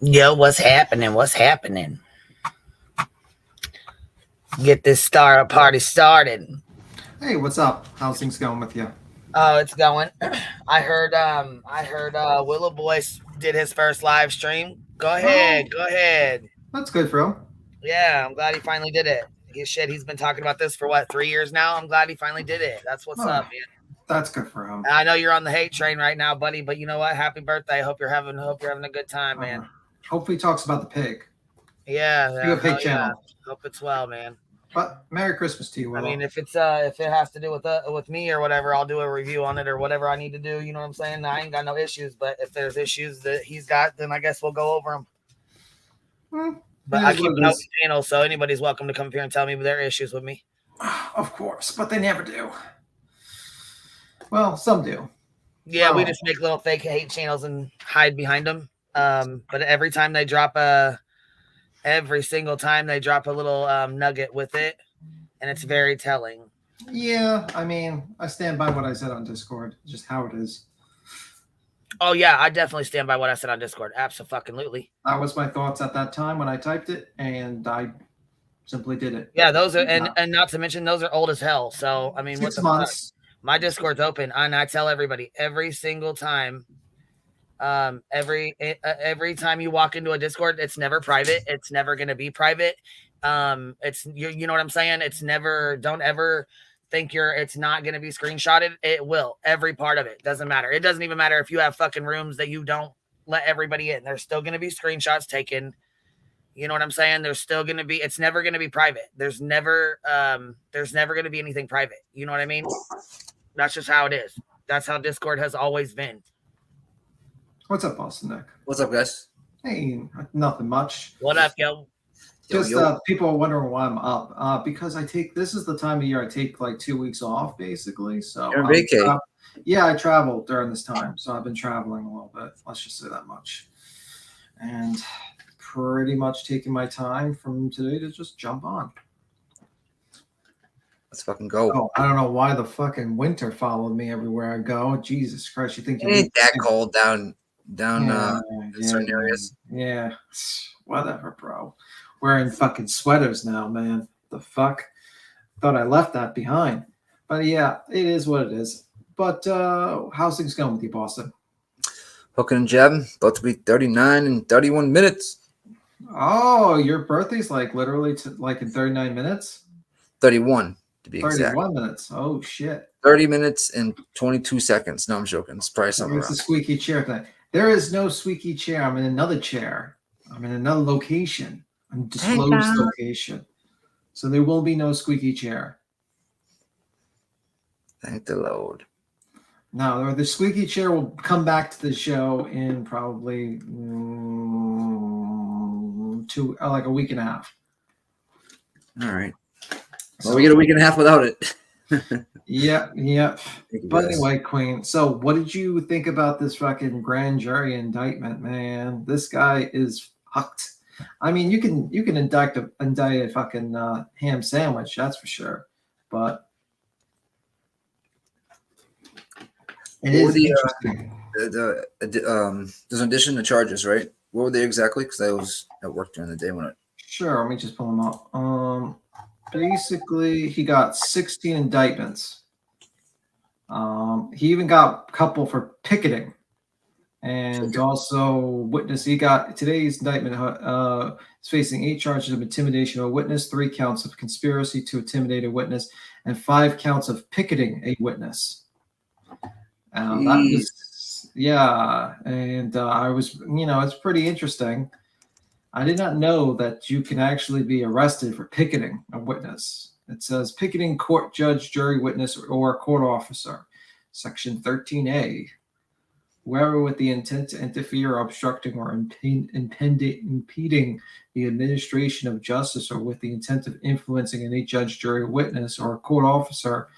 Yo, what's happening? What's happening? Get this star party started. Hey, what's up? How's things going with you? Oh, it's going. I heard Willow Boy did his first live stream. Go Oh, ahead, go ahead. that's good for him. Yeah, I'm glad he finally did it. He's been talking about this for what, 3 years now? I'm glad he finally did it. That's what's Oh, up, man. that's good for him. I know you're on the hate train right now, buddy, but you know what? Happy birthday. Hope you're having a good time, man. Hopefully, he talks about the pig. Yeah, Pig a hell pig yeah. channel. Hope it's well, man. But Merry Christmas to you, I mean, Willow. if it has to do with me or whatever, I'll do a review on it or whatever I need to do. You know what I'm saying? I ain't got no issues, but if there's issues that he's got, then I guess we'll go over them. But I keep an open channel, so anybody's welcome to come up here and tell me their issues with me. Of course, but they never do. Well, some do. Yeah, we just make little fake hate channels and hide behind them. But every single time they drop a little nugget with it, and it's very telling. Yeah, I mean, I stand by what I said on Discord, just how it is. Oh yeah, I definitely stand by what I said on Discord. Absolutely. That was my thoughts at that time when I typed it, and I simply did it. Yeah, those are and not to mention those are old as hell. So I mean, 6 months. My Discord's open, and I tell everybody every single time. Every time you walk into a Discord, it's never private. It's never going to be private. It's you know what I'm saying. It's never. Don't ever think it's not going to be screenshotted. It will. Every part of it doesn't matter. It doesn't even matter if you have fucking rooms that you don't let everybody in. There's still going to be screenshots taken. You know what I'm saying? There's still going to be. It's never going to be private. There's never going to be anything private. You know what I mean? That's just how it is. That's how Discord has always been. What's up, Boston Nick? What's up, guys? Hey, nothing much. What up, yo? Just people are wondering why I'm up. Because this is the time of year I take like 2 weeks off, basically. So you're on vacay. Yeah, I travel during this time, so I've been traveling a little bit. Let's just say that much, and pretty much taking my time from today to just jump on. Let's fucking go. Oh, I don't know why the fucking winter followed me everywhere I go. Jesus Christ, you think it ain't that cold down in certain areas? Yeah, whatever, bro. Wearing fucking sweaters now, man. The fuck? Thought I left that behind. But yeah, it is what it is. But how's things going with you, Boston? Hooking and jabbing. About to be 39 and 31 minutes. Oh, your birthday's like literally like in 39 minutes? 31 to be exact. 31 minutes. Oh, shit. 30 minutes and 22 seconds. No, I'm joking. It's probably something It's a squeaky chair thing. There is no squeaky chair. I'm in another chair. I'm in another location. Undisclosed location. So there will be no squeaky chair. Thank the Lord. No, the squeaky chair will come back to the show in probably like a week and a half. All right. Well, we get a week and a half without it. Yep. But anyway, Queen. So what did you think about this fucking grand jury indictment, man? This guy is fucked. I mean, you can indict a fucking ham sandwich, that's for sure. But it is interesting. There's an addition to charges, right? What were they exactly? Because I was at work during the day when it. Sure, let me just pull them up. Basically, he got 16 indictments. He even got a couple for picketing. And also witness. He got today's indictment is facing 8 charges of intimidation of a witness, 3 counts of conspiracy to intimidate a witness, and 5 counts of picketing a witness. That was, yeah, and I was, it's pretty interesting. I did not know that you can actually be arrested for picketing a witness. It says picketing court, judge, jury, witness, or court officer, Section 13A. Whoever with the intent to interfere, obstructing, or impeding the administration of justice, or with the intent of influencing any judge, jury, witness, or court officer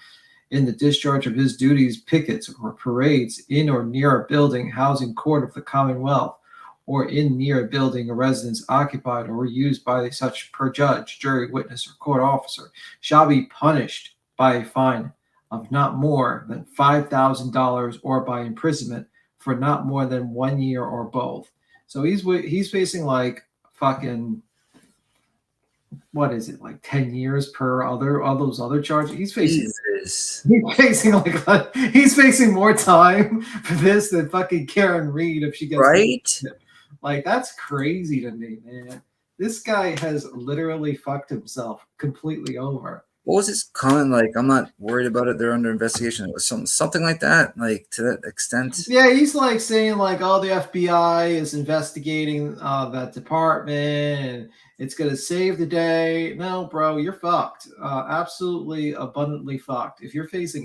in the discharge of his duties, pickets or parades in or near a building, housing, court of the Commonwealth, or in near a building or residence occupied or used by such per judge, jury, witness, or court officer, shall be punished by a fine of not more than $5,000 or by imprisonment for not more than 1 year or both. So he's facing like fucking, what is it, like 10 years per all those other charges. He's facing he's facing more time for this than fucking Karen Reed if she gets right. Like, that's crazy to me, man. This guy has literally fucked himself completely over. What was his comment like? I'm not worried about it. They're under investigation. It was something like that, like to that extent. Yeah, he's like saying like, oh, the FBI is investigating that department and it's gonna save the day. No, bro, you're fucked. Absolutely, abundantly fucked. If you're facing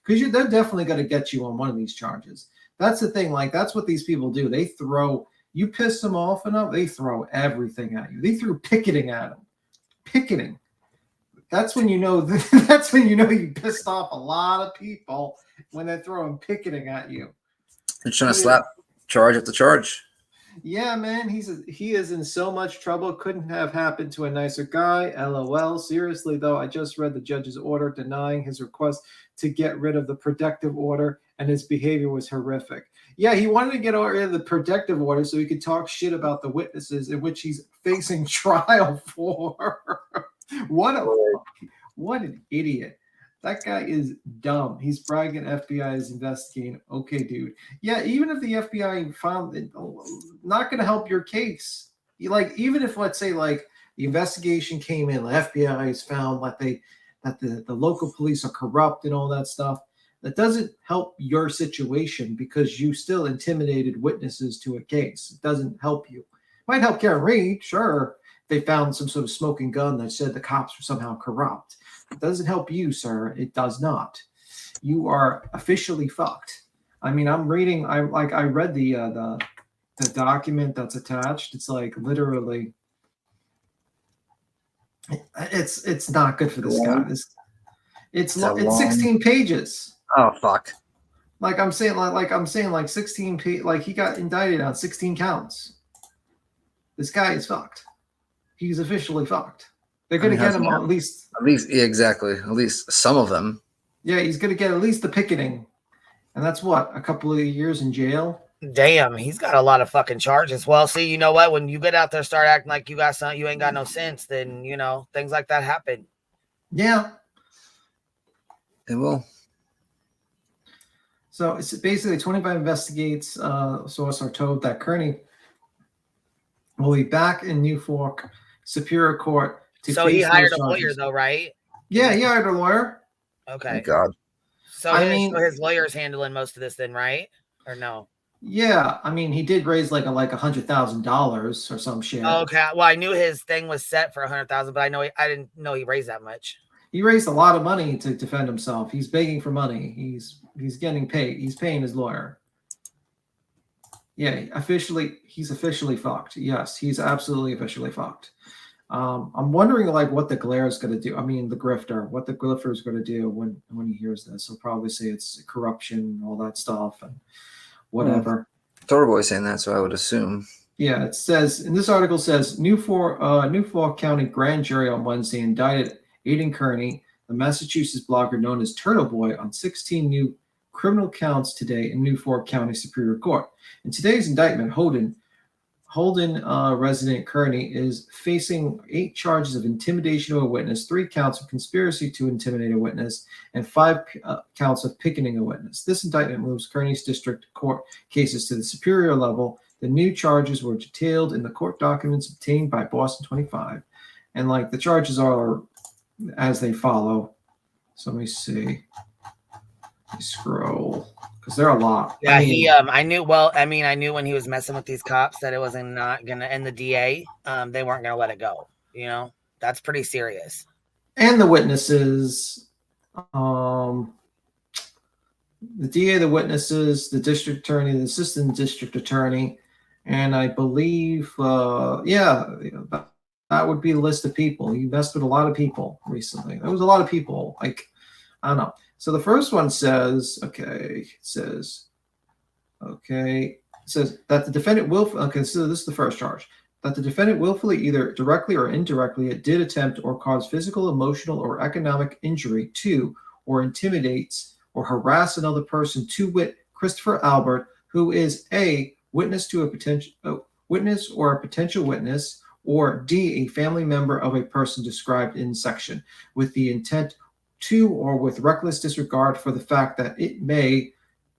because they're definitely gonna get you on one of these charges. That's the thing. Like, that's what these people do. They throw. You piss them off enough, they throw everything at you. They threw picketing at him. Picketing. That's when you know. That's when you know you pissed off a lot of people, when they're throwing picketing at you. They're trying to slap charge after charge. Yeah, man, he is in so much trouble. Couldn't have happened to a nicer guy. LOL. Seriously though, I just read the judge's order denying his request to get rid of the protective order, and his behavior was horrific. Yeah, he wanted to get rid of the protective order so he could talk shit about the witnesses in which he's facing trial for. What an idiot. That guy is dumb. He's bragging FBI is investigating. Okay, dude. Yeah, even if the FBI found it, not going to help your case. Even if, let's say, like, the investigation came in, the FBI has found that the local police are corrupt and all that stuff, that doesn't help your situation because you still intimidated witnesses to a case. It doesn't help you. Might help Karen Reed, sure. They found some sort of smoking gun that said the cops were somehow corrupt. It doesn't help you, sir. It does not. You are officially fucked. I mean, I'm reading. I read the document that's attached. It's like literally. It's not good for this guy. It's 16 pages. Oh fuck. Like I'm saying, like 16 like he got indicted on 16 counts. This guy is fucked. He's officially fucked. They're going to get him at least, yeah, exactly. At least some of them. Yeah, he's going to get at least the picketing, and that's what, a couple of years in jail. Damn, he's got a lot of fucking charges. Well, see, you know what? When you get out there, start acting like you ain't got no sense, then things like that happen. Yeah, it will. So it's basically 25 investigates. Sources are told that Kearney will be back in New Fork Superior Court. So he hired a lawyer, though, right? Yeah, he hired a lawyer. Okay. Thank God. So his lawyer's handling most of this, then, right? Or no? Yeah, I mean, he did raise like $100,000 or some shit. Okay. Well, I knew his thing was set for $100,000, but I didn't know he raised that much. He raised a lot of money to defend himself. He's begging for money. He's getting paid. He's paying his lawyer. Yeah, he's officially fucked. Yes, he's absolutely officially fucked. I'm wondering like what the glare is going to do. I mean, the grifter, what the grifter is going to do when he hears this. He'll probably say it's corruption and all that stuff and whatever. Thorboy saying that, so I would assume. Yeah, it says in this article says New Fork County grand jury on Wednesday indicted Aidan Kearney, the Massachusetts blogger known as Turtle Boy, on 16 new criminal counts today in New Fork County Superior Court. In today's indictment, Holden resident Kearney is facing 8 charges of intimidation of a witness, 3 counts of conspiracy to intimidate a witness, and 5 counts of picketing a witness. This indictment moves Kearney's district court cases to the superior level. The new charges were detailed in the court documents obtained by Boston 25. And like the charges are as they follow. So let me see. Scroll, because there are a lot. Yeah, I knew when he was messing with these cops that it wasn't not gonna, and the DA, they weren't gonna let it go. That's pretty serious. And the witnesses, the DA, the witnesses, the district attorney, the assistant district attorney, and I believe, that would be a list of people. He messed with a lot of people recently. There was a lot of people. Like, I don't know. So the first one says, that the defendant willfully, so this is the first charge, that the defendant willfully, either directly or indirectly, did attempt or cause physical, emotional, or economic injury to, or intimidates or harass another person, to wit, Christopher Albert, who is a witness to a potential, witness or a potential witness, or D, a family member of a person described in section, with the intent to or with reckless disregard for the fact that it may,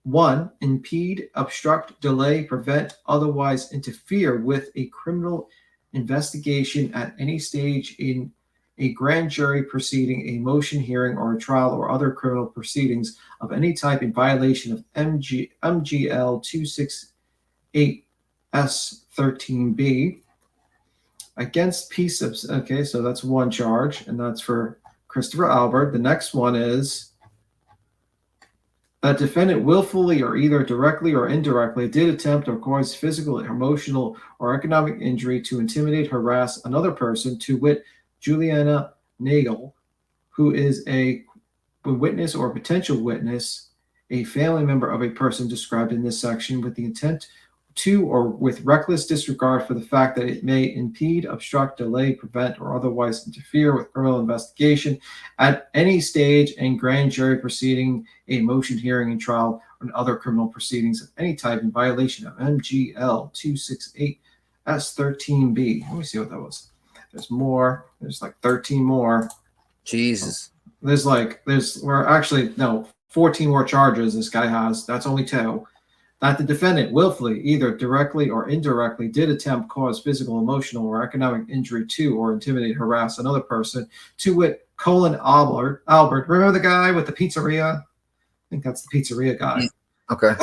1, impede, obstruct, delay, prevent, otherwise interfere with a criminal investigation at any stage in a grand jury proceeding, a motion hearing, or a trial or other criminal proceedings of any type in violation of MGL 268S13B against peace of, okay, so that's one charge, and that's for Christopher Albert. The next one is that defendant willfully or either directly or indirectly did attempt or cause physical, emotional, or economic injury to intimidate, harass another person, to wit, Juliana Nagel, who is a witness or potential witness, a family member of a person described in this section, with the intent to or with reckless disregard for the fact that it may impede, obstruct, delay, prevent, or otherwise interfere with criminal investigation at any stage in grand jury proceeding, a motion hearing and trial, or other criminal proceedings of any type in violation of MGL 268S13B. Let me see what that was. There's more. There's like 13 more. Jesus. There's 14 more charges this guy has. That's only 2. That the defendant willfully, either directly or indirectly, did attempt, cause physical, emotional, or economic injury to or intimidate, harass another person, to wit, Colin Albert. Remember the guy with the pizzeria? I think that's the pizzeria guy. Okay.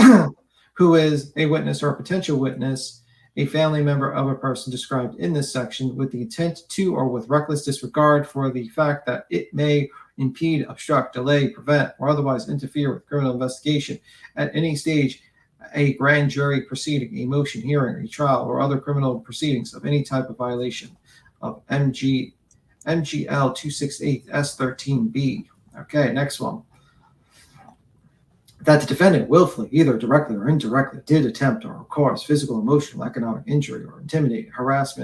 Who is a witness or a potential witness, a family member of a person described in this section, with the intent to or with reckless disregard for the fact that it may impede, obstruct, delay, prevent, or otherwise interfere with criminal investigation at any stage, a grand jury proceeding, a motion hearing, a trial, or other criminal proceedings of any type of violation of MGL 268S13B. Okay, next one. That the defendant willfully, either directly or indirectly, did attempt or cause physical, emotional, economic injury, or intimidate, harass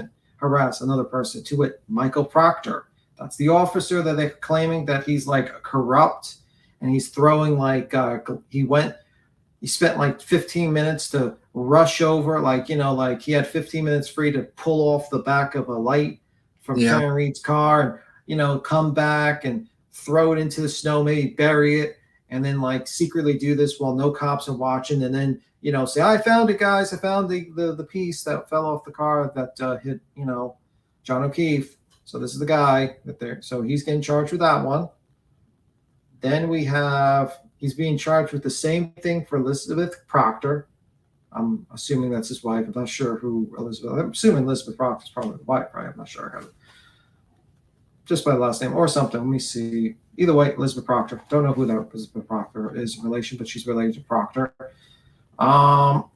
another person, to wit, Michael Proctor. That's the officer that they're claiming that he's like corrupt, and he's throwing he spent like 15 minutes to rush over, like he had 15 minutes free to pull off the back of a light from Karen Reed's car and, come back and throw it into the snow, maybe bury it, and then like secretly do this while no cops are watching. And then, say, I found it, guys. I found the piece that fell off the car that hit, John O'Keefe. So this is the guy so he's getting charged with that one. Then he's being charged with the same thing for Elizabeth Proctor. I'm assuming that's his wife. I'm not sure who Elizabeth. I'm assuming Elizabeth Proctor is probably the wife, right? I'm not sure. Just by the last name or something. Let me see. Either way, Elizabeth Proctor. Don't know who that Elizabeth Proctor is in relation, but she's related to Proctor.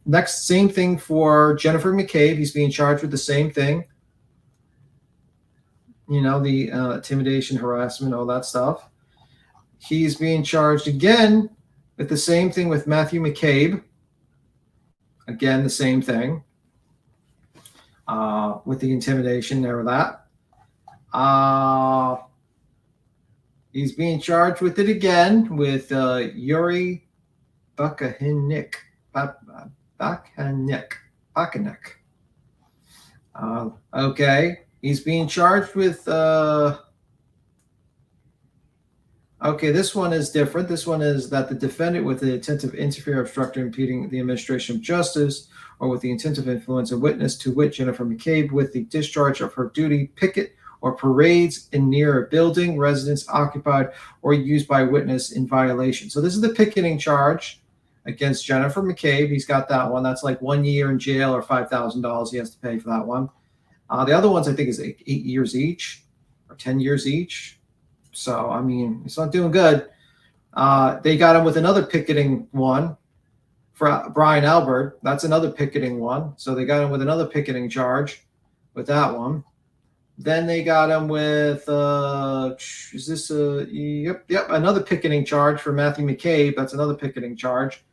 Next, same thing for Jennifer McCabe. He's being charged with the same thing. The intimidation, harassment, all that stuff. He's being charged again with the same thing with Matthew McCabe. Again, the same thing with the intimidation there. He's being charged with it again with Yuri Bakanik. Okay. He's being charged with okay, this one is different. This one is that the defendant, with the intent of interfere, obstruct, or impeding the administration of justice, or with the intent of influence a witness, to wit, Jennifer McCabe, with the discharge of her duty, picket or parades in near a building, residence occupied, or used by a witness in violation. So this is the picketing charge against Jennifer McCabe. He's got that one. That's like 1 year in jail or $5,000 he has to pay for that one. The other ones I think is 8 years each or 10 years each. So, I mean, it's not doing good. They got him with another picketing one for Brian Albert. That's another picketing one. So they got him with another picketing charge with that one. Then they got him with, another picketing charge for Matthew McCabe. That's another picketing charge.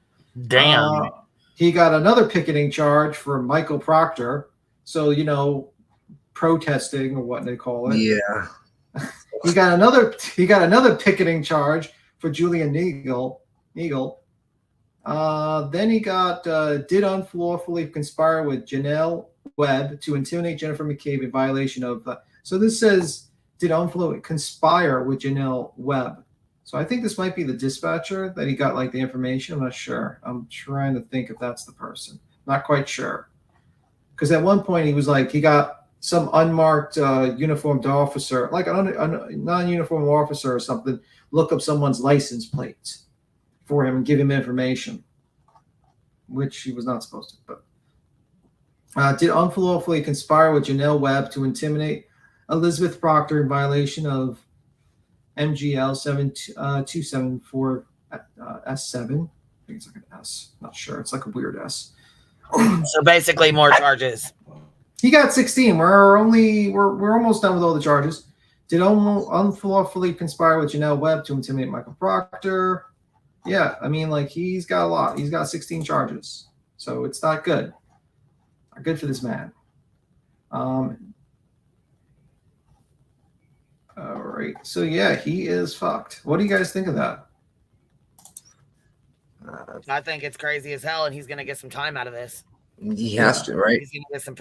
Damn. He got another picketing charge for Michael Proctor. So, protesting or what they call it. Yeah. He got another picketing charge for Julian Nagel. Then he got did unlawfully conspire with Janelle Webb to intimidate Jennifer McCabe in violation of. So this says, did Unflow conspire with Janelle Webb? So I think this might be the dispatcher that he got like the information. I'm not sure. I'm trying to think if that's the person. Not quite sure. Because at one point he was like, he got some unmarked uniformed officer, like a non-uniformed officer or something, look up someone's license plates for him and give him information, which he was not supposed to. But did unlawfully conspire with Janelle Webb to intimidate Elizabeth Proctor in violation of MGL 7274 S7? I think it's like an S. Not sure. It's like a weird S. So basically, more charges. He got 16. We're almost done with all the charges. Did unlawfully conspire with Janelle Webb to intimidate Michael Proctor? Yeah, I mean, like, he's got a lot. He's got 16 charges, so it's not good. Not good for this man. All right. So yeah, he is fucked. What do you guys think of that? I think it's crazy as hell, and he's gonna get some time out of this. He has to, right? He's gonna get some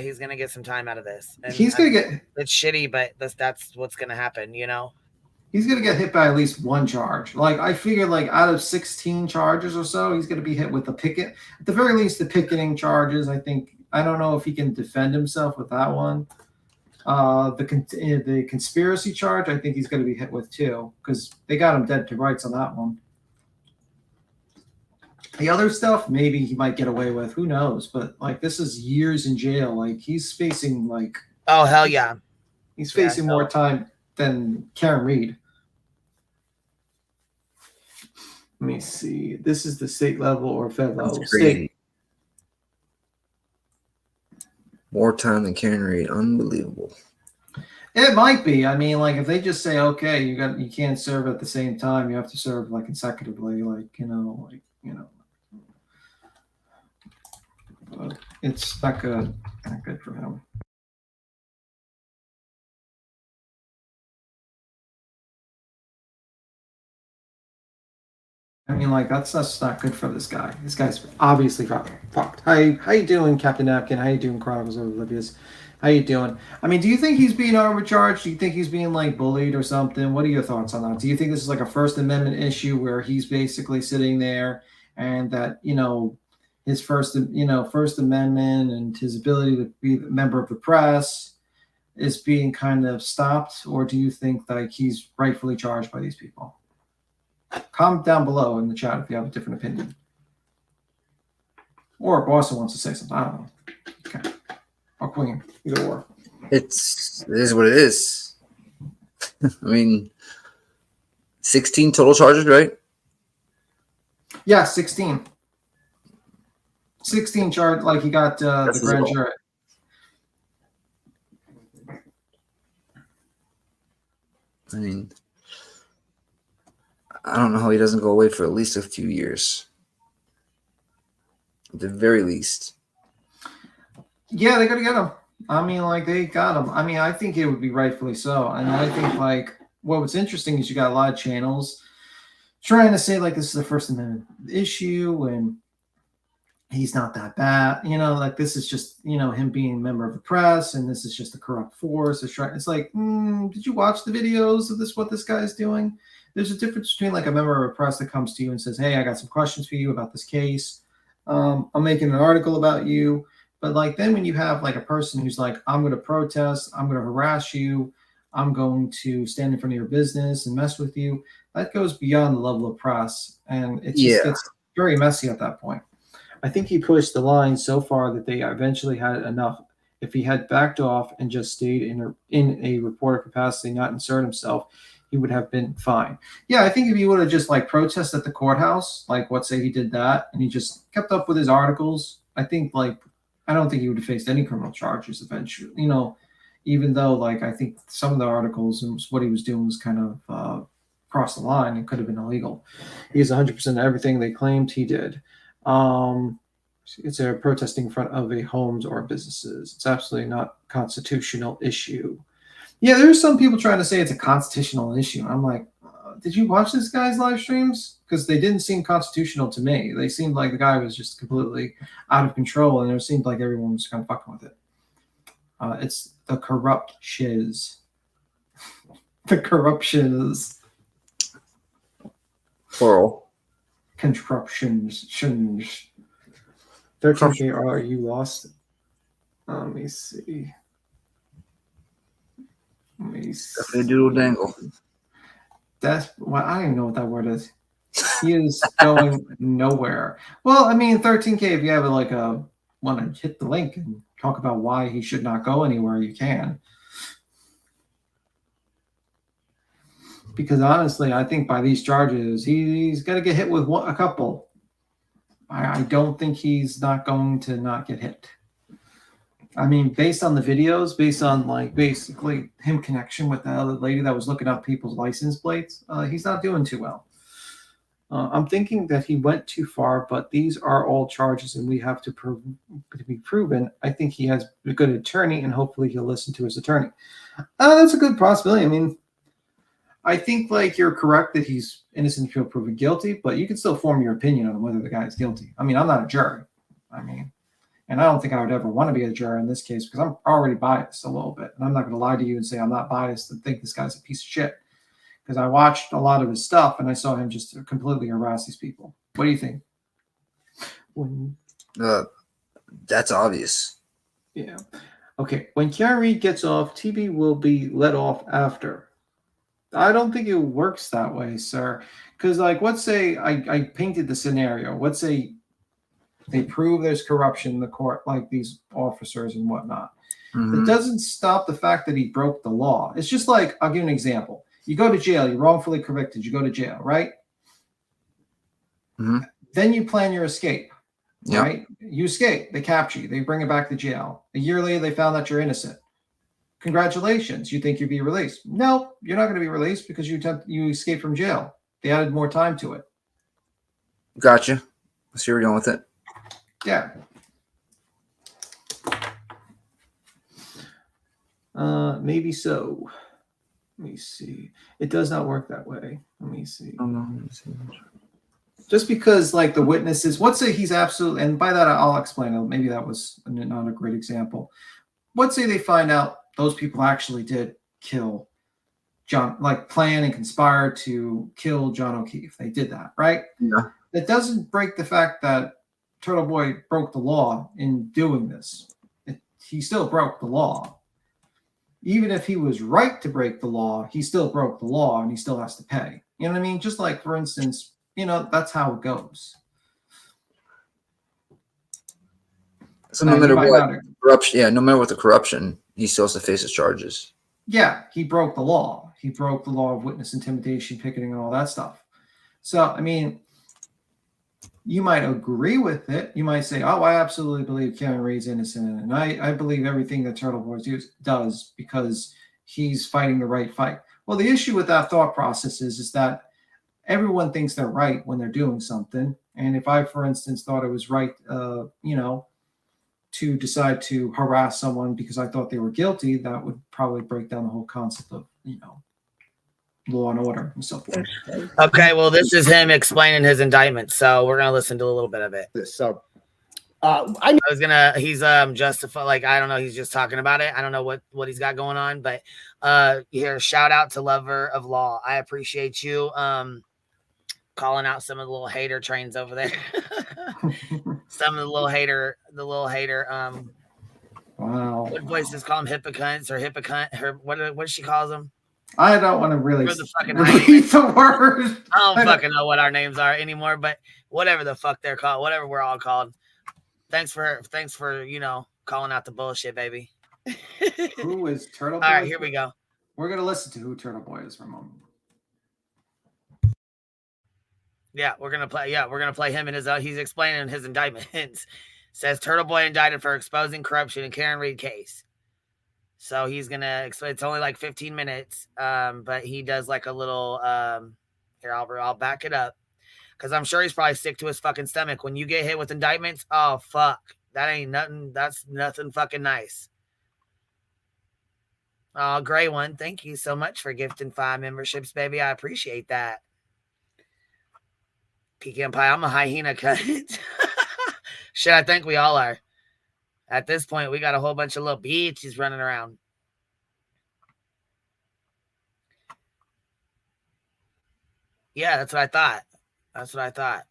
he's gonna get some time out of this. And he's gonna get. It's shitty, but that's what's gonna happen, you know. He's gonna get hit by at least one charge. Like, I figure, like, out of 16 charges or so, he's gonna be hit with the picket. At the very least, the picketing charges. I don't know if he can defend himself with that one. The conspiracy charge, I think he's going to be hit with too, because they got him dead to rights on that one. The other stuff, maybe he might get away with. Who knows? But like, this is years in jail. Like, he's facing like, oh hell yeah, he's facing more time than Karen Reed. Let me see. This is the state level or fed level. State. More time than Karen Reed. Unbelievable. It might be. I mean, like, if they just say, okay, you can't serve at the same time, you have to serve like consecutively, but it's not good. Not good for him. I mean, like, that's not good for this guy. This guy's obviously fucked. How you doing, Captain Napkin? How you doing, Chronicles of Oblivious? How you doing? I mean, do you think he's being overcharged? Do you think he's being, like, bullied or something? What are your thoughts on that? Do you think this is like a First Amendment issue where he's basically sitting there and that, you know, his First Amendment and his ability to be a member of the press is being kind of stopped? Or do you think, like, he's rightfully charged by these people? Comment down below in the chat if you have a different opinion. Or if Boston wants to say something. I don't know. Okay. Or Queen. Either or. It is what it is. I mean, 16 total charges, right? Yeah, 16. 16 charge, like he got the grand jury. I mean, I don't know how he doesn't go away for at least a few years. At the very least. Yeah, they're going to get him. I mean, like, they got him. I mean, I think it would be rightfully so. And I think, like, what's interesting is you got a lot of channels trying to say, like, this is a First Amendment issue and he's not that bad. You know, like, this is just, you know, him being a member of the press and this is just a corrupt force. It's like, did you watch the videos of what this guy's doing? There's a difference between, like, a member of a press that comes to you and says, hey, I got some questions for you about this case. I'm making an article about you. But, like, then when you have, like, a person who's like, I'm going to protest, I'm going to harass you, I'm going to stand in front of your business and mess with you, that goes beyond the level of press. And it just gets very messy at that point. I think he pushed the line so far that they eventually had enough. If he had backed off and just stayed in a reporter capacity, not insert himself, he would have been fine. Yeah, I think if he would have just, like, protested at the courthouse, like, let's say he did that, and he just kept up with his articles, I think, like, I don't think he would have faced any criminal charges eventually. You know, even though, like, I think some of the articles and what he was doing was kind of crossed the line and could have been illegal. He's 100% of everything they claimed he did. It's a protesting in front of a homes or businesses. It's absolutely not a constitutional issue. Yeah, there's some people trying to say it's a constitutional issue. I'm like, did you watch this guy's live streams? Because they didn't seem constitutional to me. They seemed like the guy was just completely out of control, and it seemed like everyone was kind of fucking with it. It's the corrupt shiz. The corruptions. Plural. Contraptions. 13K, are you lost? Let me see. Definitely doodle dangle. That's well, I don't even know what that word is. He is going nowhere. Well, I mean, 13K, if you have like a want to hit the link and talk about why he should not go anywhere, you can. Because honestly, I think by these charges, he's going to get hit with a couple. I don't think he's not going to not get hit. I mean, based on the videos, based on like basically him connection with the other lady that was looking up people's license plates, he's not doing too well. I'm thinking that he went too far, but these are all charges and we have to be proven. I think he has a good attorney and hopefully he'll listen to his attorney. That's a good possibility. I mean, I think like you're correct that he's innocent until proven guilty, but you can still form your opinion on whether the guy is guilty. I mean, I'm not a jury. I mean, and I don't think I would ever want to be a juror in this case because I'm already biased a little bit. And I'm not going to lie to you and say I'm not biased and think this guy's a piece of shit. Because I watched a lot of his stuff and I saw him just completely harass these people. What do you think? That's obvious. Yeah. Okay. When Karen Reed gets off, TV will be let off after. I don't think it works that way, sir. Because, like, let's say I painted the scenario. Let's say they prove there's corruption in the court, like these officers and whatnot. Mm-hmm. It doesn't stop the fact that he broke the law. It's just like, I'll give you an example. You go to jail, you're wrongfully convicted, you go to jail, right? Mm-hmm. Then you plan your escape, yep. Right? You escape, they capture you, they bring you back to jail. A year later, they found that you're innocent. Congratulations, you think you'd be released. No, you're not going to be released because you escaped from jail. They added more time to it. Gotcha. Let's see where we're going with it. Yeah. Maybe so. Let me see. It does not work that way. Let me see. Oh, no. Let me see. Just because, like, the witnesses, let's say he's absolutely, and by that I'll explain. Maybe that was not a great example. Let's say they find out those people actually did kill John, like plan and conspire to kill John O'Keefe. They did that, right? Yeah. That doesn't break the fact that Turtle Boy broke the law in doing this. He still broke the law. Even if he was right to break the law, he still broke the law and he still has to pay. You know what I mean? Just like, for instance, that's how it goes. So no matter what corruption, no matter what the corruption, he still has to face his charges. Yeah, he broke the law. He broke the law of witness intimidation, picketing, and all that stuff. So, I mean, you might agree with it. You might say, oh, I absolutely believe Karen Reed's innocent. And I believe everything that Turtle Boy does because he's fighting the right fight. Well, the issue with that thought process is that everyone thinks they're right when they're doing something. And if I, for instance, thought it was right, to decide to harass someone because I thought they were guilty, that would probably break down the whole concept of, law and order and so forth. Okay, well, this is him explaining his indictment, so we're gonna listen to a little bit of it. So, he's justify, like, I don't know, he's just talking about it. I don't know what he's got going on, but here, shout out to Lover of Law. I appreciate you calling out some of the little hater trains over there. Some of the little hater. Wow. What voices call them hypocrites or what she calls them? I don't want to really repeat the word. I don't fucking know what our names are anymore, but whatever the fuck they're called, whatever we're all called. Thanks for calling out the bullshit, baby. Who is Turtle Boy? All right, here we go. We're gonna listen to who Turtle Boy is for a moment. Yeah, we're gonna play him in his. He's explaining his indictment. Says Turtle Boy indicted for exposing corruption in Karen Reed case. So he's gonna explain. It's only like 15 minutes, but he does like a little. Here, I'll back it up because I'm sure he's probably sick to his fucking stomach when you get hit with indictments. Oh fuck, that ain't nothing. That's nothing fucking nice. Oh, gray one. Thank you so much for gifting 5 memberships, baby. I appreciate that. Pecan pie. I'm a hyena cunt. Shit, I think we all are. At this point, we got a whole bunch of little bitches running around. Yeah, that's what I thought. That's what I thought.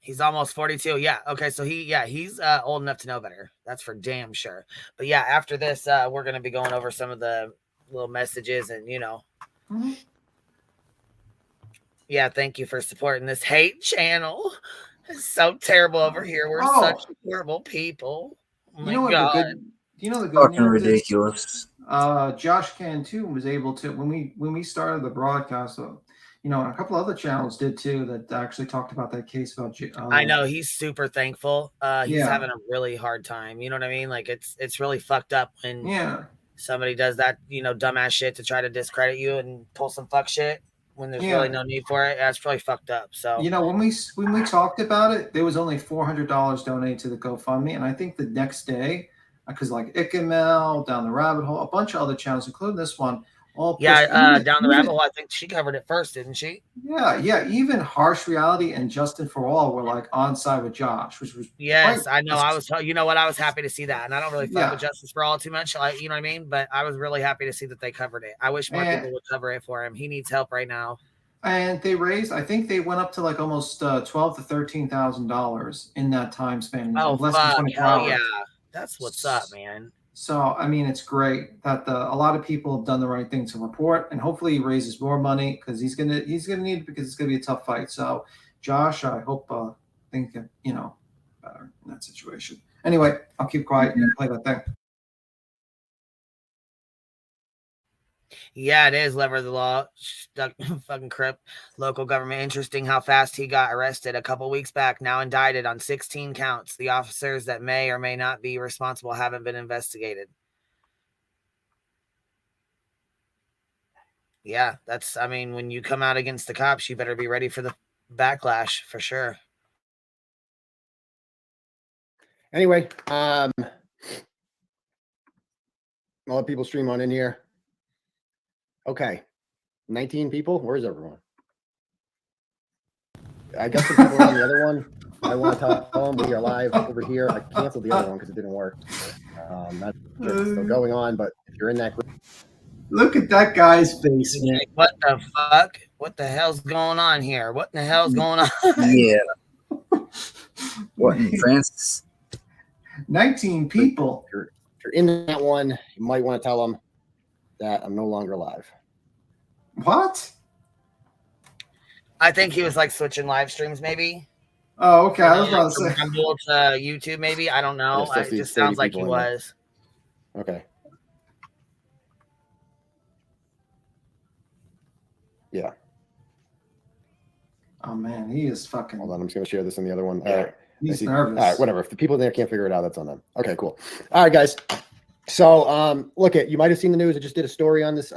He's almost 42. Yeah. Okay. So he's old enough to know better. That's for damn sure. But yeah, after this, we're gonna be going over some of the little messages and Mhm. Yeah, thank you for supporting this hate channel. It's so terrible over here. We're Oh. such horrible people. Oh my You know what god. the good Fucking news ridiculous. is? Josh Cantu was able to when we started the broadcast. And a couple other channels did too that actually talked about that case about. I know he's super thankful. He's Yeah. having a really hard time. You know what I mean? Like it's really fucked up when Yeah. somebody does that, dumbass shit to try to discredit you and pull some fuck shit when there's really no need for it. That's really fucked up. So when we talked about it, there was only $400 donated to the GoFundMe, and I think the next day, because like Icamel, Down the Rabbit Hole, a bunch of other channels, including this one, all yeah, Down the Rabbit Hole, I think she covered it first, didn't she? Yeah. Even Harsh Reality and Justin for All were like on side with Josh, which was yes, I know. I was, you know what? I was happy to see that, and I don't really fuck with Yeah. Justice for All too much, like, you know what I mean? But I was really happy to see that they covered it. I wish more people would cover it for him. He needs help right now. And they raised, I think they went up to like almost $12,000 to $13,000 in that time span. Oh, less fuck, than 24 hell hours. yeah. That's what's up, man. So, I mean, it's great that a lot of people have done the right thing to report, and hopefully he raises more money because he's gonna need it because it's gonna be a tough fight. So, Josh, I hope things get better in that situation. Anyway, I'll keep quiet and play that thing. Yeah, it is lever of the law. Stuck fucking crip. Local government. Interesting how fast he got arrested a couple weeks back. Now indicted on 16 counts. The officers that may or may not be responsible haven't been investigated. Yeah, I mean, when you come out against the cops, you better be ready for the backlash for sure. Anyway, I'll let people stream on in here. Okay. 19 people. Where's everyone? I guess the people on the other one, I want to tell them we are live over here. I canceled the other one because it didn't work. Not sure it's still going on, but if you're in that group. Look at that guy's face, man. What the fuck? What the hell's going on here? What the hell's going on? Yeah. What in France? 19 people. If you're in that one, you might want to tell them that I'm no longer live. What? I think he was like switching live streams, maybe. Oh, okay. I was about to say. From Rumble to YouTube, maybe. I don't know. It just sounds like he was. Okay. Yeah. Oh man, he is fucking. Hold on, I'm just gonna share this on the other one. Yeah, all right. He's nervous. All right, whatever. If the people there can't figure it out, that's on them. Okay, cool. All right, guys. So look at, you might have seen the news. I just did a story on this.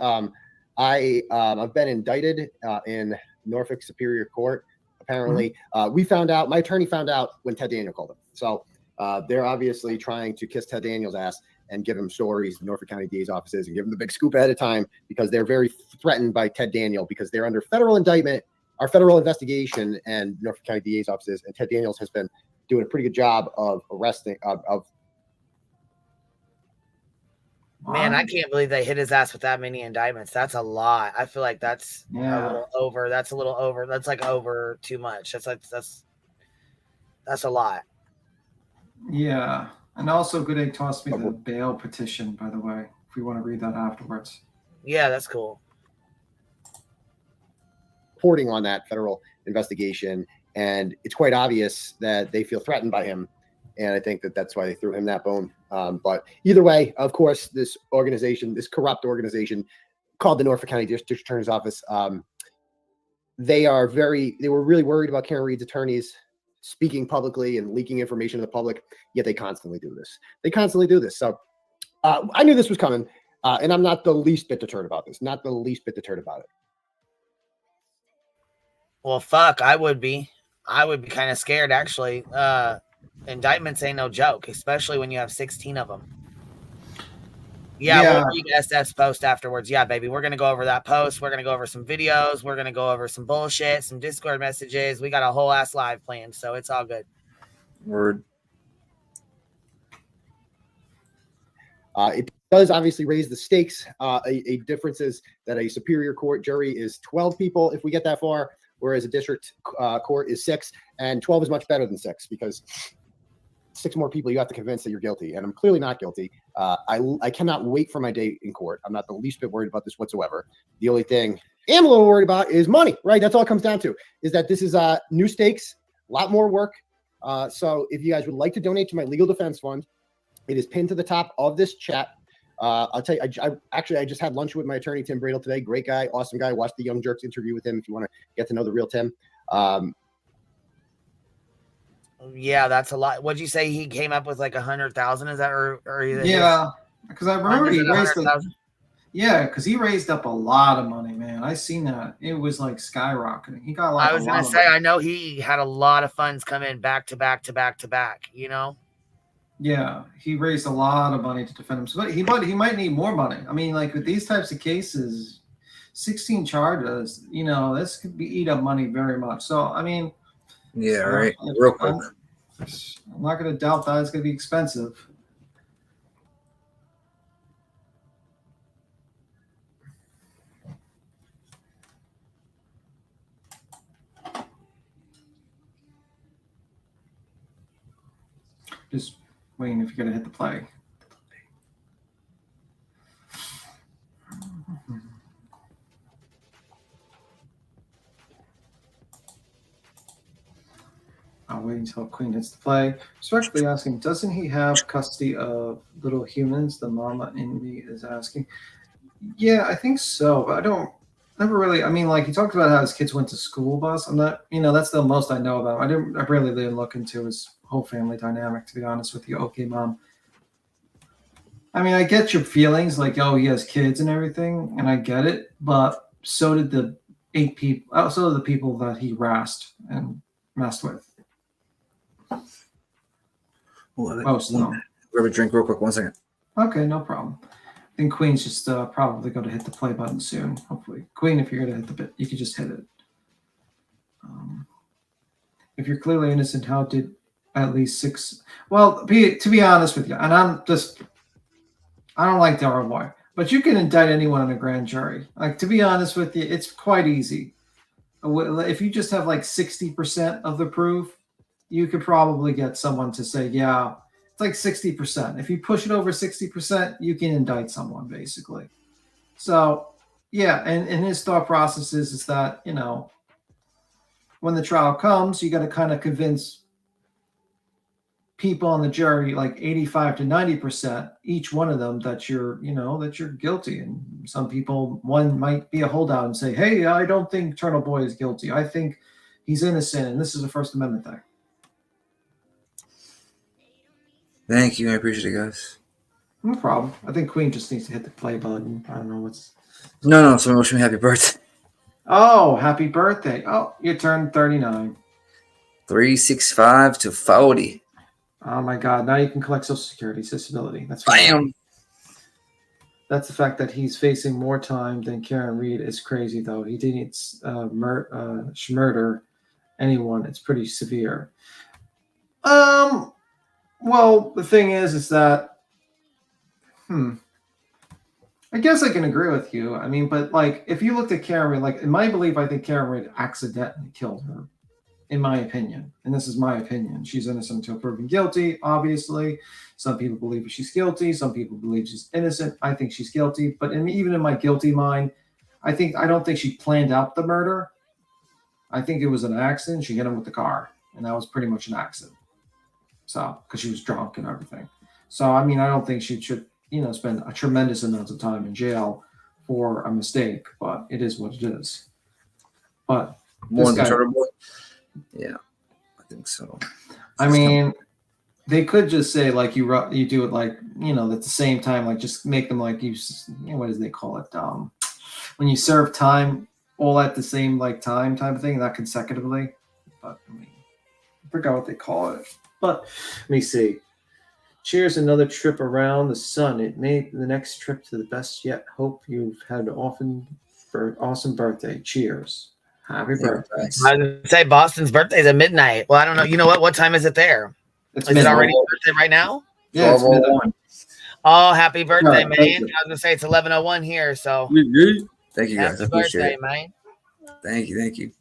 I've been indicted in Norfolk Superior Court. Apparently, we found out, my attorney found out when Ted Daniel called him. So they're obviously trying to kiss Ted Daniel's ass and give him stories in Norfolk County DA's offices and give him the big scoop ahead of time because they're very threatened by Ted Daniel because they're under federal indictment, our federal investigation, and Norfolk County DA's offices. And Ted Daniels has been doing a pretty good job of arresting, Man, I can't believe they hit his ass with that many indictments. That's a lot. I feel like that's a little over. That's a little over. That's like over too much. That's a lot. Yeah. And also, Good Egg tossed me the bail petition, by the way, if we want to read that afterwards. Yeah, that's cool. Reporting on that federal investigation, and it's quite obvious that they feel threatened by him. And I think that that's why they threw him that bone. But either way, of course, this organization, this corrupt organization called the Norfolk County District Attorney's Office, they were really worried about Karen Reed's attorneys speaking publicly and leaking information to the public, yet they constantly do this. So I knew this was coming, and I'm not the least bit deterred about this. Not the least bit deterred about it. Well, fuck, I would be kind of scared, actually. Indictments ain't no joke, especially when you have 16 of them. Yeah, Yeah. we'll read SF's post afterwards. Yeah, baby. We're going to go over that post. We're going to go over some videos. We're going to go over some bullshit, some Discord messages. We got a whole ass live planned, so it's all good. Word. It does obviously raise the stakes. A difference is that a superior court jury is 12 people if we get that far, whereas a district court is 6, and 12 is much better than 6 because 6 more people you have to convince that you're guilty, and I'm clearly not guilty. I cannot wait for my day in court. I'm not the least bit worried about this whatsoever. The only thing I am a little worried about is money, right? That's all it comes down to, is that this is new stakes, a lot more work. So if you guys would like to donate to my legal defense fund, it is pinned to the top of this chat. I'll tell you, I just had lunch with my attorney, Tim Bradle, today. Great guy, awesome guy. Watch the Young Jerks interview with him if you want to get to know the real Tim. Yeah, that's a lot. What'd you say he came up with like 100,000? Is that or Yeah, because I remember he raised 100,000? Yeah, because he raised up a lot of money, man. I seen that. It was like skyrocketing. He got like I was gonna say, I know he had a lot of funds come in back to back to back to back, you know? Yeah, he raised a lot of money to defend himself. But he might need more money. I mean, like with these types of cases, 16 charges, you know, this could be eat up money very much. So I mean, Yeah, right. Real quick. I'm not gonna doubt that it's gonna be expensive. Just waiting if you're gonna hit the play. I'll wait until Queen hits the play. Respectfully asking, doesn't he have custody of little humans? The mama in me is asking. Yeah, I think so, but I don't never really. I mean, like he talked about how his kids went to school bus. I'm not, you know, that's the most I know about him. I really didn't look into his whole family dynamic, to be honest with you. Okay, mom. I mean, I get your feelings, like, oh, he has kids and everything, and I get it, but so did the 8 people. So did the people that he harassed and messed with. Most of them. Grab a drink real quick. 1 second. Okay, no problem. I think Queen's just probably going to hit the play button soon. Hopefully, Queen, if you're going to hit the bit, you could just hit it. If you're clearly innocent, how did at least 6? Well, to be honest with you, and I don't like Delaware Boy, but you can indict anyone in a grand jury. Like, to be honest with you, it's quite easy. If you just have like 60% of the proof, you could probably get someone to say, yeah, it's like 60%. If you push it over 60%, you can indict someone, basically. So, yeah, and his thought process is that, you know, when the trial comes, you got to kind of convince people on the jury, like 85 to 90%, each one of them, that you're guilty. And some people, one might be a holdout and say, hey, I don't think Turtle Boy is guilty. I think he's innocent, and this is a First Amendment thing. Thank you. I appreciate it, guys. No problem. I think Queen just needs to hit the play button. I don't know what's... No, someone wish me happy birthday. Oh, happy birthday. Oh, you turned 39. 365 to 40. Oh, my God. Now you can collect Social Security disability. That's Bam. That's the fact that he's facing more time than Karen Reed is crazy, though. He didn't murder anyone. It's pretty severe. Well, the thing is that, I guess I can agree with you. I mean, but like, if you looked at Karen Reed, like in my belief, I think Karen Reed accidentally killed her, in my opinion. And this is my opinion. She's innocent until proven guilty, obviously. Some people believe she's guilty. Some people believe she's innocent. I think she's guilty. But even in my guilty mind, I don't think she planned out the murder. I think it was an accident. She hit him with the car, and that was pretty much an accident. So, because she was drunk and everything. So, I mean, I don't think she should, spend a tremendous amount of time in jail for a mistake, but it is what it is. But more than Turtle Boy? Yeah, I think so. I mean, they could just say, like, you do it, like, at the same time, like, just make them, like, what do they call it? When you serve time all at the same, like, time type of thing, not consecutively. But, I mean, I forgot what they call it. But let me see. Cheers, another trip around the sun. It made the next trip to the best yet. Hope you've had an awesome birthday. Cheers. Happy birthday. Nice. I was gonna say Boston's birthday's at midnight. Well, I don't know. You know what? What time is it there? It's Is it midnight. already birthday right now? Yeah, it's midnight. 12:01. Oh, happy birthday, Yeah, man. thank I you. was gonna say it's 11:01 here, so Thank you guys. I happy appreciate birthday, it. man. Thank you.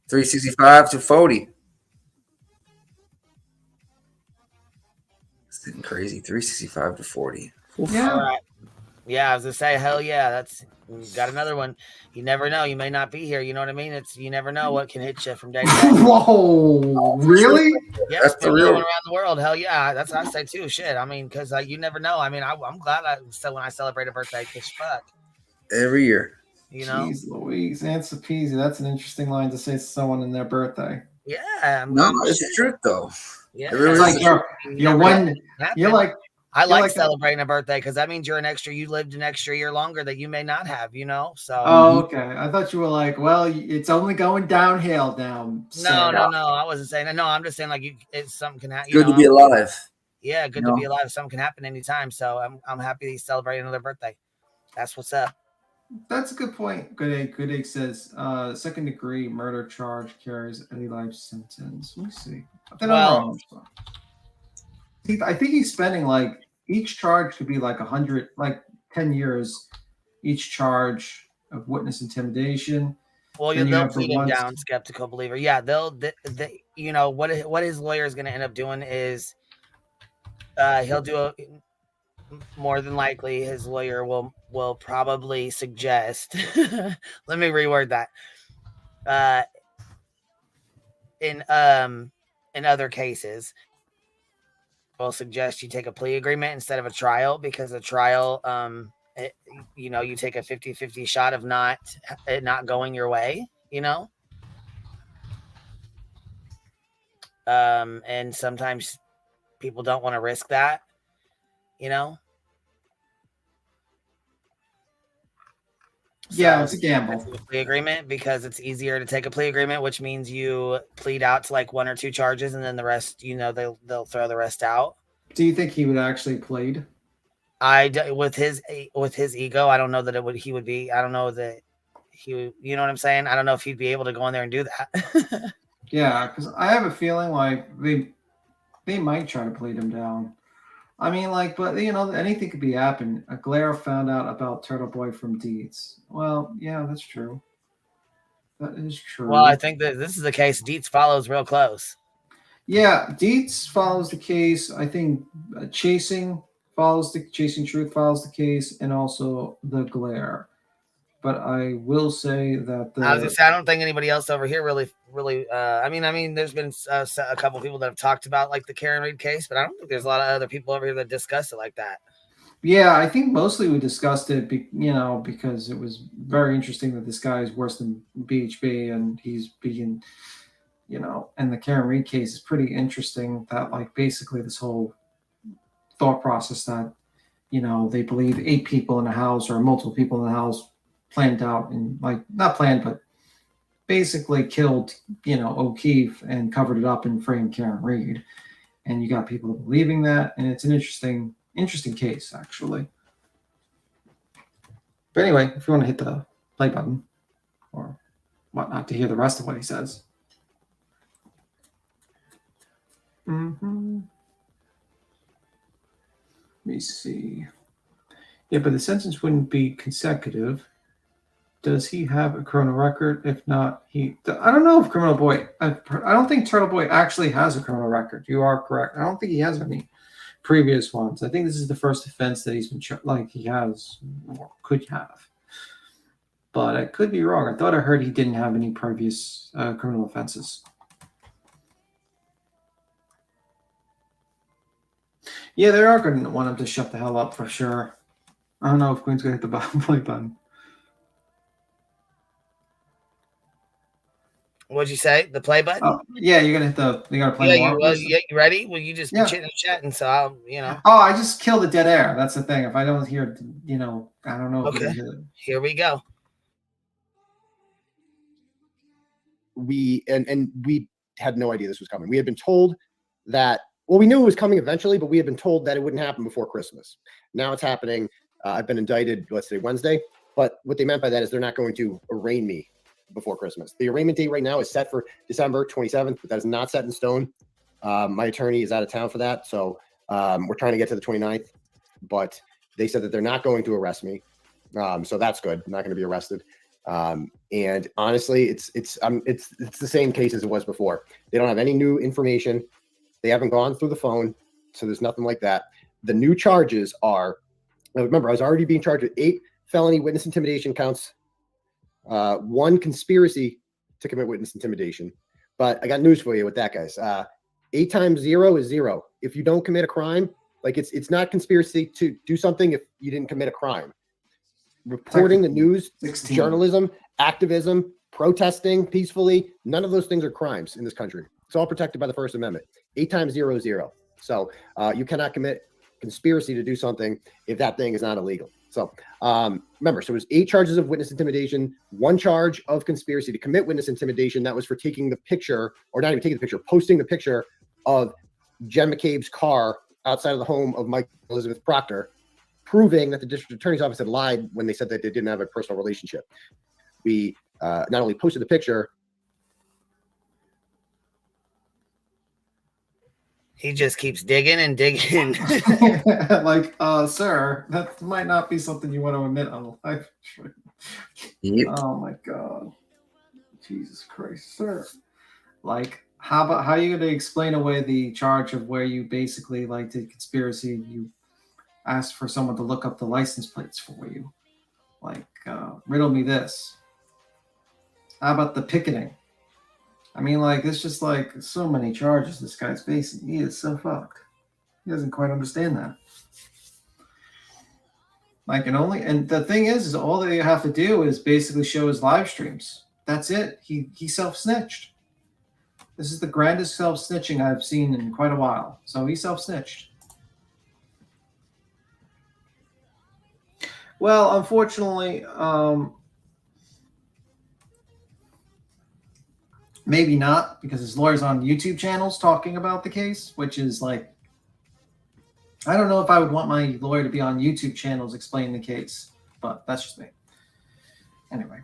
365 to 40. It's getting crazy. 365 to 40. Yeah. All right. Yeah, I was gonna say, hell yeah, that's got another one. You never know. You may not be here. You know what I mean? You never know what can hit you from day to day. Whoa, really? Yeah, That's people the real- going around the world. Hell yeah, that's what I say too. Shit, I mean, because you never know. I mean, I'm glad when I celebrate a birthday, because fuck, Every year. you know. Jeez Louise, Aunt Peasy. That's an interesting line to say to someone in their birthday. Yeah, No, it's the truth though. yeah. It really It's is. like You you're never one. know. You're like I you're like like celebrating a birthday because that means you're an extra. You lived an extra year longer that you may not have. You know, so. oh, okay. I thought you were like, well, it's only going downhill now. No, Sarah. no. I wasn't saying that. No, I'm just saying like it's something can happen. Good to be alive. Yeah, good You to know? be alive. Something can happen anytime. So I'm happy he's celebrating another birthday. That's what's up. That's a good point. Good egg says second degree murder charge carries any life sentence. Let me see. Then Well- I'm wrong. I think he's spending like each charge could be like 100, like 10 years each charge of witness intimidation. Well, Then you they'll have the plead him ones- down, skeptical believer. Yeah, you know what his lawyer is going to end up doing is he'll do more than likely his lawyer will probably suggest. Let me reword that. In other cases, will suggest you take a plea agreement instead of a trial, because a trial you take a 50-50 shot of it not going your way, you know. And sometimes people don't want to risk that, you know. Yeah, it's a gamble. It's a plea agreement because it's easier to take a plea agreement, which means you plead out to like one or two charges, and then the rest, you know, they'll throw the rest out. Do you think he would actually plead? With his ego, I don't know that he would be. I don't know that he would, you know what I'm saying? I don't know if he'd be able to go in there and do that. Yeah, because I have a feeling like they might try to plead him down. I mean, like, but you know, anything could be happening. Glare found out about Turtle Boy from Deeds. Well, yeah, that's true. That is true. Well, I think that this is the case. Dietz follows real close. Yeah, Dietz follows the case. I think Chasing Truth follows the case, and also the Glare. But I will say that I was gonna say, I don't think anybody else over here really. I mean, there's been a couple people that have talked about like the Karen Reed case, but I don't think there's a lot of other people over here that discuss it like that. Yeah, I think mostly we discussed it, because it was very interesting that this guy is worse than BHB, and he's being, and the Karen Reed case is pretty interesting. That like basically this whole thought process that, they believe 8 people in a house or multiple people in the house planned out and like not planned, but basically killed, O'Keefe and covered it up and framed Karen Reed. And you got people believing that, and it's an interesting case actually. But anyway, if you want to hit the play button or whatnot to hear the rest of what he says. Let me see. Yeah, but the sentence wouldn't be consecutive. Does he have a criminal record? If not, I don't know if I don't think Turtle Boy actually has a criminal record. You are correct. I don't think he has any previous ones. I think this is the first offense that he's been he has or could have. But I could be wrong. I thought I heard he didn't have any previous criminal offenses. Yeah, they are going to want him to shut the hell up for sure. I don't know if Queen's going to hit the play button. What'd you say? The play button? Oh, yeah, you gotta play more. You ready? Well, you just be chatting, so I'll, Oh, I just killed the dead air. That's the thing. If I don't hear, I don't know. Okay, here we go. We had no idea this was coming. We had been told that Well, we knew it was coming eventually, but we had been told that it wouldn't happen before Christmas. Now it's happening. I've been indicted, let's say Wednesday, but what they meant by that is they're not going to arraign me before Christmas. The arraignment date right now is set for December 27th, but that is not set in stone. My attorney is out of town for that, so we're trying to get to the 29th, but they said that they're not going to arrest me. So that's good. I'm not going to be arrested. And honestly, it's the same case as it was before. They don't have any new information. They haven't gone through the phone, so there's nothing like that. The new charges are, remember, I was already being charged with 8 felony witness intimidation counts, 1 conspiracy to commit witness intimidation. But I got news for you with that, guys. 8 times 0 is 0. If you don't commit a crime, like it's not conspiracy to do something if you didn't commit a crime. Reporting the news, 16. Journalism, activism, protesting peacefully, none of those things are crimes in this country. It's all protected by the First Amendment. 8 times 0 is 0. So you cannot commit conspiracy to do something if that thing is not illegal. So remember, so it was 8 charges of witness intimidation, 1 charge of conspiracy to commit witness intimidation. That was for taking the picture, or not even taking the picture, posting the picture of Jen McCabe's car outside of the home of Mike Elizabeth Proctor, proving that the district attorney's office had lied when they said that they didn't have a personal relationship. We not only posted the picture. He just keeps digging and digging. Like, sir, that might not be something you want to admit on live stream. Yep. Oh my God. Jesus Christ, sir. Like, how are you going to explain away the charge of where you basically like did conspiracy? You asked for someone to look up the license plates for you. Like, riddle me this. How about the picketing? I mean, like, it's just like so many charges this guy's facing. He is so fucked. He doesn't quite understand that. Like, and the thing is all that you have to do is basically show his live streams. That's it. He self-snitched. This is the grandest self-snitching I've seen in quite a while. So he self-snitched. Well, unfortunately, maybe not, because his lawyer's on YouTube channels talking about the case, which is like, I don't know if I would want my lawyer to be on YouTube channels explaining the case, but that's just me. Anyway,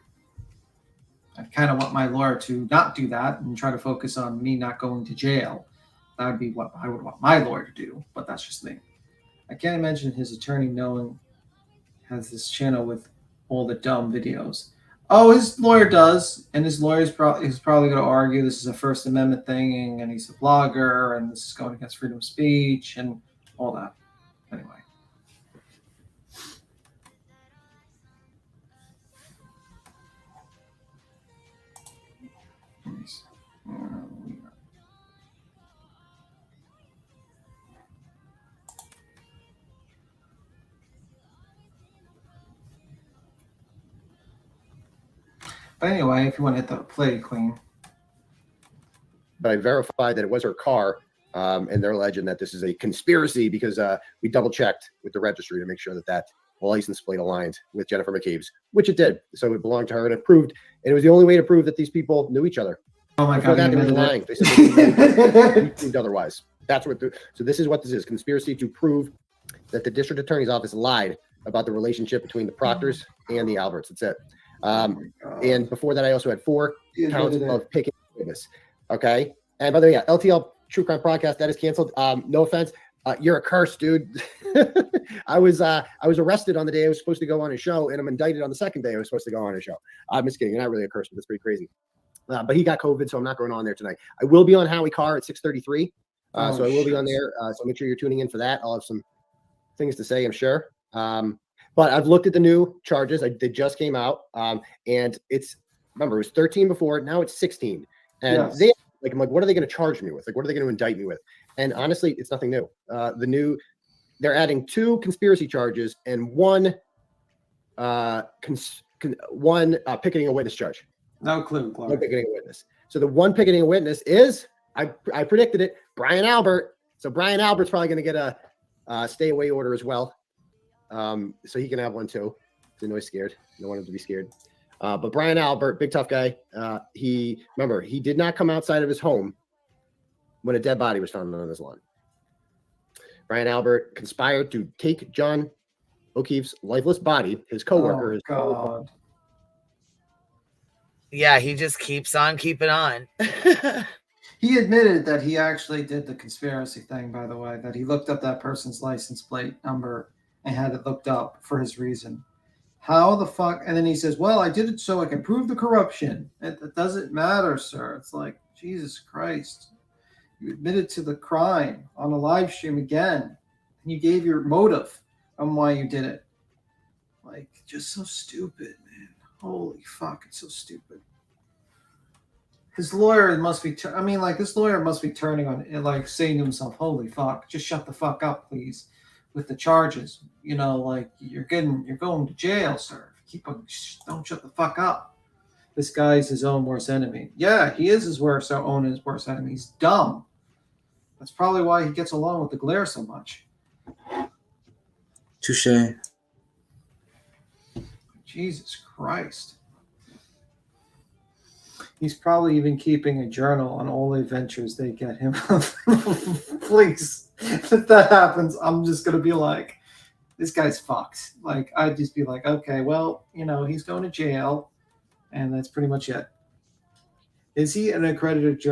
I kind of want my lawyer to not do that and try to focus on me not going to jail. That would be what I would want my lawyer to do, but that's just me. I can't imagine his attorney has this channel with all the dumb videos. Oh, his lawyer does, and his lawyer is probably going to argue this is a First Amendment thing, and he's a blogger, and this is going against freedom of speech, and all that. Anyway. But anyway, if you want to hit the play, Queen. But I verified that it was her car, and they're alleging that this is a conspiracy because we double checked with the registry to make sure that license plate aligned with Jennifer McCabe's, which it did. So it belonged to her, and it proved, and it was the only way to prove that these people knew each other. Oh my Before God, that, they were lying. They said they proved otherwise. That's what. So this is what this is: conspiracy to prove that the district attorney's office lied about the relationship between the Proctors and the Alberts. That's it. And before that, I also had 4 counts of picking witness. Okay. And by the way, yeah, LTL True Crime Podcast, that is canceled. No offense. You're a curse, dude. I was arrested on the day I was supposed to go on a show, and I'm indicted on the second day I was supposed to go on a show. I'm just kidding. You're not really a curse, but that's pretty crazy. But he got COVID, so I'm not going on there tonight. I will be on Howie Carr at 6:33. So I will be on there. So make sure you're tuning in for that. I'll have some things to say, I'm sure. But I've looked at the new charges. They just came out. And remember, it was 13 before. Now it's 16. And Yes. I'm like, what are they going to charge me with? Like, what are they going to indict me with? And honestly, it's nothing new. They're adding 2 conspiracy charges and 1 picketing a witness charge. No clue. No picketing a witness. So the 1 picketing a witness is, I predicted it, Brian Albert. So Brian Albert's probably going to get a stay away order as well. So he can have one too. I know he's scared. I don't want him to be scared. But Brian Albert, big tough guy. He did not come outside of his home when a dead body was found on his lawn. Brian Albert conspired to take John O'Keefe's lifeless body, his coworker. Oh, God. Yeah, he just keeps on keeping on. He admitted that he actually did the conspiracy thing, by the way, that he looked up that person's license plate number and had it looked up for his reason. How the fuck? And then he says, well, I did it so I can prove the corruption. It doesn't matter, sir. It's like, Jesus Christ. You admitted to the crime on a live stream again. And you gave your motive on why you did it. Like, just so stupid, man. Holy fuck, it's so stupid. His lawyer must be, this lawyer must be turning on, like, saying to himself, holy fuck, just shut the fuck up, please, with the charges. You know, like, you're going to jail, sir. Don't shut the fuck up. This guy's his own worst enemy. Yeah, he is his worst enemy. He's dumb. That's probably why he gets along with the glare so much. Touche. Jesus Christ. He's probably even keeping a journal on all the adventures they get him. Please, if that happens, I'm just going to be like, this guy's fucked. Like, I'd just be like, okay, well, he's going to jail, and that's pretty much it. Is he an accredited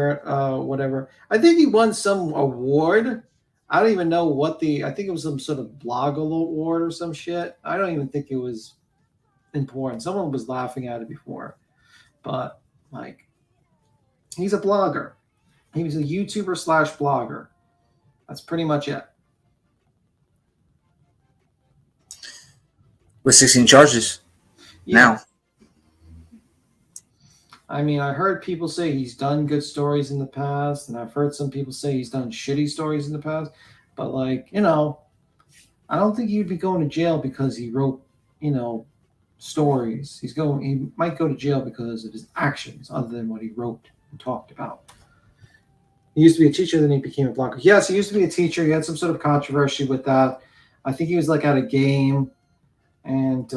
whatever? I think he won some award. I don't even know I think it was some sort of blogger award or some shit. I don't even think it was important. Someone was laughing at it before. But, like, he's a blogger. He was a YouTuber / blogger. That's pretty much it. With 16 charges now. I mean, I heard people say he's done good stories in the past, and I've heard some people say he's done shitty stories in the past. But, like, I don't think he'd be going to jail because he wrote, stories. He might go to jail because of his actions other than what he wrote and talked about. He used to be a teacher, then he became a blogger. Yes, he used to be a teacher. He had some sort of controversy with that. I think he was, like, at a game, and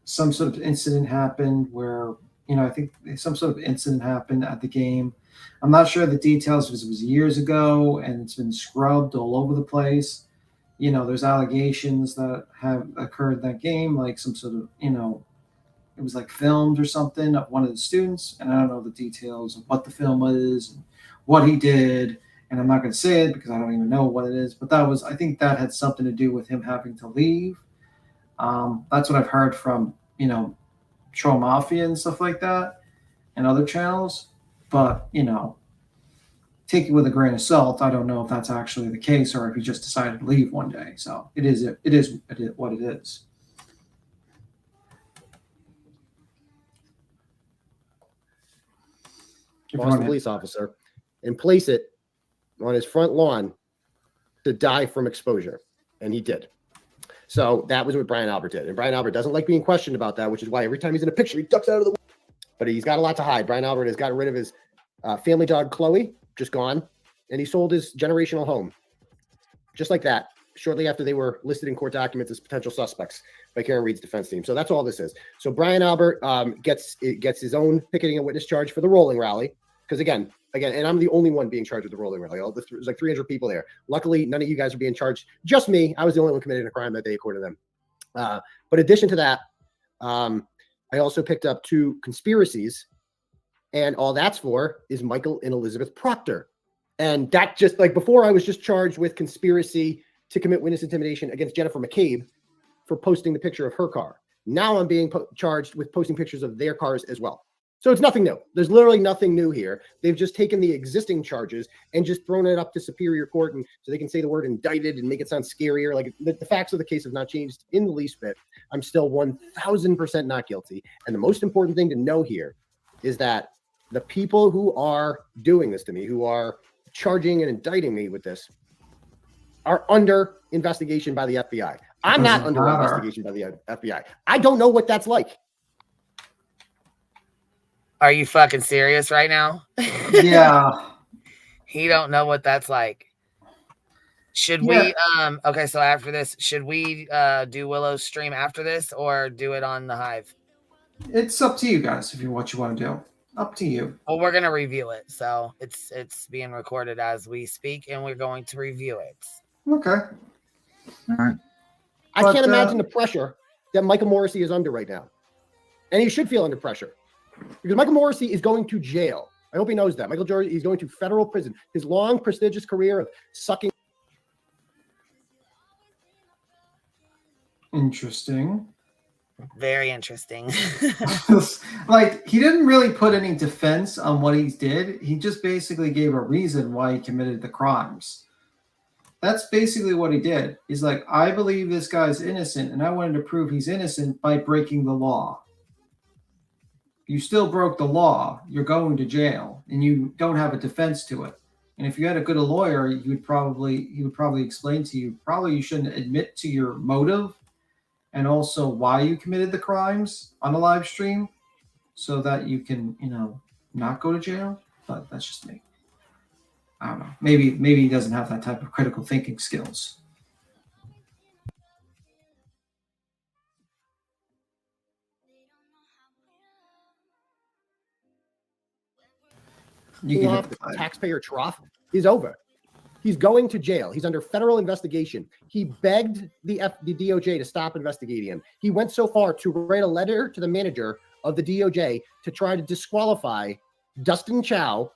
some sort of incident happened where, I think some sort of incident happened at the game. I'm not sure the details because it was years ago and it's been scrubbed all over the place. There's allegations that have occurred in that game, like some sort of, it was like filmed or something of one of the students. And I don't know the details of what the film is and what he did. And I'm not going to say it because I don't even know what it is. But I think that had something to do with him having to leave. That's what I've heard from, Troll Mafia and stuff like that and other channels. But, take it with a grain of salt. I don't know if that's actually the case or if he just decided to leave one day. So it is what it is. Boston police officer and place it on his front lawn to die from exposure. And he did. So that was what Brian Albert did. And Brian Albert doesn't like being questioned about that, which is why every time he's in a picture, he ducks out of the way. But he's got a lot to hide. Brian Albert has gotten rid of his family dog, Chloe, just gone. And he sold his generational home. Just like that, shortly after they were listed in court documents as potential suspects by Karen Reed's defense team. So that's all this is. So Brian Albert gets his own picketing and witness charge for the rolling rally. Because again, and I'm the only one being charged with the rolling rally. There's like 300 people there. Luckily, none of you guys are being charged. Just me. I was the only one committing a crime that day, according to them. But in addition to that, I also picked up 2 conspiracies. And all that's for is Michael and Elizabeth Proctor. And that just like before, I was just charged with conspiracy to commit witness intimidation against Jennifer McCabe for posting the picture of her car. Now I'm being charged with posting pictures of their cars as well. So it's nothing new. There's literally nothing new here. They've just taken the existing charges and just thrown it up to Superior Court, and so they can say the word indicted and make it sound scarier. Like the facts of the case have not changed in the least bit. I'm still 1000% not guilty. And the most important thing to know here is that the people who are doing this to me, who are charging and indicting me with this, are under investigation by the FBI. I'm not under investigation by the FBI. I don't know what that's like. Are you fucking serious right now? Yeah. He don't know what that's like. Should we okay, so after this, should we do Willow's stream after this or do it on the Hive? It's up to you guys if you what you want to do. Up to you. Well, we're gonna review it. So it's being recorded as we speak and we're going to review it. Okay. All right. I But, can't imagine the pressure that Michael Morrissey is under right now. And he should feel under pressure because Michael Morrissey is going to jail. I hope he knows that. Michael Jordan, he's going to federal prison. His long, prestigious career of sucking. Interesting. Very interesting. Like, he didn't really put any defense on what he did. He just basically gave a reason why he committed the crimes. That's basically what he did. He's like, I believe this guy's innocent, and I wanted to prove he's innocent by breaking the law. You still broke the law. You're going to jail, and you don't have a defense to it. And if you had a good lawyer, he would probably explain to you, probably you shouldn't admit to your motive and also why you committed the crimes on the live stream so that you can, not go to jail. But that's just me. I don't know. Maybe he doesn't have that type of critical thinking skills. You can Off the taxpayer trough is over. He's going to jail. He's under federal investigation. He begged the DOJ to stop investigating him. He went so far to write a letter to the manager of the DOJ to try to disqualify Dustin Chow,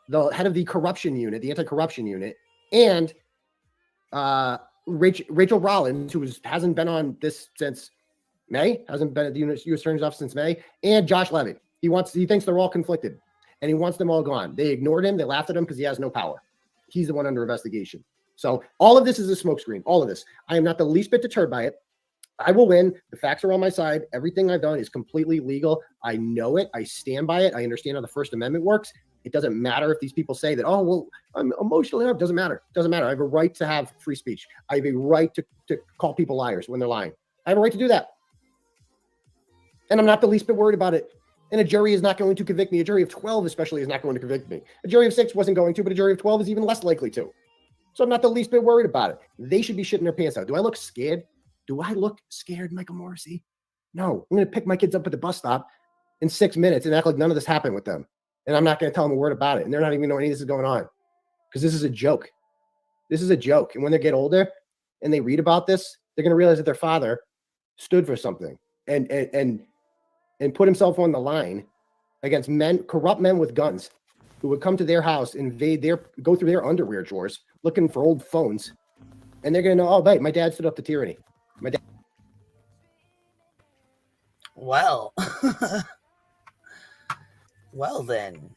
the head of the corruption unit, the anti-corruption unit, and Rachel Rollins, who hasn't been on this since May, hasn't been at the U.S. Attorney's Office since May, and Josh Levy. He thinks they're all conflicted, and he wants them all gone. They ignored him. They laughed at him because he has no power. He's the one under investigation. So all of this is a smokescreen. All of this. I am not the least bit deterred by it. I will win. The facts are on my side. Everything I've done is completely legal. I know it. I stand by it. I understand how the First Amendment works. It doesn't matter if these people say that, oh, well, I'm emotionally up. It doesn't matter. It doesn't matter. I have a right to have free speech. I have a right to call people liars when they're lying. I have a right to do that. And I'm not the least bit worried about it. And a jury is not going to convict me. A jury of 12 especially is not going to convict me. A jury of 6 wasn't going to, but a jury of 12 is even less likely to. So I'm not the least bit worried about it. They should be shitting their pants out. Do I look scared? Do I look scared, Michael Morrissey? No. I'm going to pick my kids up at the bus stop in 6 minutes and act like none of this happened with them. And I'm not going to tell them a word about it. And they're not even knowing any of this is going on. Because this is a joke. This is a joke. And when they get older and they read about this, they're going to realize that their father stood for something and put himself on the line against corrupt men with guns who would come to their house, go through their underwear drawers looking for old phones. And they're going to know, oh, wait, my dad stood up to tyranny. My dad. Well, well then.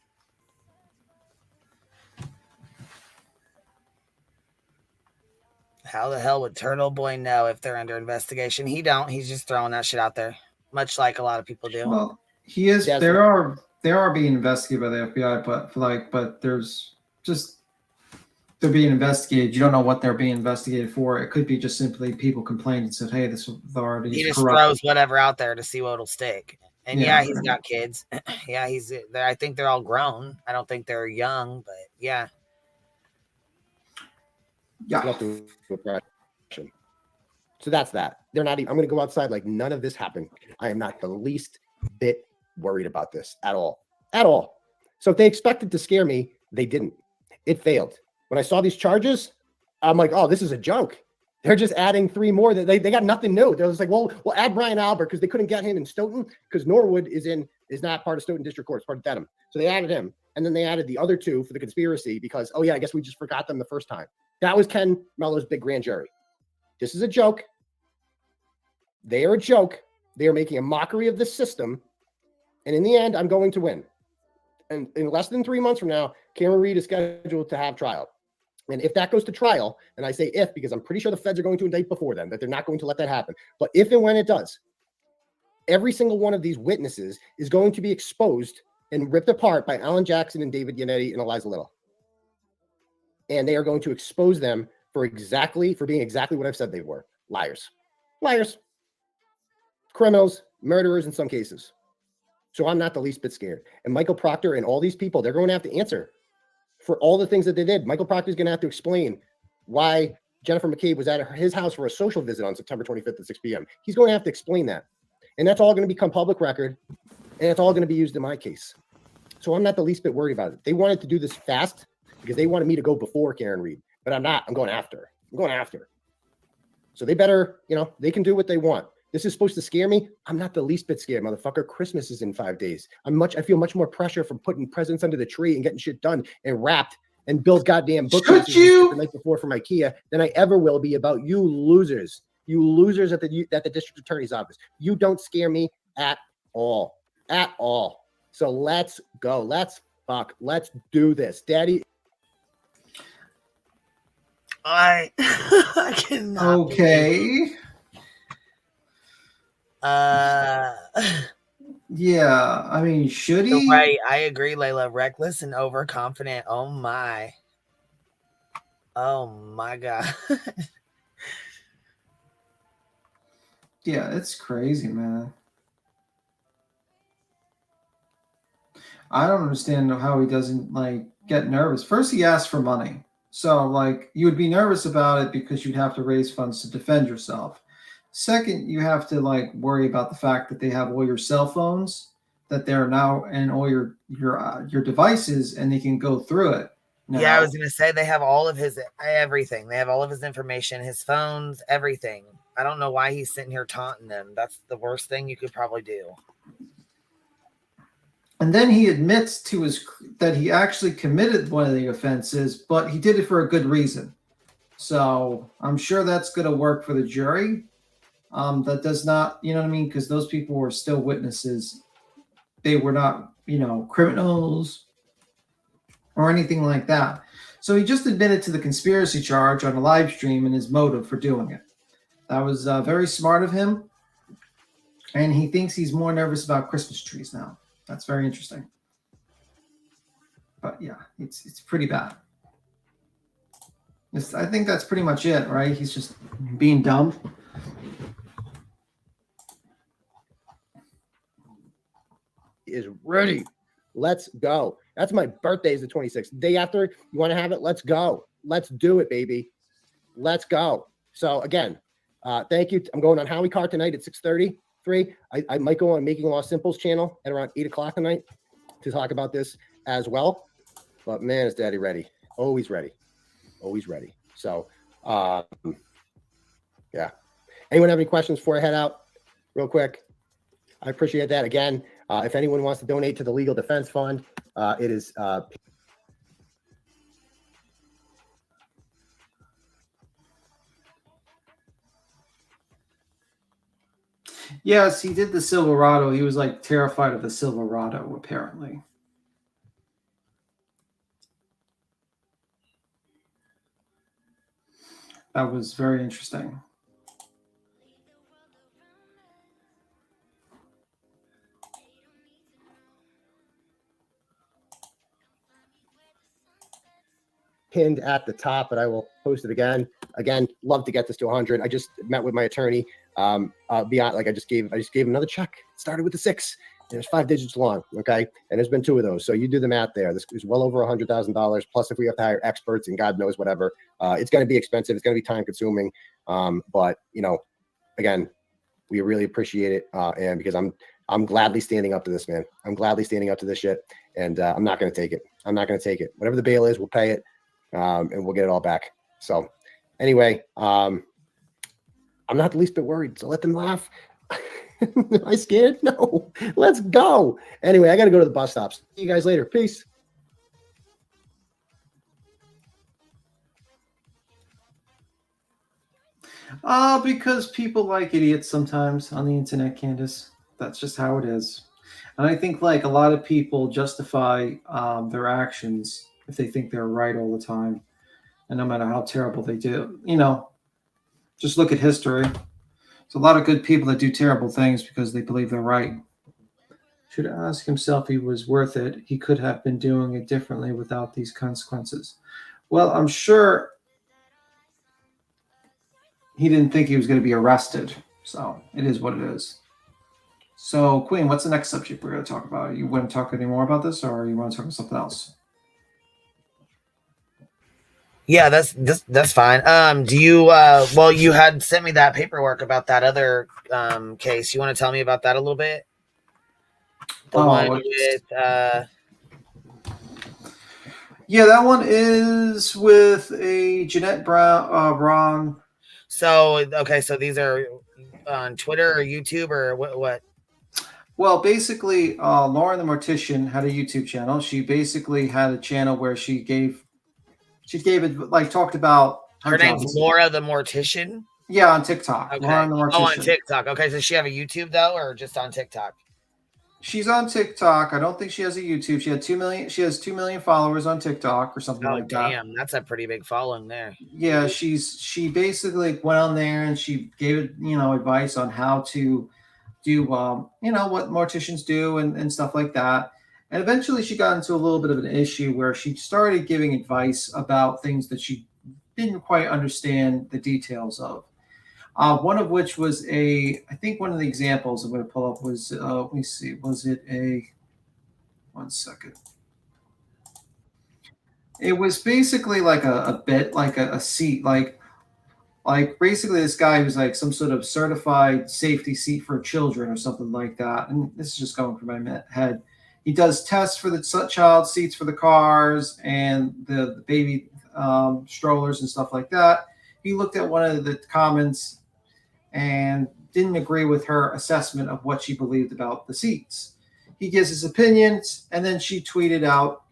How the hell would Turtle Boy know if they're under investigation? He don't. He's just throwing that shit out there, much like a lot of people do. Well, he is. Yes. They are being investigated by the FBI, but there's just they're being investigated. You don't know what they're being investigated for. It could be just simply people complained and said, "Hey, this authority He is just corrupt." throws whatever out there to see what'll stick. And Yeah. yeah, he's got kids. Yeah, he's there. I think they're all grown. I don't think they're young, but yeah. Yeah. So that's that. They're not even, I'm going to go outside like none of this happened. I am not the least bit worried about this at all. At all. So if they expected to scare me, they didn't. It failed. When I saw these charges, I'm like, oh, this is a joke. They're just adding 3 more. They got nothing new. They're just like, well, we'll add Brian Albert because they couldn't get him in Stoughton because Norwood is not part of Stoughton District Court. It's part of Dedham. So they added him. And then they added the other 2 for the conspiracy because, oh yeah, I guess we just forgot them the first time. That was Ken Mellor's big grand jury. This is a joke. They are a joke. They are making a mockery of the system. And in the end, I'm going to win. And in less than 3 months from now, Cameron Reed is scheduled to have trial. And if that goes to trial, and I say if, because I'm pretty sure the feds are going to indict before then, that they're not going to let that happen. But if and when it does, every single one of these witnesses is going to be exposed and ripped apart by Alan Jackson and David Yannetti and Eliza Little. And they are going to expose them for being exactly what I've said they were. Liars. Criminals, murderers in some cases. So I'm not the least bit scared. And Michael Proctor and all these people, they're going to have to answer for all the things that they did. Michael Proctor is going to have to explain why Jennifer McCabe was at his house for a social visit on September 25th at 6 p.m. He's going to have to explain that. And that's all going to become public record. And it's all going to be used in my case. So I'm not the least bit worried about it. They wanted to do this fast because they wanted me to go before Karen Reed. but I'm not. I'm going after. So they better, they can do what they want. This is supposed to scare me. I'm not the least bit scared, motherfucker. Christmas is in 5 days. I feel much more pressure from putting presents under the tree and getting shit done and wrapped and build goddamn bookcases the night before from IKEA than I ever will be about you losers. You losers at the district attorney's office. You don't scare me at all. At all. So let's go. Let's do this. Daddy. I cannot. Okay. Yeah, I mean, should he? Right, I agree, Layla. Reckless and overconfident. Oh my god. Yeah, it's crazy, man. I don't understand how he doesn't like get nervous. First, he asked for money. So, like, you would be nervous about it because you'd have to raise funds to defend yourself. Second, you have to like worry about the fact that they have all your cell phones, that they're now and all your devices, and they can go through it. Now. Yeah, I was gonna say they have all of his everything. They have all of his information, his phones, everything. I don't know why he's sitting here taunting them. That's the worst thing you could probably do. And then he admits that he actually committed one of the offenses, but he did it for a good reason. So I'm sure that's going to work for the jury. That does not, you know what I mean? Because those people were still witnesses. They were not, criminals or anything like that. So he just admitted to the conspiracy charge on a live stream and his motive for doing it. That was very smart of him. And he thinks he's more nervous about Christmas trees now. That's very interesting. But yeah, it's pretty bad. I think that's pretty much it, right? He's just being dumb. Is ready. Let's go. That's my birthday is the 26th. The day after, you want to have it? Let's go. Let's do it, baby. Let's go. So again, thank you. I'm going on Howie Car tonight at 6:33. I might go on Making Law Simple's channel at around 8 o'clock tonight to talk about this as well. But man, is Daddy ready? Always ready. Always ready. So, yeah. Anyone have any questions before I head out? Real quick. I appreciate that. Again, if anyone wants to donate to the Legal Defense Fund, it is Yes, he did the Silverado. He was like terrified of the Silverado, apparently. That was very interesting. pinned at the top, but I will post it again. Again, love to get this to 100. I just met with my attorney. Beyond, like I just gave him another check. It started with the 6. And it's 5 digits long. Okay, and there's been 2 of those. So you do the math there. This is well over $100,000. Plus, if we have to hire experts and God knows whatever, it's going to be expensive. It's going to be time consuming. But again, we really appreciate it. And because I'm gladly standing up to this, man. I'm gladly standing up to this shit. And I'm not going to take it. I'm not going to take it. Whatever the bail is, we'll pay it. And we'll get it all back. So anyway, I'm not the least bit worried. So let them laugh. Am I scared? No. Let's go. Anyway, I got to go to the bus stops. See you guys later. Peace. Because people like idiots sometimes on the internet, Candace. That's just how it is. And I think like a lot of people justify their actions if they think they're right all the time. And no matter how terrible they do, just look at history. There's a lot of good people that do terrible things because they believe they're right. Should ask himself if he was worth it. He could have been doing it differently without these consequences. Well, I'm sure he didn't think he was going to be arrested. So it is what it is. So, Queen, what's the next subject we're going to talk about? You want to talk any more about this, or you want to talk about something else? Yeah, that's fine. Do you well, you had sent me that paperwork about that other case. You want to tell me about that a little bit? The one with Yeah, that one is with a Jeanette Braun. So okay, so these are on Twitter or YouTube or what? Well, basically, Lauren the Mortician had a YouTube channel. She basically had a channel where she gave it, like, talked about her Her name's jobs. Laura the Mortician. Yeah, on TikTok. Okay. Lauren the Oh, on Mortician. TikTok. Okay, does she have a YouTube though, or just on TikTok? She's on TikTok. I don't think she has a YouTube. She had 2 million. She has 2 million followers on TikTok or something Oh, like that. damn, that's a pretty big following there. Yeah, she basically went on there and she gave advice on how to do what morticians do and stuff like that. And eventually she got into a little bit of an issue where she started giving advice about things that she didn't quite understand the details of. One of which was I think one of the examples I'm going to pull up was, let me see, was it one second. It was basically like a bit, like a seat, like basically this guy who's like some sort of certified safety seat for children or something like that. And this is just going through my head. He does tests for the child seats for the cars and the baby strollers and stuff like that. He looked at one of the comments and didn't agree with her assessment of what she believed about the seats. He gives his opinions, and then she tweeted out,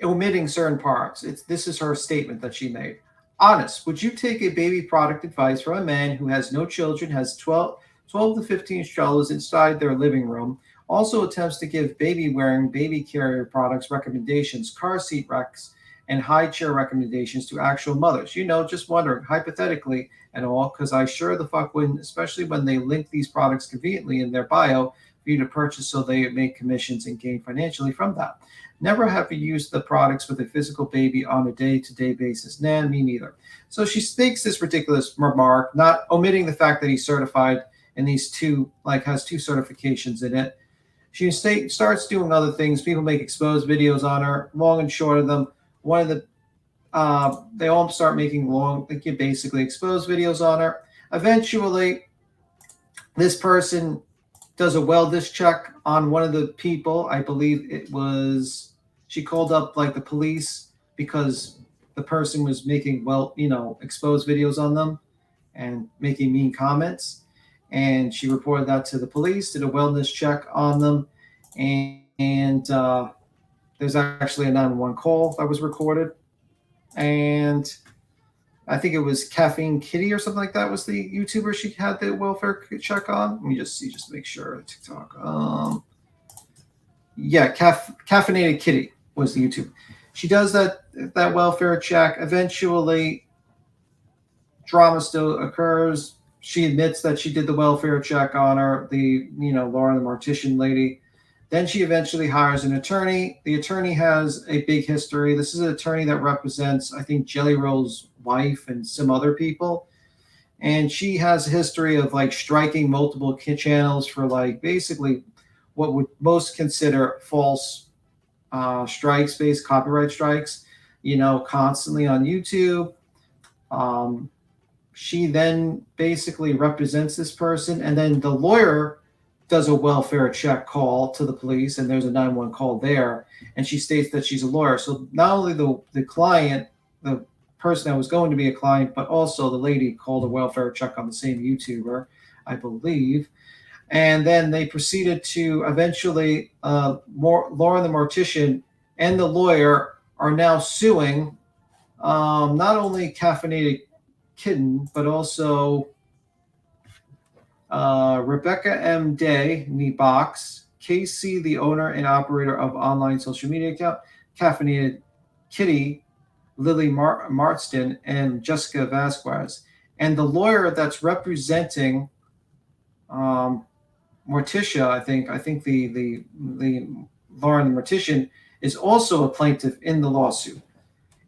omitting certain parts. This is her statement that she made. Honest, would you take a baby product advice from a man who has no children, has 12 to 15 strollers inside their living room, also attempts to give baby-wearing baby carrier products recommendations, car seat recs, and high chair recommendations to actual mothers? Just wondering, hypothetically and all, because I sure the fuck wouldn't, especially when they link these products conveniently in their bio for you to purchase so they make commissions and gain financially from that. Never have you used the products with a physical baby on a day-to-day basis. Nah, me neither. So she makes this ridiculous remark, not omitting the fact that he's certified in these two, has two certifications in it. She starts doing other things. People make exposed videos on her, long and short of them. One of the, they all start making basically exposed videos on her. Eventually, this person does a wellness check on one of the people. I believe it was, she called up the police because the person was making exposed videos on them and making mean comments. And she reported that to the police, did a wellness check on them. And there's actually a 911 call that was recorded. And I think it was Caffeine Kitty or something like that was the YouTuber she had the welfare check on. Let me just see, just to make sure. TikTok. Caffeinated Kitty was the YouTube. She does that welfare check. Eventually, drama still occurs. She admits that she did the welfare check on her, Laura the Mortician lady. Then she eventually hires an attorney. The attorney has a big history. This is an attorney that represents, I think, Jelly Roll's wife and some other people. And she has a history of striking multiple channels for basically what would most consider false strikes, based copyright strikes, constantly on YouTube. She then basically represents this person, and then the lawyer does a welfare check call to the police, and there's a 911 call there, and she states that she's a lawyer. So not only the client, the person that was going to be a client, but also the lady called a welfare check on the same YouTuber, I believe. And then they proceeded to eventually, Lauren the Mortician and the lawyer are now suing not only Caffeinated Kitten, but also Rebecca M. Day, Box, KC, the owner and operator of online social media account, Caffeinated Kitty, Lily Marston, and Jessica Vasquez. And the lawyer that's representing Morticia, I think the Lauren the Mortician is also a plaintiff in the lawsuit.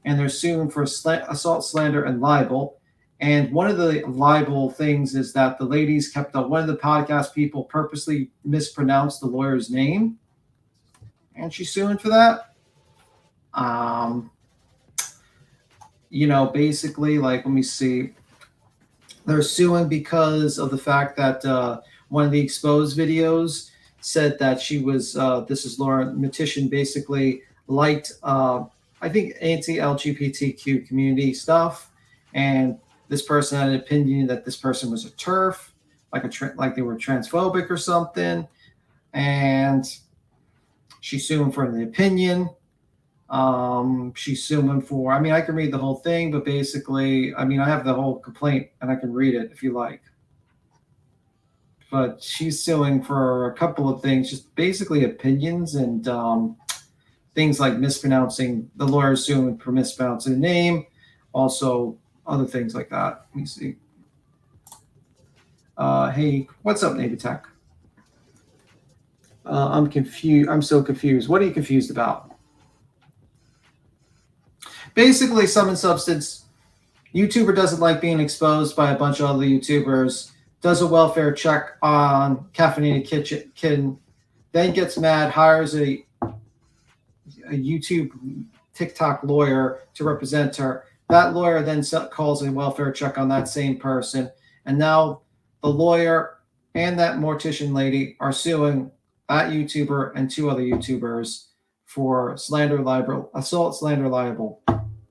And they're suing for assault, slander, and libel. And one of the libel things is that the ladies kept up. One of the podcast people purposely mispronounced the lawyer's name, and she's suing for that. Basically, let me see. They're suing because of the fact that one of the exposed videos, said that she was, this is Laura Matitian, basically liked, I think, anti-LGBTQ community stuff. And this person had an opinion that this person was a TERF, like they were transphobic or something. And she's suing for the opinion. She's suing for, I mean, I can read the whole thing, but basically, I mean, I have the whole complaint and I can read it if you like. But she's suing for a couple of things, just basically opinions and things like mispronouncing. The lawyer's suing for mispronouncing the name, also other things like that. Let me see. Hey, what's up, Navy Tech? I'm confused. I'm so confused. What are you confused about? Basically, sum and substance. YouTuber doesn't like being exposed by a bunch of other YouTubers. Does a welfare check on Caffeinated Kitten, then gets mad, hires a YouTube TikTok lawyer to represent her. That lawyer then calls a welfare check on that same person. And now the lawyer and that mortician lady are suing that YouTuber and 2 other YouTubers for assault, slander, libel,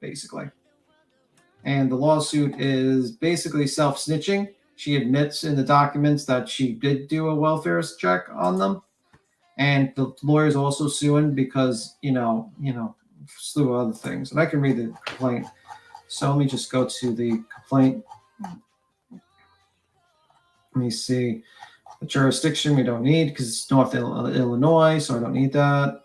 basically. And the lawsuit is basically self-snitching. She admits in the documents that she did do a welfare check on them. And the lawyer's also suing because, you know, slew of other things. And I can read the complaint. So let me just go to the complaint. Let me see. The jurisdiction we don't need because it's North Illinois, so I don't need that.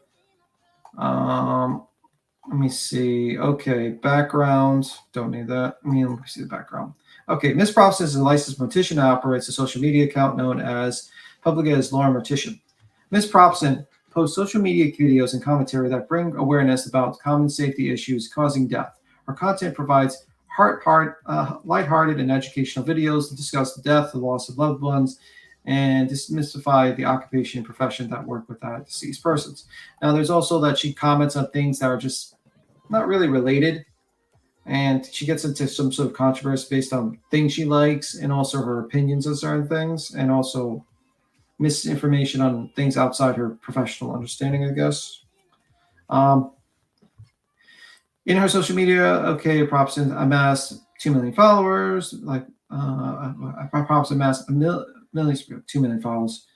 Let me see. Okay, background. Don't need that. Let me see the background. Okay, Ms. Propson is a licensed mortician and operates a social media account known as publicly as Laura Mortician. Ms. Propson posts social media videos and commentary that bring awareness about common safety issues causing death. Her content provides lighthearted and educational videos that discuss the death, the loss of loved ones, and demystify the occupation and profession that work with deceased persons. Now, there's also that she comments on things that are just not really related. And she gets into some sort of controversy based on things she likes and also her opinions on certain things, and also misinformation on things outside her professional understanding, I guess. In her social media, okay, Propson amassed 2 million followers. Like, Propson amassed 2 million followers.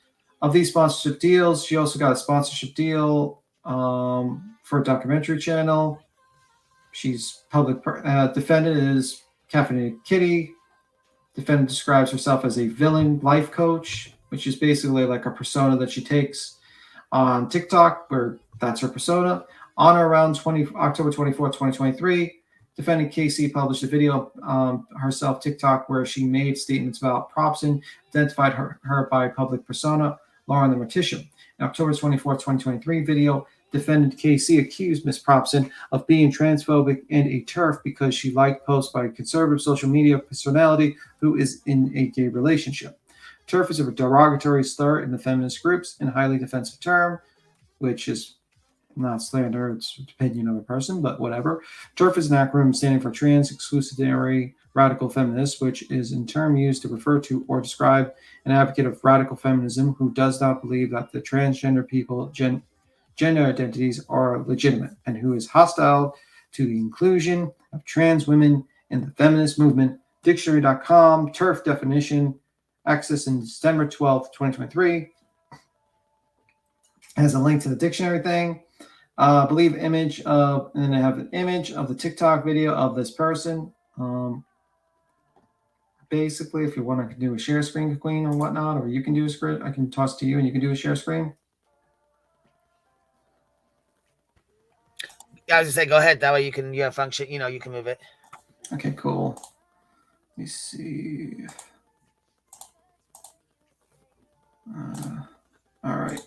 Of these sponsorship deals, she also got a sponsorship deal for a documentary channel. She's public. Defendant is Caffeinated Kitty. Defendant describes herself as a villain life coach, which is basically like a persona that she takes on TikTok, where that's her persona. On or around October 24th, 2023, defendant Casey published a video herself TikTok where she made statements about Propson, identified her by public persona, Lauren the Mortician. In October 24th, 2023 video, defendant Casey accused Ms. Propson of being transphobic and a TERF because she liked posts by a conservative social media personality who is in a gay relationship. TERF is a derogatory slur in the feminist groups and a highly defensive term, which is not slander, it's opinion of a person, but whatever. TERF is an acronym standing for Trans Exclusionary Radical Feminist, which is in term used to refer to or describe an advocate of radical feminism who does not believe that the transgender people gender identities are legitimate and who is hostile to the inclusion of trans women in the feminist movement. Dictionary.com, TERF definition, access in December 12th, 2023. Has a link to the dictionary thing. I believe image of, and then I have an image of the TikTok video of this person. Basically, if you want to do a share screen, Queen, or whatnot, or you can do a screen, I can toss to you and you can do a share screen. Yeah, I was gonna say, go ahead. That way you have function, you can move it. Okay, cool. Let me see. All right.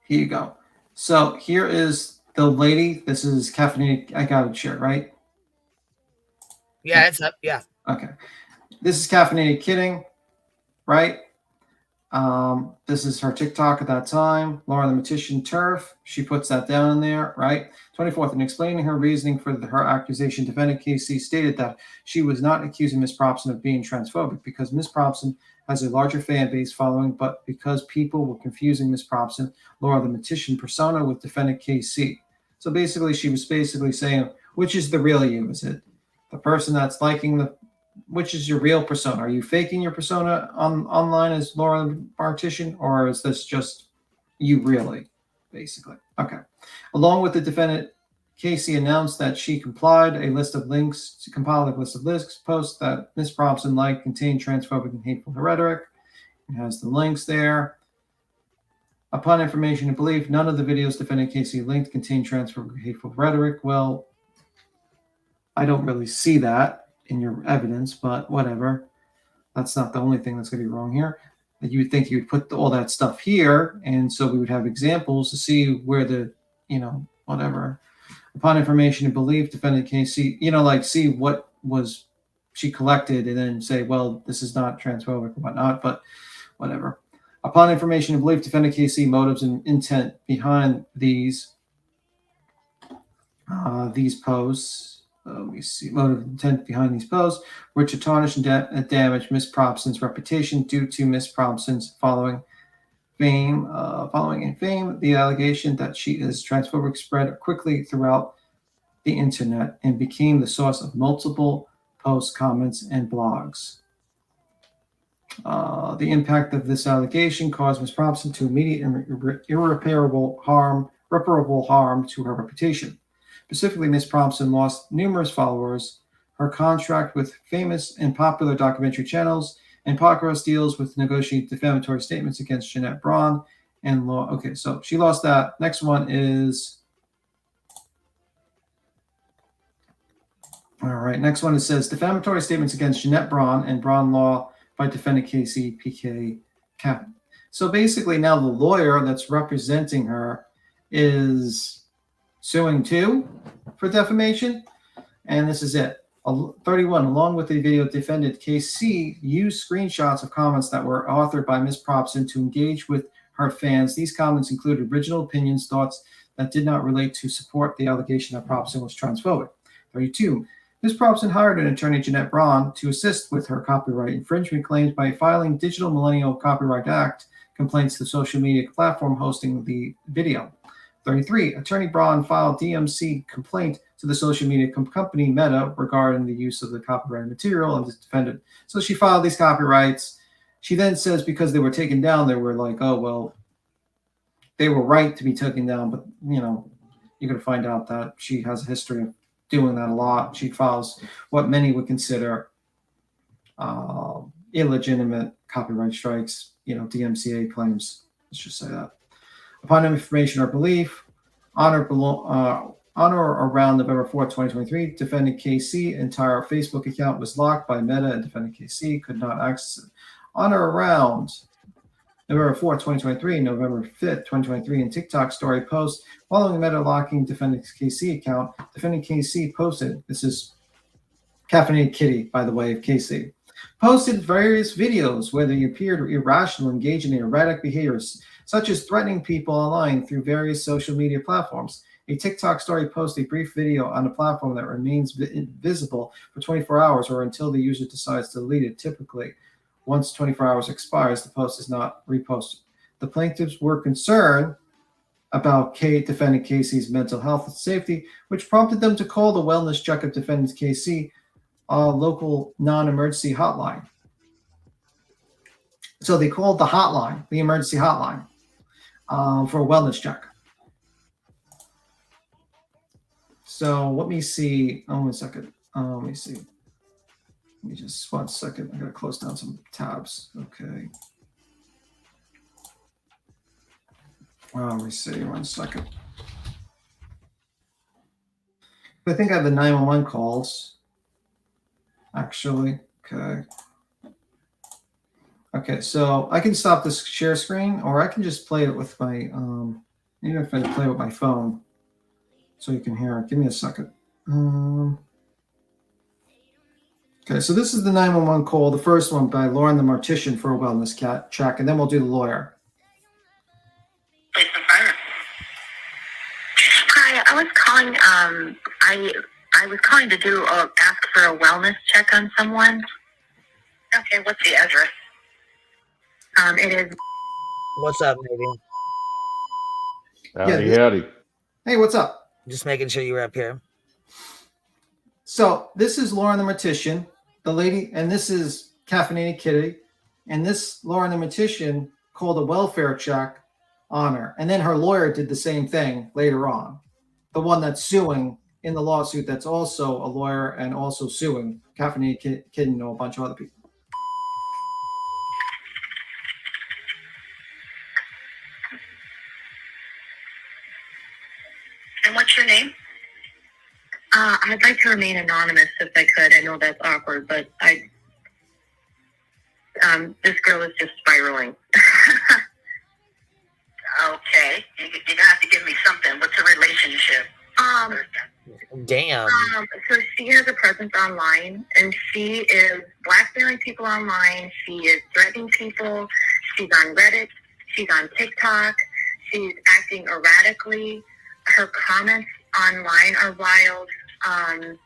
Here you go. So here is the lady. This is Caffeinated. I got it shared, right? Yeah, it's up. Yeah. Okay. This is Caffeinated Kidding, right? This is her TikTok at that time. Laura the Mortician TERF. She puts that down in there, right? 24th. In explaining her reasoning for her accusation, defendant Casey stated that she was not accusing Ms. Propson of being transphobic because Ms. Propson has a larger fan base following, but because people were confusing Miss Probson, Laura the Mortician persona with defendant KC. So basically, she was basically saying, which is the real you? Is it the person that's liking the, which is your real persona? Are you faking your persona online as Laura the Mortician, or is this just you really, basically? Okay. Along with the defendant, Casey announced that she compiled a list of links posts that Miss Probson liked contained transphobic and hateful rhetoric. It has the links there. Upon information and belief, none of the videos defendant Casey linked contained transphobic and hateful rhetoric. Well, I don't really see that in your evidence, but whatever. That's not the only thing that's going to be wrong here. You would think you would put all that stuff here, and so we would have examples to see where the, whatever. Upon information and belief, defendant Casey, like see what was she collected and then say, well, this is not transphobic or whatnot, but whatever. Upon information and belief, defendant Casey motives and intent behind these posts. We see motive and intent behind these posts were to tarnish and damage Miss Probson's reputation due to Miss Probson's following in fame, the allegation that she is transphobic spread quickly throughout the internet and became the source of multiple posts, comments, and blogs. The impact of this allegation caused Ms. Probson to immediate and irreparable harm to her reputation. Specifically, Ms. Probson lost numerous followers. Her contract with famous and popular documentary channels and podcast deals with negotiate defamatory statements against Jeanette Braun and law. Okay, so she lost that. Next one is, all right, next one, it says defamatory statements against Jeanette Braun and Braun Law by defendant Casey PK Cap. So basically now the lawyer that's representing her is suing too for defamation. And this is it. 31, along with the video, defendant KC used screenshots of comments that were authored by Ms. Probson to engage with her fans. These comments included original opinions, thoughts that did not relate to support the allegation that Probson was transphobic. 32, Ms. Probson hired an attorney, Jeanette Braun, to assist with her copyright infringement claims by filing Digital Millennial Copyright Act complaints to the social media platform hosting the video. 33, Attorney Braun filed DMC complaint to the social media company Meta regarding the use of the copyrighted material of the defendant. So she filed these copyrights. She then says because they were taken down, they were like, oh, well, they were right to be taken down. But, you're going to find out that she has a history of doing that a lot. She files what many would consider illegitimate copyright strikes, DMCA claims. Let's just say that. Upon information or belief, on or around November 4th, 2023, defendant KC entire Facebook account was locked by Meta and defendant KC could not access it. On or around November 4th, 2023, November 5th, 2023, in TikTok story post following Meta locking defendant KC account, defendant KC posted, this is Caffeinated Kitty, by the way, of KC, posted various videos where they appeared irrational, engaging in erratic behaviors, such as threatening people online through various social media platforms. A TikTok story posts a brief video on a platform that remains visible for 24 hours or until the user decides to delete it. Typically, once 24 hours expires, the post is not reposted. The plaintiffs were concerned about defendant Casey's mental health and safety, which prompted them to call the wellness check of defendant Casey, a local non-emergency hotline. So they called the hotline, the emergency hotline, for a wellness check. So let me see. Oh, 1 second. Let me see. Let me just 1 second. I gotta close down some tabs. Okay. Let me see. 1 second. I think I have the 911 calls. Actually, okay. Okay, so I can stop this share screen, or I can just play it with my, even if I play it with my phone, so you can hear it. Give me a second. Okay, so this is the 911 call, the first one by Lauren the Mortician for a wellness check, and then we'll do the lawyer. Hi, I was calling. I was calling to ask for a wellness check on someone. Okay, what's the address? It is. What's up, baby? Howdy, Yeah. howdy. Hey, what's up? Just making sure you were up here. So this is Lauren the Mortician, the lady, and this is Caffeinated Kitty. And this Lauren the Mortician called a welfare check on her. And then her lawyer did the same thing later on. The one that's suing in the lawsuit that's also a lawyer and also suing Caffeinated Kitty and a bunch of other people. And what's your name? I'd like to remain anonymous if I could. I know that's awkward, but this girl is just spiraling. Okay, you're gonna have to give me something. What's the relationship? Damn. So she has a presence online, and she is blackmailing people online. She is threatening people. She's on Reddit. She's on TikTok. She's acting erratically. Her comments online are wild. I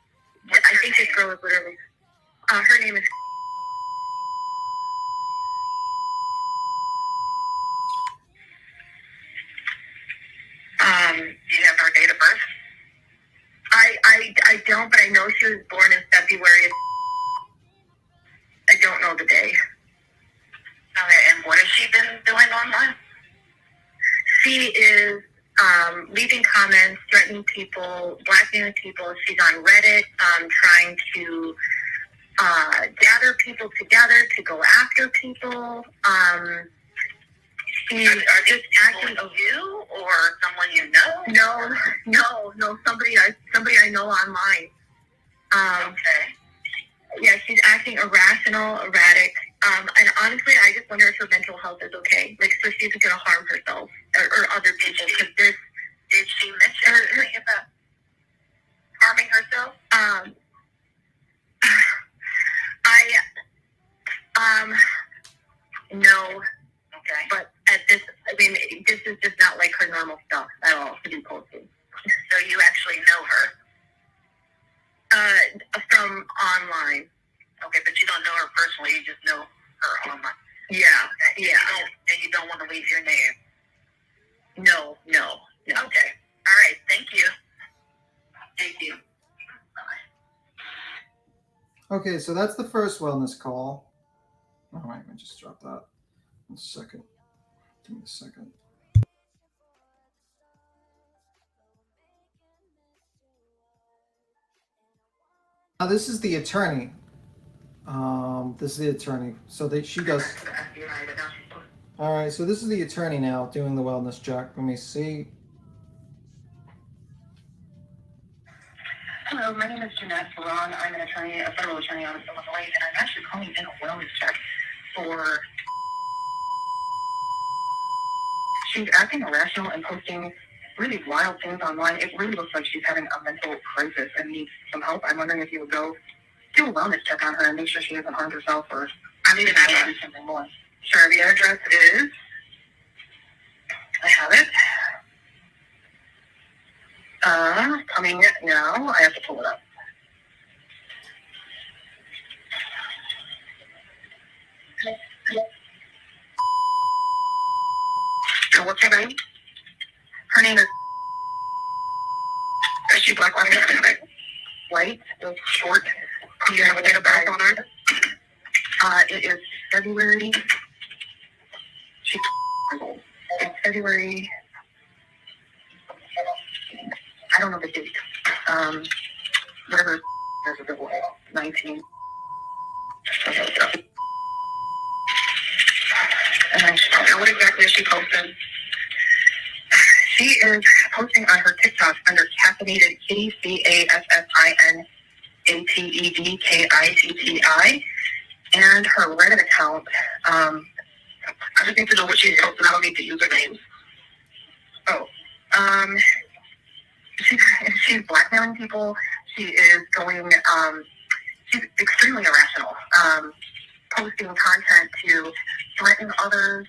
think this girl is literally. Her name is. Do you have her date of birth? I don't, but I know she was born in February. I don't know the day. Okay, and what has she been doing online? She is leaving comments, threatening people, blackmailing people. She's on Reddit, trying to gather people together to go after people. Are just acting of you or someone you know? No. Somebody I know online. Okay. Yeah, she's acting irrational, erratic. And honestly, I just wonder if her mental health is okay. Like, so she isn't going to harm herself or other people. Did she mention anything about harming herself? No. Okay. But this is just not like her normal stuff at all to be posted. So you actually know her? From online. Okay, but you don't know her personally, you just know her online. Yeah, okay. Yeah. And you don't want to leave your name? No. Okay. All right, thank you. Thank you. Bye. Okay, so that's the first wellness call. All right, let me just drop that. 1 second. Give me a second. Now this is the attorney. This is the attorney. So she does. All right, so this is the attorney now doing the wellness check. Let me see. Hello, my name is Jeanette Ferran. I'm an attorney, a federal attorney out of Illinois, and I'm actually calling in a wellness check for. She's acting irrational and posting really wild things online. It really looks like she's having a mental crisis and needs some help. I'm wondering if you would go do a wellness check on her and make sure she hasn't harmed herself or I need an address. Do something more. Sure, the address is. I have it. Coming now. I have to pull it up. And what's her name? Her name is she black, white, short. Do you have a date of birth on her? It is February. She's old. It's February. I don't know the date. Whatever. There's a double 19. And what exactly is she posting? She is posting on her TikTok under Caffeinated Kitty, CAFFINATEDKITTI, and her Reddit account. I just need to know what she's posting. I don't need the usernames. She's blackmailing people. She is going. She's extremely irrational. Posting content to threaten others.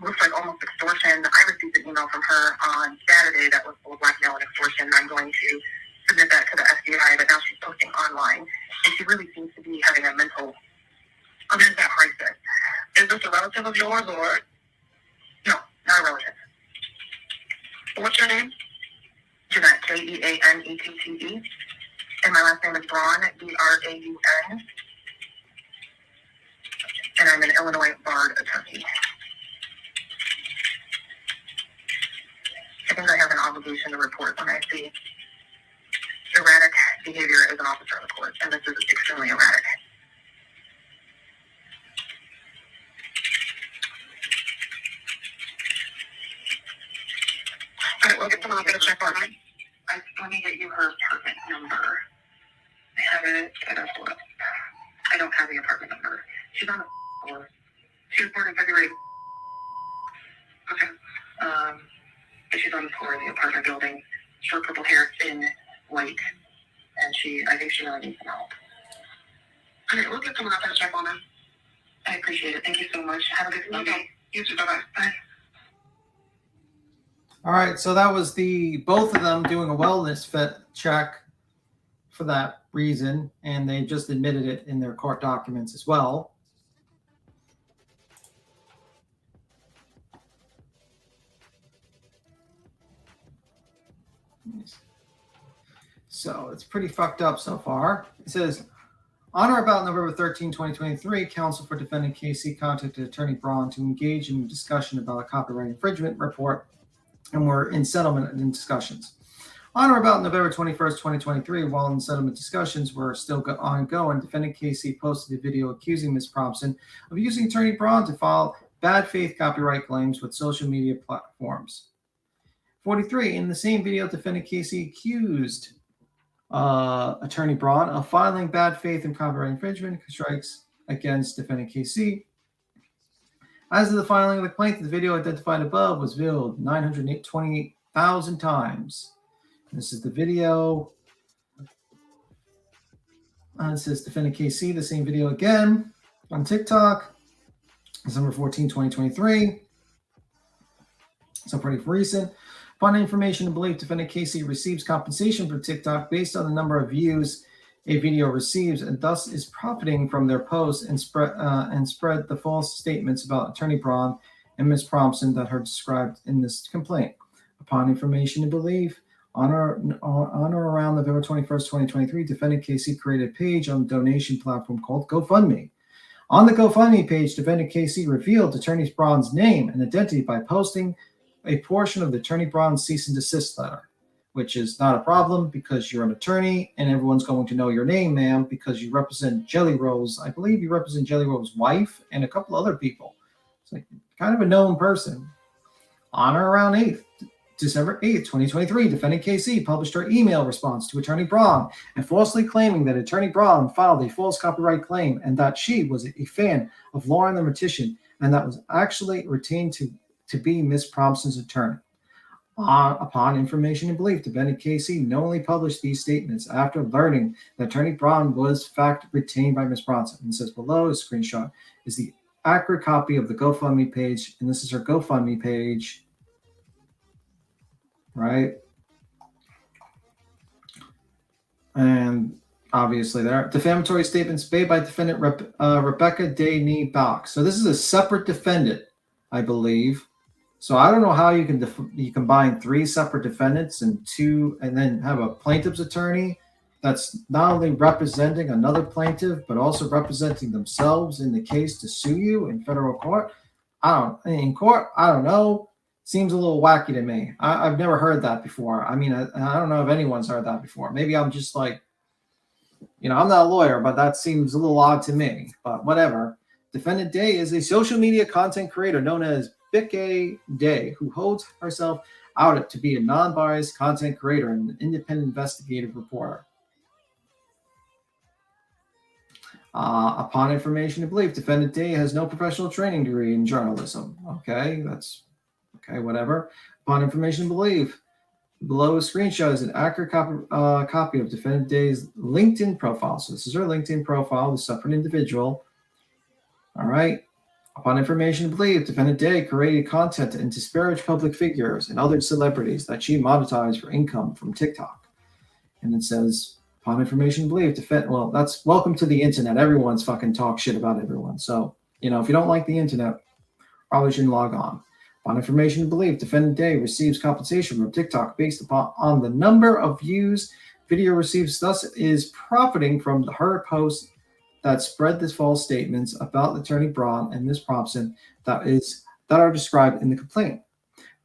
Looks like almost extortion. I received an email from her on Saturday that was full of blackmail and extortion. I'm going to submit that to the FBI, but now she's posting online. And she really seems to be having a mental crisis. Is Is this a relative of yours or? No, not a relative. What's your name? Jeanette, Keanette. And my last name is Braun, Braun. And I'm an Illinois barred attorney. I think I have an obligation to report when I see erratic behavior as an officer of the court, and this is extremely erratic. All right, we'll get someone up to check on it. Let me get you her apartment number. I have it. I don't have the apartment number. She's on the floor. She was born in February. Okay. She's on the floor of the apartment building. Short purple hair, thin, white. And I think she really needs some help. All right, we'll get someone up to check on her. I appreciate it. Thank you so much. Have a good day. You too. Bye-bye. Bye. All right, so that was both of them doing a wellness fit check for that reason, and they just admitted it in their court documents as well. So it's pretty fucked up so far. It says, on or about November 13, 2023, counsel for defendant Casey contacted attorney Braun to engage in a discussion about a copyright infringement report and were in settlement and discussions. On or about November 21st, 2023, while in settlement discussions were still ongoing, defendant Casey posted a video accusing Ms. Prompson of using attorney Braun to file bad faith copyright claims with social media platforms. 43, in the same video, defendant Casey accused attorney Braun of filing bad faith and copyright infringement strikes against defendant Casey. As of the filing of the complaint, the video identified above was viewed 928,000 times. This is the video. It says defendant KC, the same video again on TikTok, December 14, 2023. So pretty recent. Upon information and belief, defendant KC receives compensation from TikTok based on the number of views a video receives, and thus is profiting from their posts and spread the false statements about attorney Braun and Ms. Prompson that are described in this complaint. Upon information and belief, on or around November 21st, 2023, defendant Casey created a page on the donation platform called GoFundMe. On the GoFundMe page, defendant Casey revealed attorney Braun's name and identity by posting a portion of the attorney Braun cease and desist letter, which is not a problem because you're an attorney and everyone's going to know your name, ma'am, because you represent Jelly Roll's. I believe you represent Jelly Roll's wife and a couple other people. It's like kind of a known person. On or around December 8th, 2023, defendant KC published her email response to attorney Braun and falsely claiming that attorney Braun filed a false copyright claim and that she was a fan of Lauren the Mortician and that was actually retained to be Ms. Prompson's attorney. Upon information and belief, defendant Casey knowingly published these statements after learning that attorney Braun was in fact retained by Ms. Prompson. And says below, a screenshot is the accurate copy of the GoFundMe page, and this is her GoFundMe page, right? And obviously there, defamatory statements made by defendant Rebecca Day Box. So this is a separate defendant, I believe. So I don't know how you can combine three separate defendants and then have a plaintiff's attorney that's not only representing another plaintiff but also representing themselves in the case to sue you in federal court. I don't know. Seems a little wacky to me. I've never heard that before. I mean, I don't know if anyone's heard that before. Maybe I'm just like, I'm not a lawyer, but that seems a little odd to me. But whatever. Defendant Day is a social media content creator known as Bikke Day, who holds herself out to be a non-biased content creator and an independent investigative reporter. Upon information and belief, defendant Day has no professional training degree in journalism. Okay, that's okay, whatever. Upon information and belief, below a screenshot is an accurate copy of defendant Day's LinkedIn profile. So this is her LinkedIn profile, the separate individual. All right. Upon information and belief, defendant Day created content and disparaged public figures and other celebrities that she monetized for income from TikTok. And it says, upon information and belief, that's welcome to the internet. Everyone's fucking talk shit about everyone. So if you don't like the internet, probably shouldn't log on. On information to believe, defendant Day receives compensation from TikTok based on the number of views video receives, thus is profiting from her posts that spread the false statements about Attorney Braun and Ms. Thompson that are described in the complaint.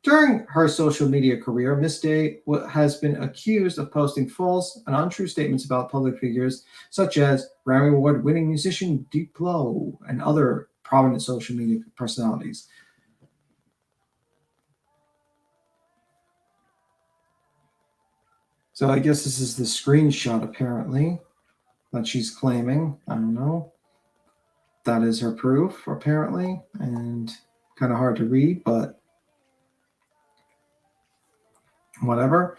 During her social media career, Miss Day has been accused of posting false and untrue statements about public figures such as Grammy Award-winning musician Diplo and other prominent social media personalities. So I guess this is the screenshot, apparently, that she's claiming. I don't know. That is her proof, apparently, and kind of hard to read, but whatever.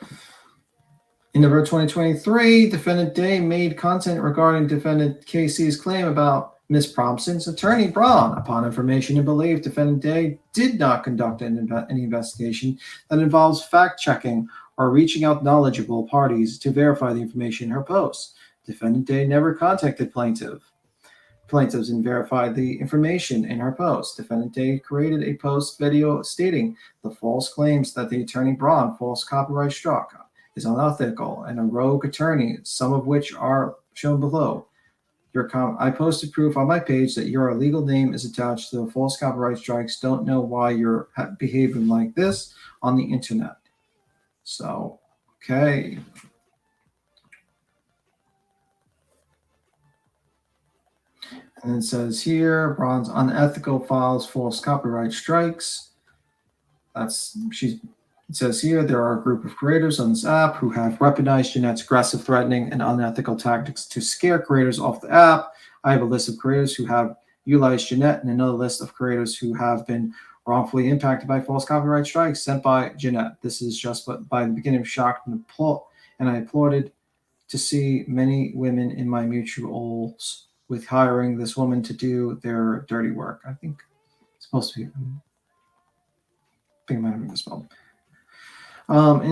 In November 2023, Defendant Day made content regarding Defendant Casey's claim about Ms. Thompson's attorney Braun. Upon information to believe, Defendant Day did not conduct any investigation that involves fact-checking or reaching out knowledgeable parties to verify the information in her posts. Defendant Day never contacted plaintiffs and verified the information in her post. Defendant Day created a post video stating the false claims that the attorney Braun false copyright struck is unethical and a rogue attorney, some of which are shown below. I posted proof on my page that your legal name is attached to the false copyright strikes. Don't know why you're behaving like this on the internet. So, okay. And it says here, Braun's unethical files false copyright strikes. It says here, there are a group of creators on this app who have weaponized Jeanette's aggressive, threatening, and unethical tactics to scare creators off the app. I have a list of creators who have utilized Jeanette and another list of creators who have been wrongfully impacted by false copyright strikes sent by Jeanette. This is just by the beginning of shock and I applauded to see many women in my mutuals with hiring this woman to do their dirty work. I think it's supposed to be. I think it might have been misspelled.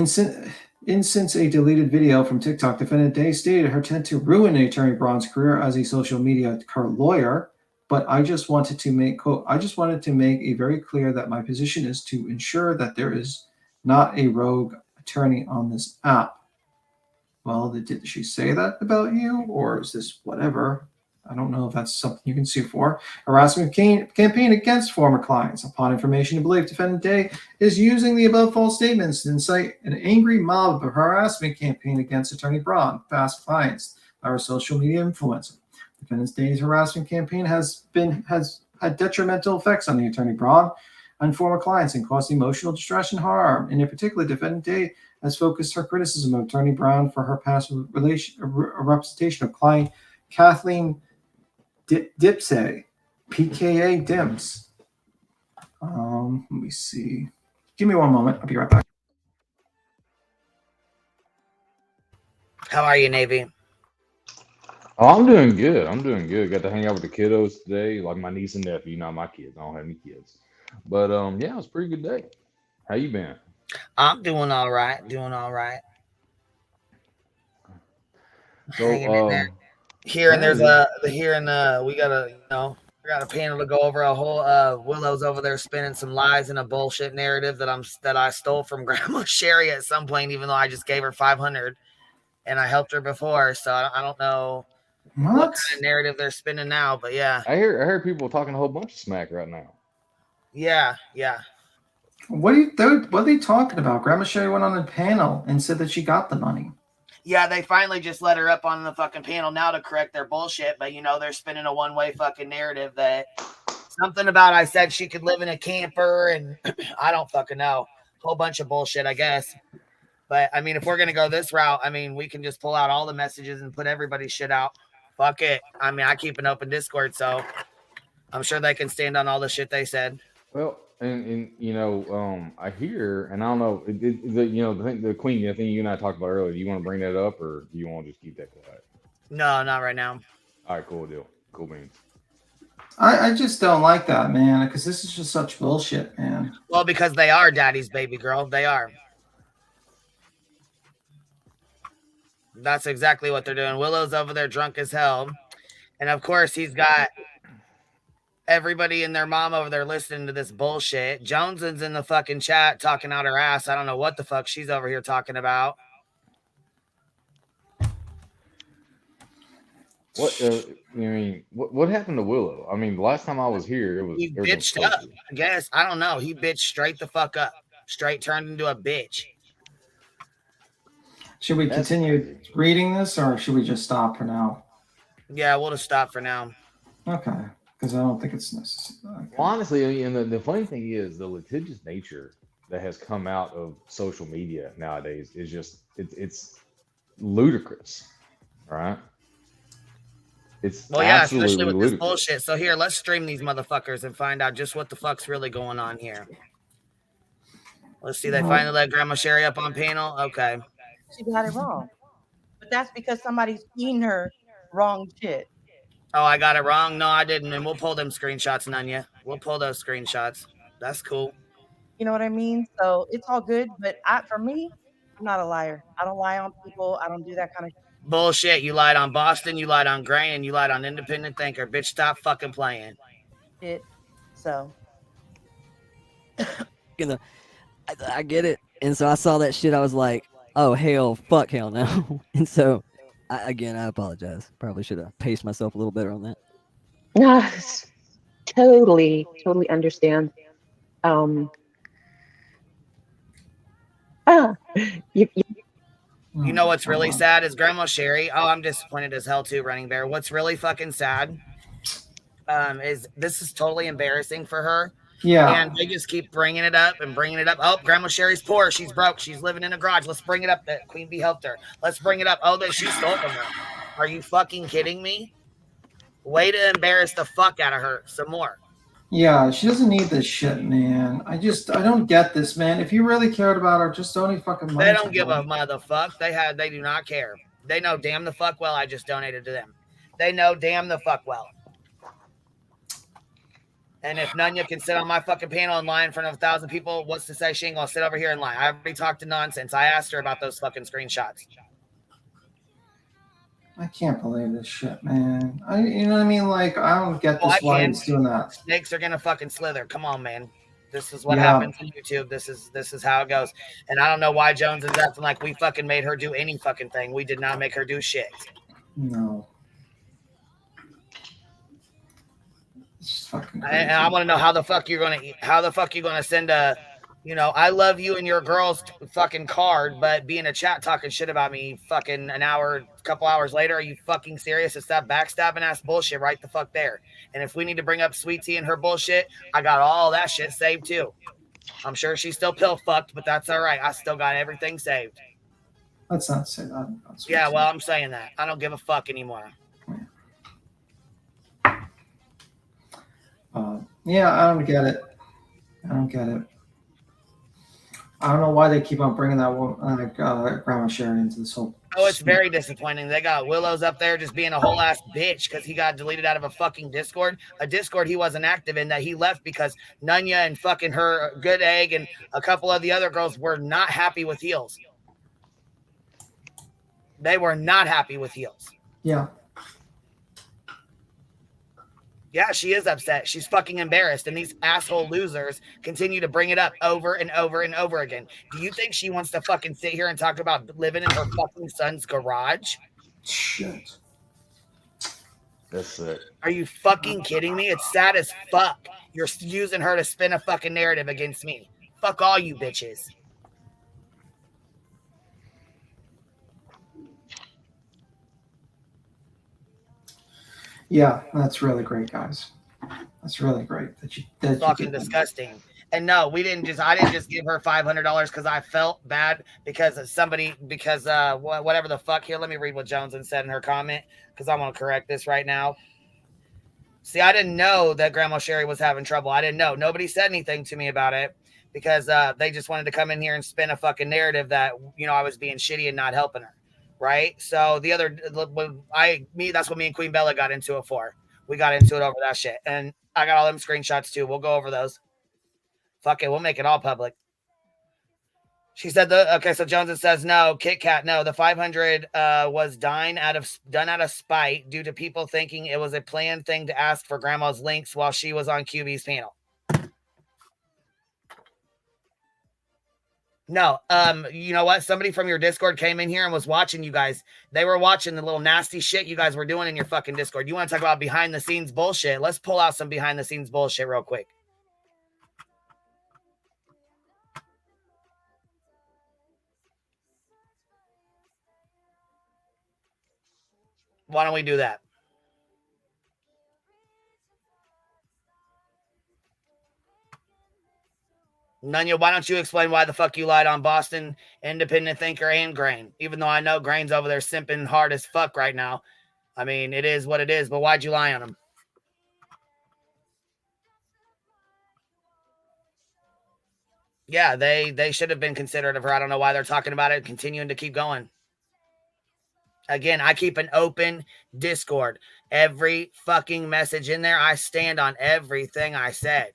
Since a deleted video from TikTok, Defendant Day stated her intent to ruin Attorney Braun's career as a social media lawyer. But I just wanted to make it very clear that my position is to ensure that there is not a rogue attorney on this app. Well, did she say that about you, or is this whatever? I don't know if that's something you can sue for. Harassment campaign against former clients. Upon information to believe, Defendant Day is using the above false statements to incite an angry mob of harassment campaign against Attorney Braun, past clients, our social media influencer. Defendant Day's harassment campaign has had detrimental effects on the Attorney Braun and former clients and caused emotional distress and harm. And in particular, Defendant Day has focused her criticism of Attorney Braun for her past representation of client Kathleen Dipsey, PKA Dims. Let me see. Give me one moment. I'll be right back. How are you, Navy? Oh, I'm doing good. Got to hang out with the kiddos today, like my niece and nephew. Not my kids. I don't have any kids. But yeah, it was a pretty good day. How you been? I'm doing all right. So Hanging in there. We got a panel to go over a whole Willow's over there spinning some lies and a bullshit narrative that I stole from Grandma Sherry at some point, even though I just gave her $500 and I helped her before. So I don't know what kind of narrative they're spinning now, but yeah. I heard people talking a whole bunch of smack right now. Yeah. What are they talking about? Grandma Sherry went on a panel and said that she got the money. Yeah, they finally just let her up on the fucking panel now to correct their bullshit, but they're spinning a one-way fucking narrative that something about I said she could live in a camper and I don't fucking know. Whole bunch of bullshit, I guess. But I mean, if we're gonna go this route, I mean, we can just pull out all the messages and put everybody's shit out. Fuck it. I mean, I keep an open Discord, so I'm sure they can stand on all the shit they said. Well, and I hear, and I don't know, the Queen, I think you and I talked about earlier. Do you want to bring that up, or do you want to just keep that quiet? No, not right now. All right, cool deal. Cool beans. I just don't like that, man, because this is just such bullshit, man. Well, because they are daddy's baby girl. They are. That's exactly what they're doing. Willow's over there drunk as hell. And of course, he's got everybody and their mom over there listening to this bullshit. Joneson's in the fucking chat talking out her ass. I don't know what the fuck she's over here talking about. What I mean, what happened to Willow? I mean, the last time I was here, it was He everything was bitched up. kosher. I guess. I don't know. He bitched straight the fuck up. Straight turned into a bitch. Should we That's continue crazy. reading this, or should we just stop for now? Yeah, we'll just stop for now. Okay, because I don't think it's necessary. Okay. Well, honestly, and the funny thing is the litigious nature that has come out of social media nowadays is just it's ludicrous, right? It's Well, yeah, absolutely especially with ludicrous. this bullshit. So here, let's stream these motherfuckers and find out just what the fuck's really going on here. Let's see. They finally let Grandma Sherry up on panel. Okay. She got it wrong. But that's because somebody's feeding her wrong shit. Oh, I got it wrong. No, I didn't. And we'll pull them screenshots, Nunya. We'll pull those screenshots. That's cool. You know what I mean? So it's all good. But for me, I'm not a liar. I don't lie on people. I don't do that kind of Bullshit. You lied on Boston. You lied on Grain. And you lied on Independent Thinker. Bitch, stop fucking playing. shit. So I get it. And so I saw that shit. I was like, oh, hell no. And so, I apologize. Probably should have paced myself a little better on that. No, totally understand. You You know what's really sad is Grandma Sherry. Oh, I'm disappointed as hell too, Running Bear. What's really fucking sad is this is totally embarrassing for her. Yeah. And they just keep bringing it up and bringing it up. Oh, Grandma Sherry's poor. She's broke. She's living in a garage. Let's bring it up that Queen Bee helped her. Let's bring it up. Oh, that she stole from her. Are you fucking kidding me? Way to embarrass the fuck out of her some more. Yeah, she doesn't need this shit, man. I don't get this, man. If you really cared about her, just donate fucking money. They don't give a motherfuck. They do not care. They know damn the fuck well I just donated to them. They know damn the fuck well. And if Nunya can sit on my fucking panel and lie in front of 1,000 people, what's to say she ain't gonna sit over here and lie? I already talked to nonsense. I asked her about those fucking screenshots. I can't believe this shit, man. You know what I mean? Like, I don't get this why he's doing that. Snakes are gonna fucking slither. Come on, man. This is what happens on YouTube. This is how it goes. And I don't know why Jones is acting like we fucking made her do any fucking thing. We did not make her do shit. No. It's fucking crazy. And I want to know how the fuck you're gonna send a, I love you and your girl's fucking card, but be in a chat talking shit about me fucking a couple hours later. Are you fucking serious? It's that backstabbing ass bullshit right the fuck there. And if we need to bring up Sweet Tea and her bullshit, I got all that shit saved too. I'm sure she's still pill fucked, but that's all right. I still got everything saved. Let's not say that. Yeah, well, I'm saying that. I don't give a fuck anymore. Yeah, I don't get it. I don't know why they keep on bringing that woman, Grandma Sherry into this whole. Oh, it's very disappointing. They got Willow's up there just being a whole ass bitch because he got deleted out of a fucking Discord. A Discord he wasn't active in that he left because Nunya and fucking her Good Egg and a couple of the other girls were not happy with Heels. They were not happy with Heels. Yeah. Yeah, she is upset. She's fucking embarrassed. And these asshole losers continue to bring it up over and over and over again. Do you think she wants to fucking sit here and talk about living in her fucking son's garage? Shit. That's it. Are you fucking kidding me? It's sad as fuck. You're using her to spin a fucking narrative against me. Fuck all you bitches. Yeah, that's really great, guys. That's really great. That fucking disgusting. And no, I didn't just give her $500 because I felt bad because whatever the fuck. Here, let me read what Jones said in her comment because I want to correct this right now. See, I didn't know that Grandma Sherry was having trouble. I didn't know. Nobody said anything to me about it because they just wanted to come in here and spin a fucking narrative that, I was being shitty and not helping her. Right. So that's what me and Queen Bella got into it for. We got into it over that shit. And I got all them screenshots too. We'll go over those. Fuck it. We'll make it all public. She said okay. So Johnson says no. Kit Kat, no. The 500 was done out of spite due to people thinking it was a planned thing to ask for grandma's links while she was on QB's panel. No, you know what? Somebody from your Discord came in here and was watching you guys. They were watching the little nasty shit you guys were doing in your fucking Discord. You want to talk about behind the scenes bullshit? Let's pull out some behind the scenes bullshit real quick. Why don't we do that? Nunya, why don't you explain why the fuck you lied on Boston, Independent Thinker, and Grain? Even though I know Grain's over there simping hard as fuck right now. I mean, it is what it is, but why'd you lie on him? Yeah, they should have been considerate of her. I don't know why they're talking about it, continuing to keep going. Again, I keep an open Discord. Every fucking message in there, I stand on everything I said.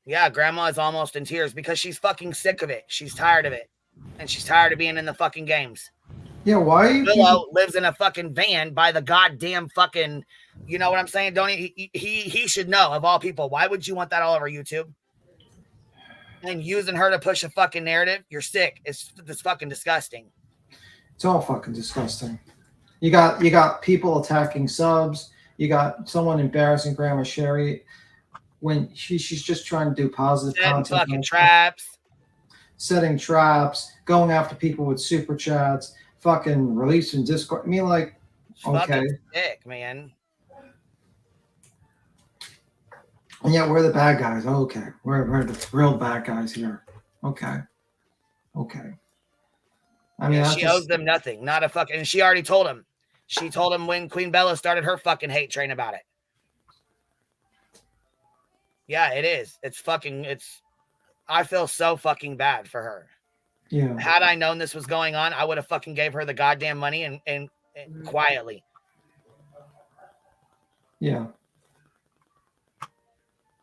Yeah, grandma is almost in tears because she's fucking sick of it. She's tired of it. And she's tired of being in the fucking games. Yeah, why are you Willow lives in a fucking van by the goddamn fucking, you know what I'm saying? Don't he should know, of all people. Why would you want that all over YouTube? And using her to push a fucking narrative, you're sick. It's fucking disgusting. It's all fucking disgusting. You got people attacking subs. You got someone embarrassing Grandma Sherry when she's just trying to do positive content. Fucking traps. Setting traps, going after people with super chats, fucking releasing Discord. I mean, like, okay. Fucking sick, man. And yet we're the bad guys. Okay. We're the real bad guys here. Okay. I mean, she owes them nothing. Not a fucking. And she already told him. She told him when Queen Bella started her fucking hate train about it. Yeah, it is. I feel so fucking bad for her. Yeah. Had I known this was going on, I would have fucking gave her the goddamn money and quietly. Yeah.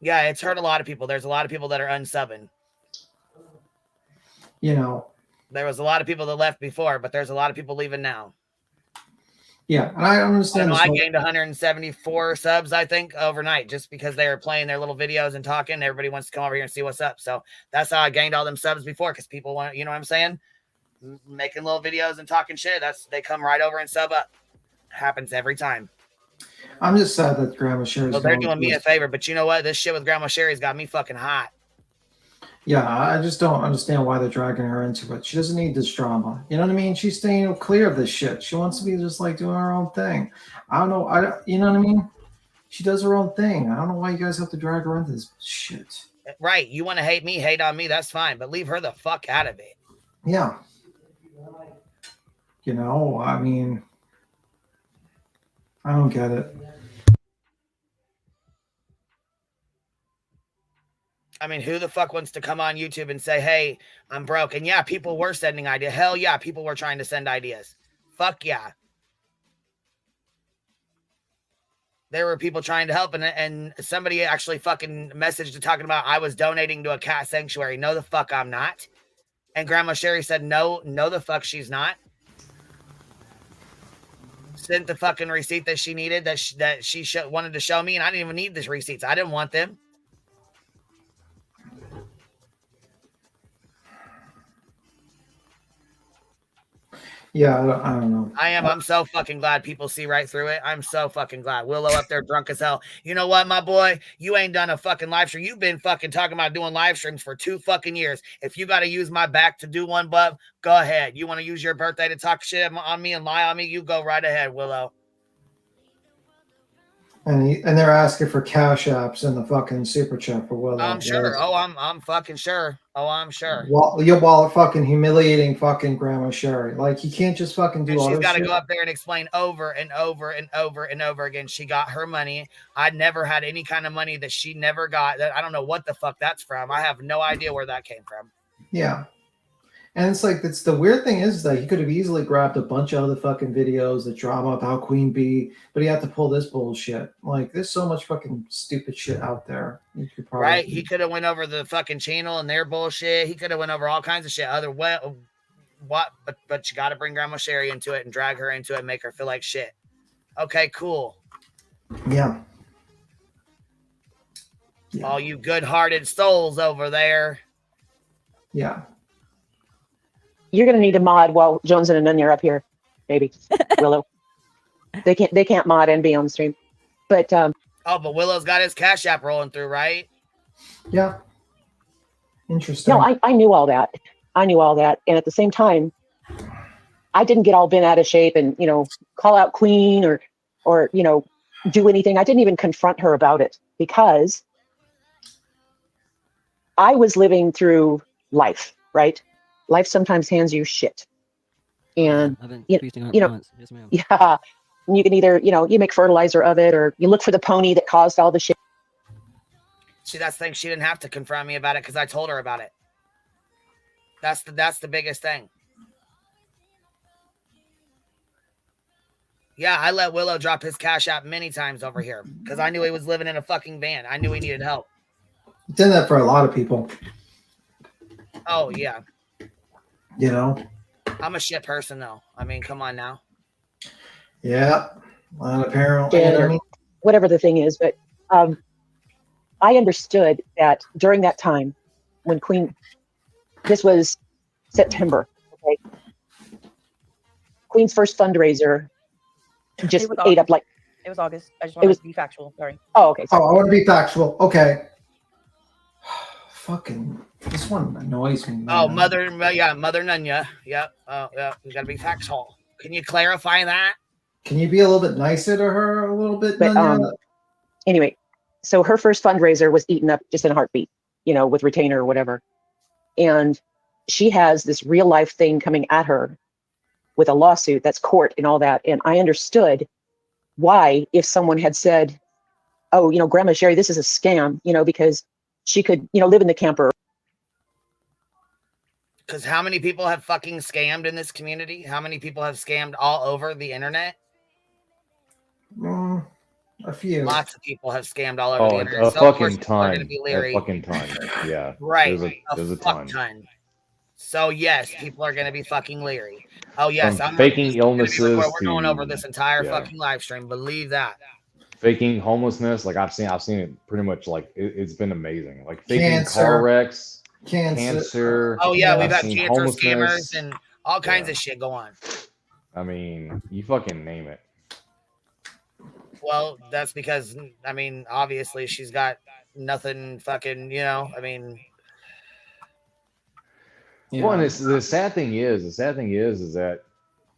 Yeah, it's hurt a lot of people. There's a lot of people that are unsubbing. You know. There was a lot of people that left before, but there's a lot of people leaving now. Yeah, and I understand. I gained 174 subs, I think, overnight, just because they were playing their little videos and talking. Everybody wants to come over here and see what's up. So that's how I gained all them subs before, because people want, you know what I'm saying? Making little videos and talking shit. They come right over and sub up. Happens every time. I'm just sad that Grandma Sherry's. So they're doing me a favor, but you know what? This shit with Grandma Sherry's got me fucking hot. Yeah, I just don't understand why they're dragging her into it. She doesn't need this drama. You know what I mean? She's staying clear of this shit. She wants to be just like doing her own thing. I don't know. You know what I mean? She does her own thing. I don't know why you guys have to drag her into this shit. Right. You want to hate me, hate on me. That's fine. But leave her the fuck out of it. Yeah. You know, I mean, I don't get it. I mean, who the fuck wants to come on YouTube and say, hey, I'm broke? And yeah, people were sending ideas. Hell yeah, people were trying to send ideas. Fuck yeah. There were people trying to help, and somebody actually fucking messaged talking about I was donating to a cat sanctuary. No, the fuck I'm not. And Grandma Sherry said, no, the fuck she's not. Sent the fucking receipt that she needed, that she wanted to show me, and I didn't even need these receipts. I didn't want them. Yeah, I don't know. I'm so fucking glad people see right through it. I'm so fucking glad. Willow up there drunk as hell. You know what, my boy? You ain't done a fucking live stream. You've been fucking talking about doing live streams for 2 fucking years. If you got to use my back to do one, bub, go ahead. You want to use your birthday to talk shit on me and lie on me? You go right ahead, Willow. And they're asking for cash apps and the fucking super chat for Willow. I'm sure. Oh, I'm fucking sure. Oh, I'm sure. While fucking humiliating fucking Grandma Sherry. Like, you can't just fucking do all this. She's got to go up there and explain over and over and over and over again. She got her money. I never had any kind of money that she never got. I don't know what the fuck that's from. I have no idea where that came from. Yeah. And it's like, it's the weird thing is that he could have easily grabbed a bunch of other fucking videos, the drama about Queen Bee, but he had to pull this bullshit. Like, there's so much fucking stupid shit out there. You could probably Right? He could have went over the fucking channel and their bullshit. He could have went over all kinds of shit. But you got to bring Grandma Sherry into it and drag her into it and make her feel like shit. Okay, cool. Yeah. All you good-hearted souls over there. Yeah. You're gonna need a mod while Jones and Anunya are up here, maybe. Willow. They can't mod and be on the stream. But but Willow's got his Cash App rolling through, right? Yeah. Interesting. no, I knew all that. I knew all that. And at the same time, I didn't get all bent out of shape and, call out Queen or, do anything. I didn't even confront her about it because I was living through life, right? Life sometimes hands you shit. And, I've been feasting on it once. Yes, ma'am. yeah, and you can either, you make fertilizer of it or you look for the pony that caused all the shit. See, that's the thing. She didn't have to confront me about it because I told her about it. That's the biggest thing. Yeah, I let Willow drop his Cash App many times over here because I knew he was living in a fucking van. I knew he needed help. Did that for a lot of people. Oh, yeah. I'm a shit person, though. I mean, come on now. Yeah. Apparently. Or whatever the thing is. But I understood that during that time when Queen, this was September, okay? Queen's first fundraiser just ate up like. It was August. I just wanted to be factual. Sorry. Oh, okay. Sorry. Oh, I want to be factual. Okay. Fucking, this one annoys me. Man. Oh, Mother Nunya. Yep. Oh, yeah. You gotta be factual. Can you clarify that? Can you be a little bit nicer to her? A little bit. But, anyway, so her first fundraiser was eaten up just in a heartbeat, with retainer or whatever. And she has this real life thing coming at her with a lawsuit that's court and all that. And I understood why, if someone had said, oh, Grandma Sherry, this is a scam, because she could, live in the camper. Because how many people have fucking scammed in this community? How many people have scammed all over the internet? A few. Lots of people have scammed all over the internet. A fucking ton. A fucking ton. Yeah. Right. There's a ton. So yes, people are going to be fucking leery. Oh yes, I'm faking illnesses. We're going over this entire fucking live stream. Believe that. Faking homelessness, like I've seen it pretty much. Like it's been amazing. Like faking car wrecks, cancer. Oh yeah, we've had cancer scammers and all kinds of shit go on. I mean, you fucking name it. Well, that's because obviously she's got nothing fucking. I mean. Yeah. Well, and the sad thing is that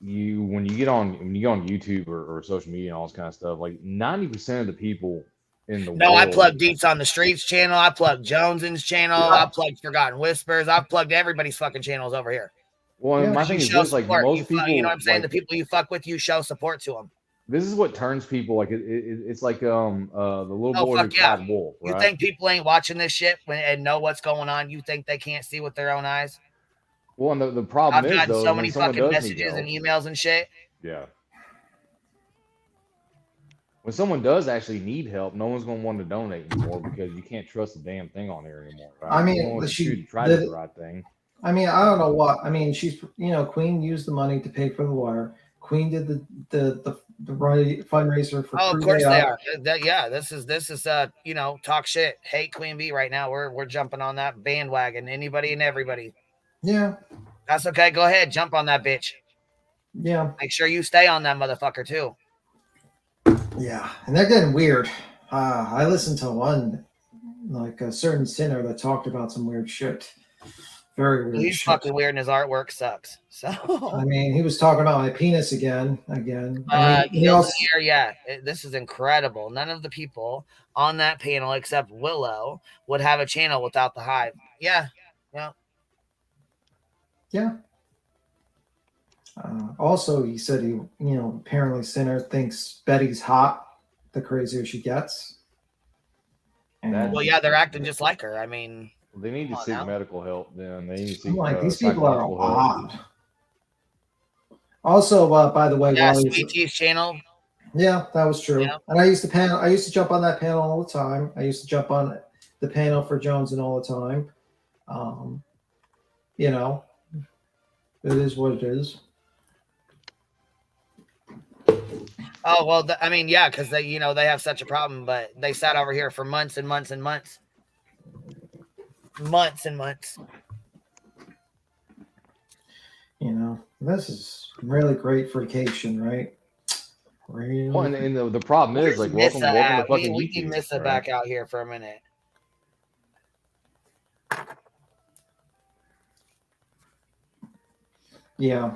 when you get on YouTube or social media and all this kind of stuff, like 90% of the people in the world. I plugged Deets on the Streets channel. I plugged Jones's channel. I plugged Forgotten Whispers. I've plugged everybody's fucking channels over here. Well, my thing is this, like most people, you know what I'm saying? The people you fuck with, you show support to them. This is what turns people like it's like the little boy who cried wolf. Right? You think people ain't watching this shit and know what's going on? You think they can't see with their own eyes? Well, and the problem I've is gotten though, so many fucking messages and emails and shit. Yeah. When someone does actually need help, no one's going to want to donate anymore because you can't trust the damn thing on there anymore. Right? I mean, she tried to do the right thing. I mean, I don't know what. I mean, she's Queen used the money to pay for the lawyer. Queen did the fundraiser for. Oh, of course they are. This is talk shit, hate Queen Bee right now. We're jumping on that bandwagon. Anybody and everybody. Yeah. That's okay. Go ahead, jump on that bitch. Yeah. Make sure you stay on that motherfucker too. Yeah, and they're getting weird. I listened to one, like a certain sinner that talked about some weird shit. Very weird. He's fucking weird, and his artwork sucks. So I mean, he was talking about my penis again. This is incredible. None of the people on that panel except Willow would have a channel without the hive. Yeah. Also, he said apparently Sinner thinks Betty's hot the crazier she gets. Well, yeah, they're acting just like her. I mean, They need to Come on seek now. medical help. Then they need to I'm seek like, these people are psychological help. odd. Also, by the way, Yeah, while he's, SPT's channel. yeah, that was true. Yeah. And I used to jump on that panel all the time. I used to jump on the panel for Jones and all the time. You know, it is what it is. Oh well, I mean, yeah, because they they have such a problem, but they sat over here for months and months and months, months and months. You know, this is really great vacation, right? Really. Well, and the problem is like welcome to fucking we YouTube. can miss it right? back out here for a minute. Yeah.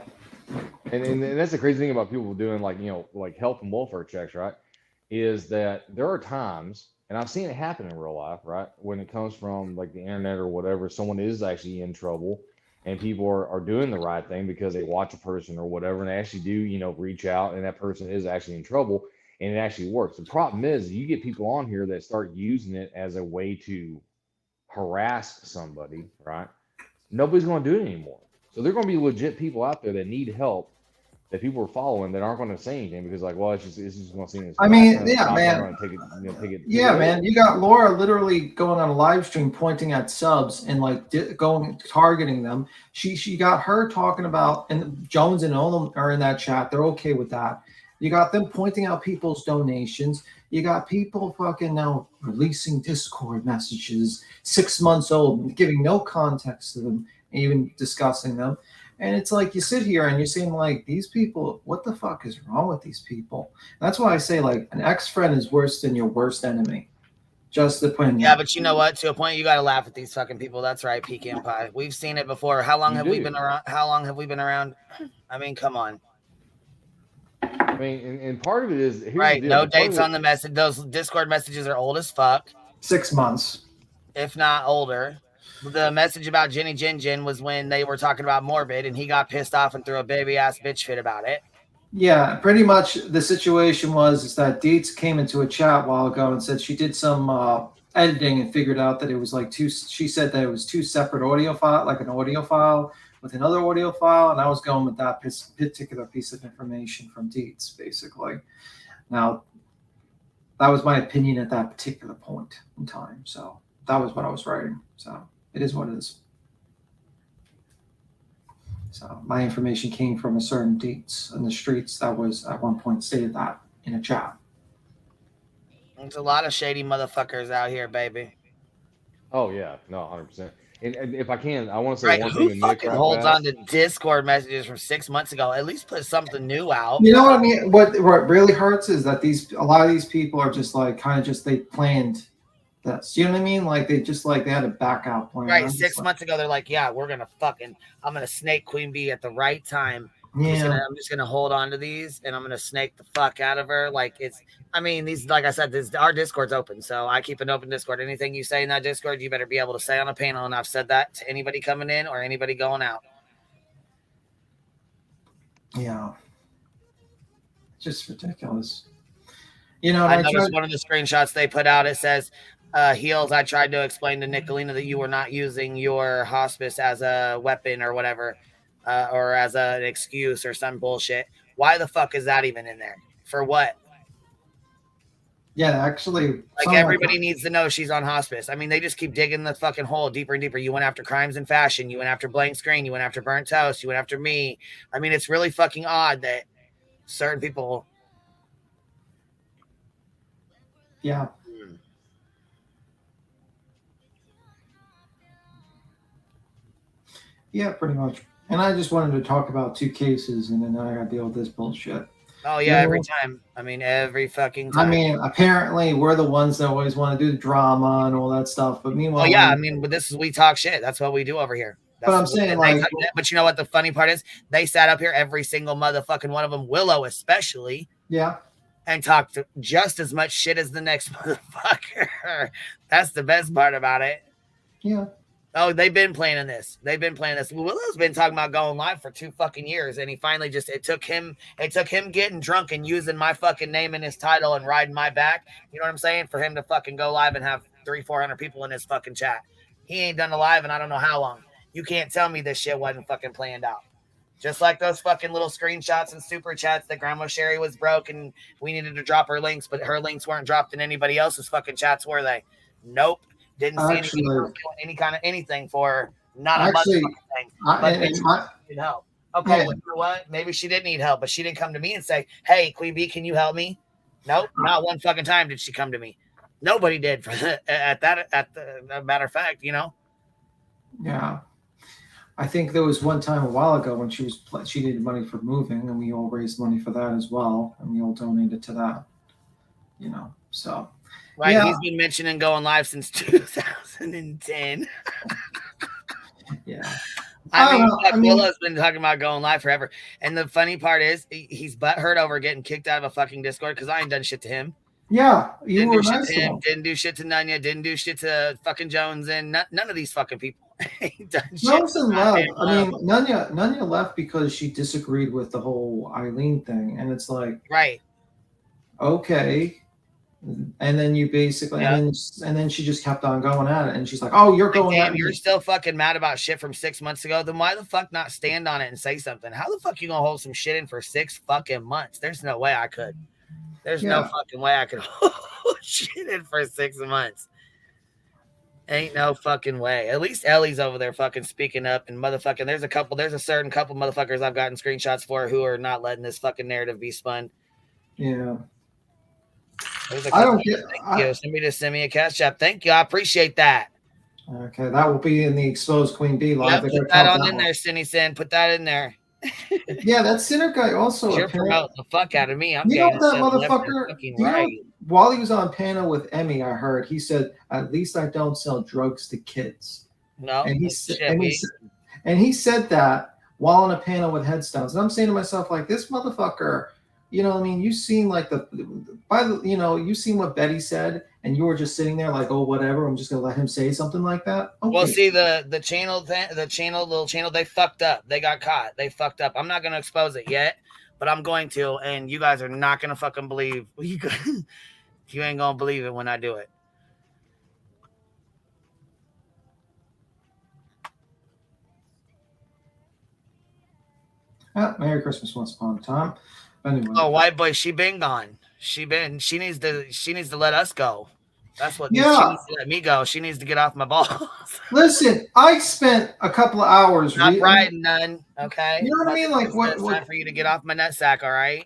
And that's the crazy thing about people doing like like health and welfare checks, right? Is that there are times, and I've seen it happen in real life, right? When it comes from like the internet or whatever, someone is actually in trouble, and people are doing the right thing because they watch a person or whatever, and they actually do reach out, and that person is actually in trouble, and it actually works. The problem is you get people on here that start using it as a way to harass somebody, right? Nobody's going to do it anymore. So there are going to be legit people out there that need help that people are following that aren't going to say anything because, like, well, it's just going to seem. I mean, harassment, yeah, cops man. aren't gonna take it. Yeah, man. You got Laura literally going on a live stream pointing at subs and like targeting them. She got her talking about, and Jones and Olam are in that chat. They're okay with that. You got them pointing out people's donations. You got people fucking now releasing Discord messages 6 months old, giving no context to them, even discussing them. And it's like you sit here and you're saying, like, these people, what the fuck is wrong with these people? And that's why I say, like, an ex-friend is worse than your worst enemy. Just the point. Yeah, but you know what? To a point, you got to laugh at these fucking people. That's right, pecan pie. We've seen it before. How long have we been around? How long have we been around? I mean, come on. I mean, and part of it is right. No dates on the message. Those Discord messages are old as fuck. 6 months, if not older. The message about Jenny Jin was when they were talking about Morbid, and he got pissed off and threw a baby ass bitch fit about it. Yeah, pretty much the situation is that Dietz came into a chat a while ago and said she did some editing and figured out that it was like she said that it was two separate audio file, like an audio file with another audio file, and I was going with that particular piece of information from Dietz, basically. Now, that was my opinion at that particular point in time, so that was what I was writing, so it is what it is. So my information came from a certain Dietz in the streets that was at one point stated that in a chat. There's a lot of shady motherfuckers out here, baby. Oh yeah, no, 100%. And if I can, I want to say one who thing. Fucking holds on to Discord messages from 6 months ago. At least put something new out. You know what I mean? What really hurts is that a lot of these people are just like they planned this. You know what I mean? Like they had a back out plan. Right, 6 months ago, they're like, yeah, I'm gonna snake Queen Bee at the right time. Yeah. I'm just gonna hold on to these, and I'm gonna snake the fuck out of her. Like like I said, our Discord's open, so I keep an open Discord. Anything you say in that Discord, you better be able to say on a panel, and I've said that to anybody coming in or anybody going out. Yeah, just ridiculous. You know, I noticed one of the screenshots they put out. It says, "Heels, I tried to explain to Nicolina that you were not using your hospice as a weapon or whatever." Or as an excuse or some bullshit. Why the fuck is that even in there? For what? Yeah, actually. Like everybody needs to know she's on hospice. I mean, they just keep digging the fucking hole deeper and deeper. You went after Crimes in Fashion. You went after Blank Screen. You went after Burnt Toast. You went after me. I mean, it's really fucking odd that certain people. Yeah. Yeah, pretty much. And I just wanted to talk about 2 cases, and then I got to deal with this bullshit. Oh, yeah, every time. I mean, every fucking time. I mean, apparently we're the ones that always want to do the drama and all that stuff. But meanwhile... Oh, yeah, we talk shit. That's what we do over here. But I'm saying, but you know what the funny part is? They sat up here, every single motherfucking one of them, Willow especially. Yeah. And talked just as much shit as the next motherfucker. That's the best part about it. Yeah. Oh, they've been planning this. Willow's been talking about going live for 2 fucking years, and he finally it took him getting drunk and using my fucking name in his title and riding my back. You know what I'm saying? For him to fucking go live and have 300-400 people in his fucking chat. He ain't done a live in I don't know how long. You can't tell me this shit wasn't fucking planned out. Just like those fucking little screenshots and super chats that Grandma Sherry was broke and we needed to drop her links, but her links weren't dropped in anybody else's fucking chats, were they? Nope. Didn't see any kind of anything for her. Not a much thing. But she needed help. Okay, well, you know what? Maybe she did need help, but she didn't come to me and say, "Hey, Queen Bee, can you help me?" Nope, not one fucking time did she come to me. Nobody did for at the matter of fact, you know. Yeah. I think there was one time a while ago when she needed money for moving, and we all raised money for that as well, and we all donated to that. You know, so right. Yeah. He's been mentioning going live since 2010. Yeah. I mean, Willow's been talking about going live forever, and the funny part is he's butthurt over getting kicked out of a fucking Discord because I ain't done shit to him. Yeah, you didn't were do nice shit to him. Didn't do shit to Nunya. Didn't do shit to fucking Jones, and none of these fucking people. Johnson left. I mean, Nunya left because she disagreed with the whole Eileen thing, and it's like, right, okay. And then you basically, and then she just kept on going at it, and she's like, "Oh, you're going at me. You're still fucking mad about shit from 6 months ago. Then why the fuck not stand on it and say something? How the fuck you gonna hold some shit in for 6 fucking months? There's no way I could. There's no fucking way I could hold shit in for 6 months. Ain't no fucking way. At least Ellie's over there fucking speaking up and motherfucking. There's a certain couple motherfuckers I've gotten screenshots for who are not letting this fucking narrative be spun. Yeah. I don't get. Thank you. Somebody just send me a cash app. Thank you. I appreciate that. Okay, that will be in the exposed Queen Bee live. Put that on in there, Cindy Sin. Put that in there. Yeah, that Sinner guy also. You're promoting the fuck out of me. I'm you know that motherfucker. Right. While he was on panel with Emmy, I heard he said, "At least I don't sell drugs to kids." No, and he said that while on a panel with Headstones, and I'm saying to myself, like, this motherfucker. You know what I mean? You seen like you seen what Betty said, and you were just sitting there like, oh, whatever. I'm just gonna let him say something like that. Okay. Well, see the little channel, they fucked up. They got caught. They fucked up. I'm not gonna expose it yet, but I'm going to, and you guys are not gonna fucking believe. You ain't gonna believe it when I do it. Merry Christmas once upon a time. Anyway. Oh, white boy, she been gone. She needs to let us go. That's what. Yeah. She needs to let me go. She needs to get off my balls. Listen, I spent a couple of hours. Not riding none. Okay. You know what I mean? Like what? Time for you to get off my nutsack. All right.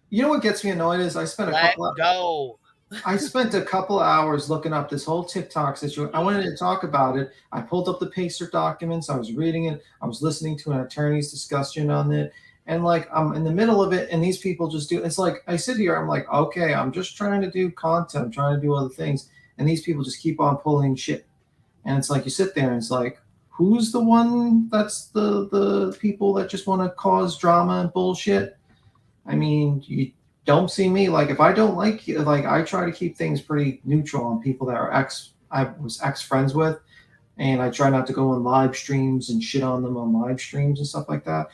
You know what gets me annoyed is I spent I spent a couple of hours looking up this whole TikTok situation. I wanted to talk about it. I pulled up the Pacer documents. I was reading it. I was listening to an attorney's discussion on it. And like, I'm in the middle of it, and these people just do. It's like I sit here. I'm like, okay, I'm just trying to do content. I'm trying to do other things, and these people just keep on pulling shit. And it's like you sit there, and it's like, who's the one that's the people that just want to cause drama and bullshit? I mean, you don't see me like if I don't like you. Like I try to keep things pretty neutral on people that are I was ex friends with, and I try not to go on live streams and shit on them on live streams and stuff like that.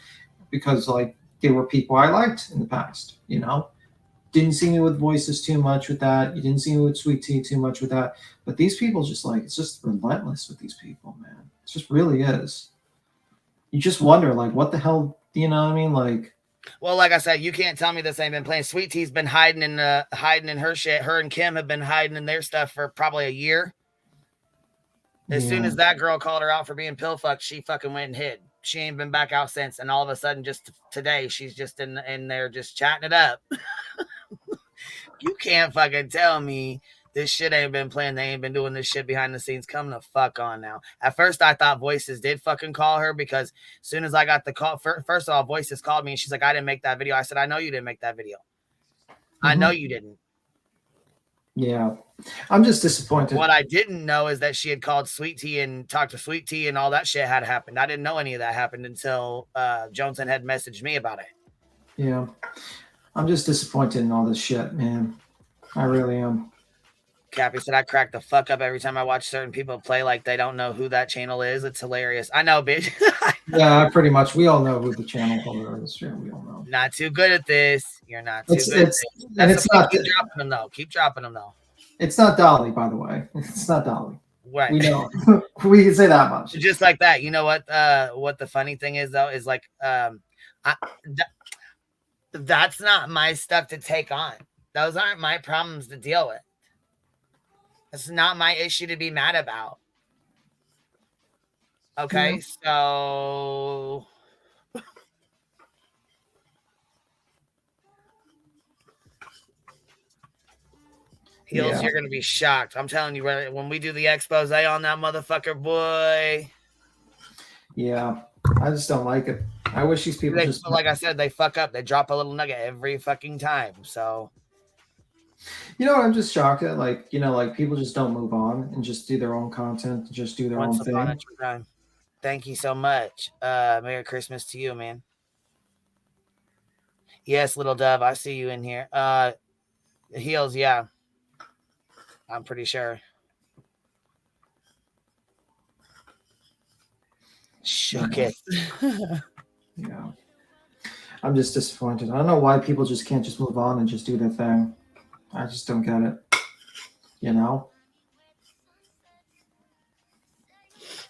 Because like they were people I liked in the past, you know. Didn't see me with Voices too much with that. You didn't see me with Sweet Tea too much with that. But these people just like it's just relentless with these people, man. It just really is. You just wonder like what the hell, you know what I mean? Like, well, like I said, you can't tell me this ain't been playing. Sweet Tea's been hiding in her shit. Her and Kim have been hiding in their stuff for probably a year. As soon as that girl called her out for being pill fucked, she fucking went and hid. She ain't been back out since, and all of a sudden, just today, she's just in there just chatting it up. You can't fucking tell me this shit ain't been playing. They ain't been doing this shit behind the scenes. Come the fuck on now. At first, I thought Voices did fucking call her because as soon as I got the call, first of all, Voices called me and she's like, I didn't make that video. I said, I know you didn't make that video. I know you didn't. Yeah. I'm just disappointed. What I didn't know is that she had called Sweet Tea and talked to Sweet Tea and all that shit had happened. I didn't know any of that happened until Johnson had messaged me about it. Yeah. I'm just disappointed in all this shit, man. I really am. Cappy said I crack the fuck up every time I watch certain people play like they don't know who that channel is. It's hilarious. I know, bitch. Yeah, pretty much. We all know who the channel holder is. Yeah, we all know. Not too good at this. You're not too good at this. And it's not. Keep dropping them though. Keep dropping them though. It's not Dolly, by the way. It's not Dolly. Right. We know. We can say that much. Just like that. You know what the funny thing is though, is like that's not my stuff to take on. Those aren't my problems to deal with. It's not my issue to be mad about. Okay, so Heels, you're gonna be shocked. I'm telling you, when we do the expose on that motherfucker, boy. Yeah, I just don't like it. I wish these people just, like I said, they fuck up. They drop a little nugget every fucking time. So, you know what? I'm just shocked at, like, you know, like people just don't move on and just do their own content, just do their own thing. upon a time. Thank you so much. Merry Christmas to you, man. Yes, little dove, I see you in here. Heels, yeah. I'm pretty sure. Shook it. Yeah. I'm just disappointed. I don't know why people just can't just move on and just do their thing. I just don't get it. You know?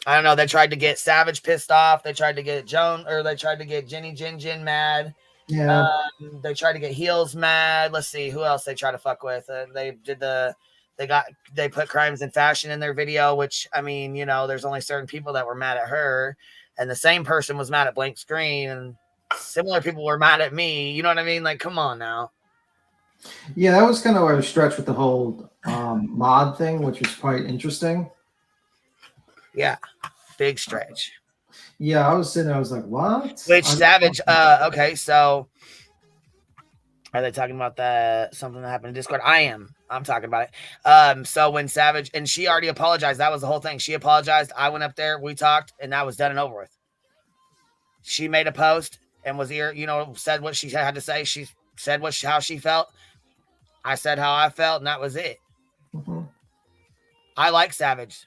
I don't know. They tried to get Savage pissed off. They tried to get they tried to get Jenny Jin mad. Yeah. They tried to get Heels mad. Let's see who else they try to fuck with. They put Crimes and Fashion in their video, which, I mean, you know, there's only certain people that were mad at her, and the same person was mad at Blank Screen, and similar people were mad at me. You know what I mean? Like, come on now. Yeah, that was kind of where I stretched with the whole mod thing, which was quite interesting. Yeah, big stretch. Yeah, I was sitting there, I was like, what? Savage, okay, so are they talking about something that happened in Discord? I'm talking about it. So when Savage, and she already apologized, that was the whole thing. She apologized. I went up there, we talked, and that was done and over with. She made a post and was here, you know, said what she had to say. She said how she felt. I said how I felt, and that was it. Mm-hmm. I like Savage.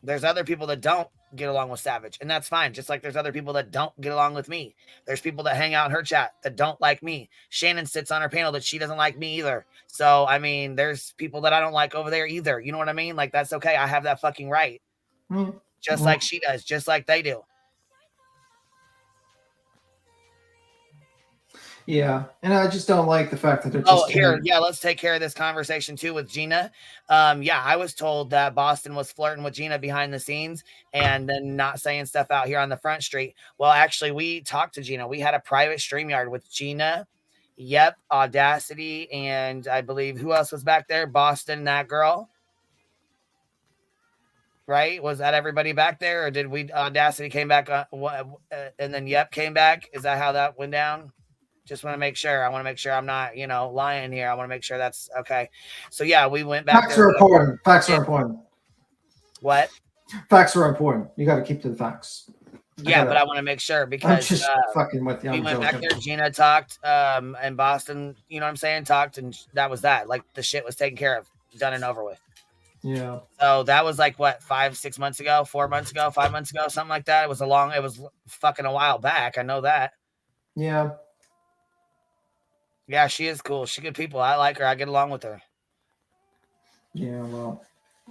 There's other people that don't get along with Savage, and that's fine. Just like there's other people that don't get along with me. There's people that hang out in her chat that don't like me. Shannon sits on her panel that she doesn't like me either. So, I mean, there's people that I don't like over there either. You know what I mean? Like, that's okay. I have that fucking right. Mm-hmm. Just like she does, just like they do. Yeah, and I just don't like the fact that they're just... let's take care of this conversation too with Gina. I was told that Boston was flirting with Gina behind the scenes and then not saying stuff out here on the front street. Well, actually, we talked to Gina. We had a private StreamYard with Gina, Audacity, and I believe who else was back there? Boston, that girl. Right? Was that everybody back there, or did we Audacity came back and then came back? Is that how that went down? Just want to make sure. I want to make sure I'm not, you know, lying here. I want to make sure that's okay. So yeah, we went back. Facts are important. Facts are important. What? Facts are important. You got to keep to the facts. Yeah, but I want to make sure because I'm just fucking with you. We went back there. Gina talked, and Boston, you know what I'm saying, talked, and that was that. Like the shit was taken care of, done and over with. Yeah. So that was like what, 5-6 months ago, 4 months ago, 5 months ago, something like that. It was fucking a while back. I know that. Yeah. Yeah, she is cool. She's good people. I like her. I get along with her. Yeah, well,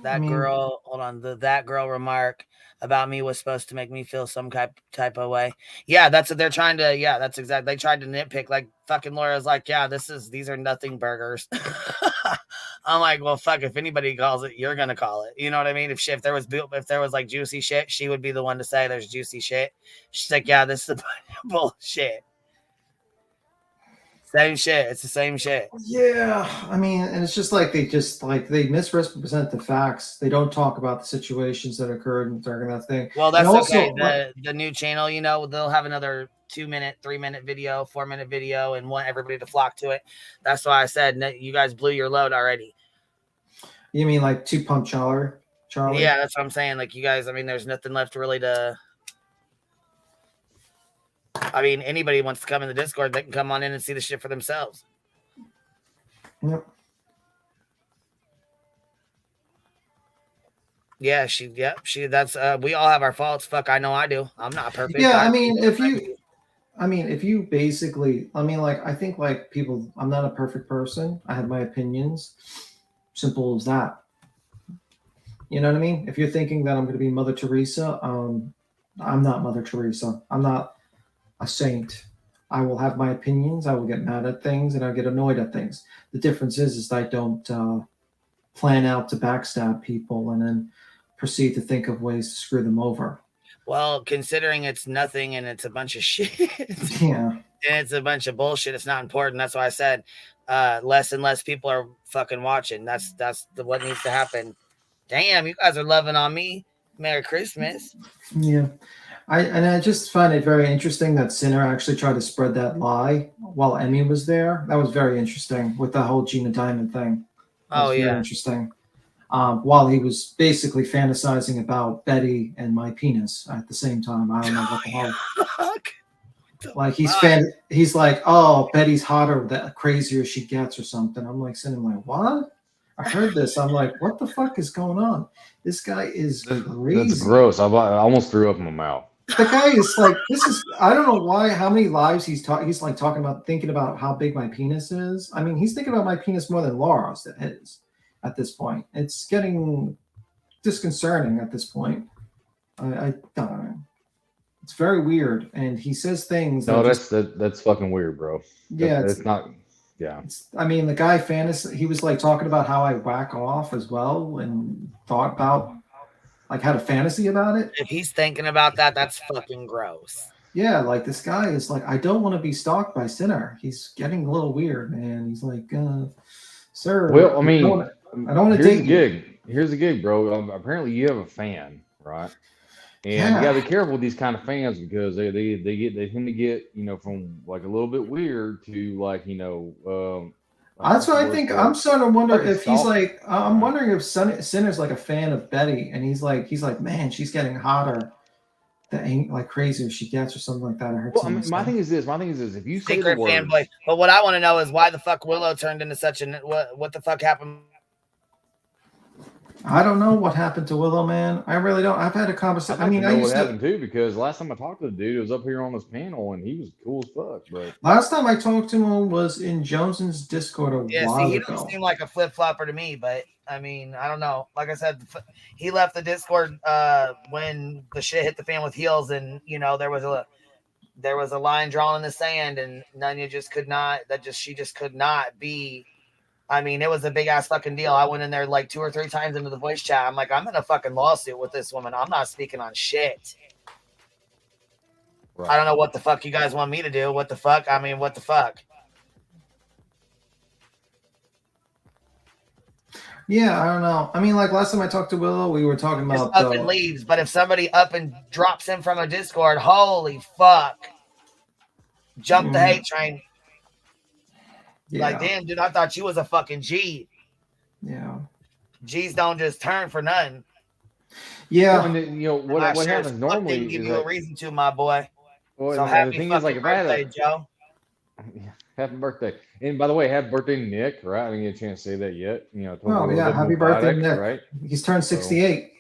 that girl, hold on. That girl remark about me was supposed to make me feel some type of way. Yeah, that's what they're trying to. Yeah, that's exactly. They tried to nitpick. Like fucking Laura's like, yeah, these are nothing burgers. I'm like, well, fuck. If anybody calls it, you're gonna call it. You know what I mean? If there was like juicy shit, she would be the one to say there's juicy shit. She's like, yeah, this is bullshit. Same shit. It's the same shit. Yeah, I mean, and it's just like they misrepresent the facts. They don't talk about the situations that occurred during that thing. Well, that's okay. The new channel, you know, they'll have another 2-minute, 3-minute video, 4-minute video, and want everybody to flock to it. That's why I said you guys blew your load already. You mean like 2 Pump Charlie? Yeah, that's what I'm saying. Like you guys, I mean, there's nothing left really to. I mean, anybody wants to come in the Discord, they can come on in and see the shit for themselves. Yep. Yeah, that's we all have our faults. Fuck, I know I do. I'm not perfect. Yeah, I mean, if you basically, I think like people, I'm not a perfect person. I have my opinions. Simple as that. You know what I mean? If you're thinking that I'm going to be Mother Teresa, I'm not Mother Teresa. I'm not a saint. I will have my opinions. I will get mad at things, and I get annoyed at things. The difference is I don't plan out to backstab people and then proceed to think of ways to screw them over. Well, considering it's nothing and it's a bunch of shit, Yeah. and it's a bunch of bullshit, it's not important. That's why I said less and less people are fucking watching. That's what needs to happen. Damn, you guys are loving on me. Merry Christmas. Yeah. I just find it very interesting that Sinner actually tried to spread that lie while Emmy was there. That was very interesting with the whole Gina Diamond thing. That was very interesting. While he was basically fantasizing about Betty and my penis at the same time. I don't know what the hell. Like he's like, oh, Betty's hotter the crazier she gets or something. I'm like sitting like, what? I heard this. I'm like, what the fuck is going on? This guy is crazy. That's gross. I almost threw up in my mouth. The guy is like, this is, I don't know why, how many lives he's like talking about, thinking about how big my penis is. I mean, he's thinking about my penis more than Laura's that is at this point. It's getting disconcerting at this point. I don't know. It's very weird. And he says things. No, that's fucking weird, bro. Yeah. It's not. Yeah. I mean, the guy he was like talking about how I whack off as well and thought about like had a fantasy about it. If he's thinking about that, that's fucking gross. Yeah, like this guy is like, I don't want to be stalked by Sinner. He's getting a little weird, man. He's like, sir. Well, I mean, I don't want to date you. Here's the gig, bro. Apparently, you have a fan, right? And you gotta be careful with these kind of fans because they tend to get, you know, from like a little bit weird to like, you know. That's what I think. I'm starting to wonder if he's like, I'm wondering if Sinner's like a fan of Betty, and he's like, man, she's getting hotter. That ain't like crazy if she gets or something like that. I heard. Well, I mean, my thing is this. If you say secret the word, fanboy, but what I want to know is why the fuck Willow turned into such an what the fuck happened? I don't know what happened to Willow, man. I really don't. I've had a conversation. I mean, I know what happened too because last time I talked to the dude, it was up here on this panel, and he was cool as fuck. But last time I talked to him was in Jones's Discord a while ago. He doesn't seem like a flip flopper to me, but I mean, I don't know. Like I said, he left the Discord when the shit hit the fan with heels, and you know there was a line drawn in the sand, and Nunya she just could not be. I mean, it was a big ass fucking deal. I went in there like 2 or 3 times into the voice chat. I'm like, I'm in a fucking lawsuit with this woman. I'm not speaking on shit. Right. I don't know what the fuck you guys want me to do. What the fuck? I mean, what the fuck? Yeah, I don't know. I mean, like last time I talked to Willow, we were talking about up and leaves. But if somebody up and drops him from a Discord, holy fuck! Jump the hate train. Yeah. Like, damn, dude, I thought you was a fucking G. Yeah. G's don't just turn for nothing. Yeah. Well, and you know what happens normally didn't give you a reason to, my boy. Well, so happy thing is, like, birthday, Joe. Happy birthday. And by the way, happy birthday, Nick, right? I didn't get a chance to say that yet. You know, oh, yeah, happy birthday, Nick. Right? He's turned 68.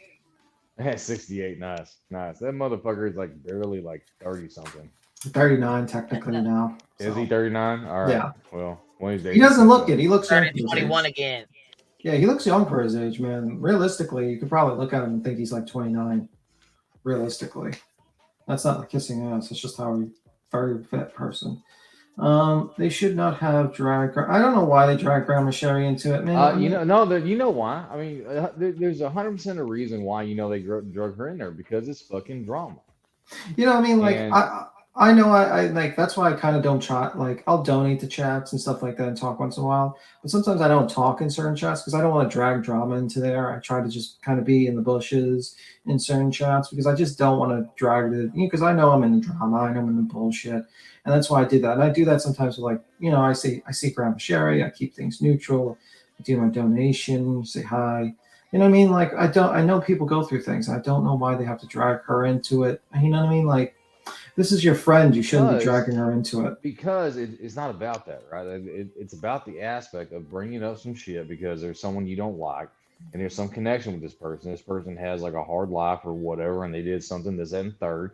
So, 68, nice. That motherfucker is like barely like 30 something. 39 technically now. Is he 39? All right. Yeah. Well, he doesn't look it. He looks 21 again. Yeah, he looks young for his age, man. Realistically, you could probably look at him and think he's like 29. Realistically, that's not like kissing ass. It's just how very fit person. They should not have dragged. I don't know why they dragged Grandma Sherry into it, man. You know why? I mean, there's 100% a reason why they drug her in there because it's fucking drama. You know, what I mean, like I know I like that's why I kind of don't chat. Like I'll donate to chats and stuff like that and talk once in a while. But sometimes I don't talk in certain chats because I don't want to drag drama into there. I try to just kind of be in the bushes in certain chats because I just don't want to drag it. Because I know I'm in the drama. I know I'm in the bullshit, and that's why I did that. And I do that sometimes with like I see Grandma Sherry. I keep things neutral. I do my donation. Say hi. You know what I mean? Like I know people go through things. I don't know why they have to drag her into it. You know what I mean? Like. This is your friend. You shouldn't be dragging her into it. Because it's not about that, right? It's about the aspect of bringing up some shit because there's someone you don't like and there's some connection with this person. This person has like a hard life or whatever, and they did something this, that, and third.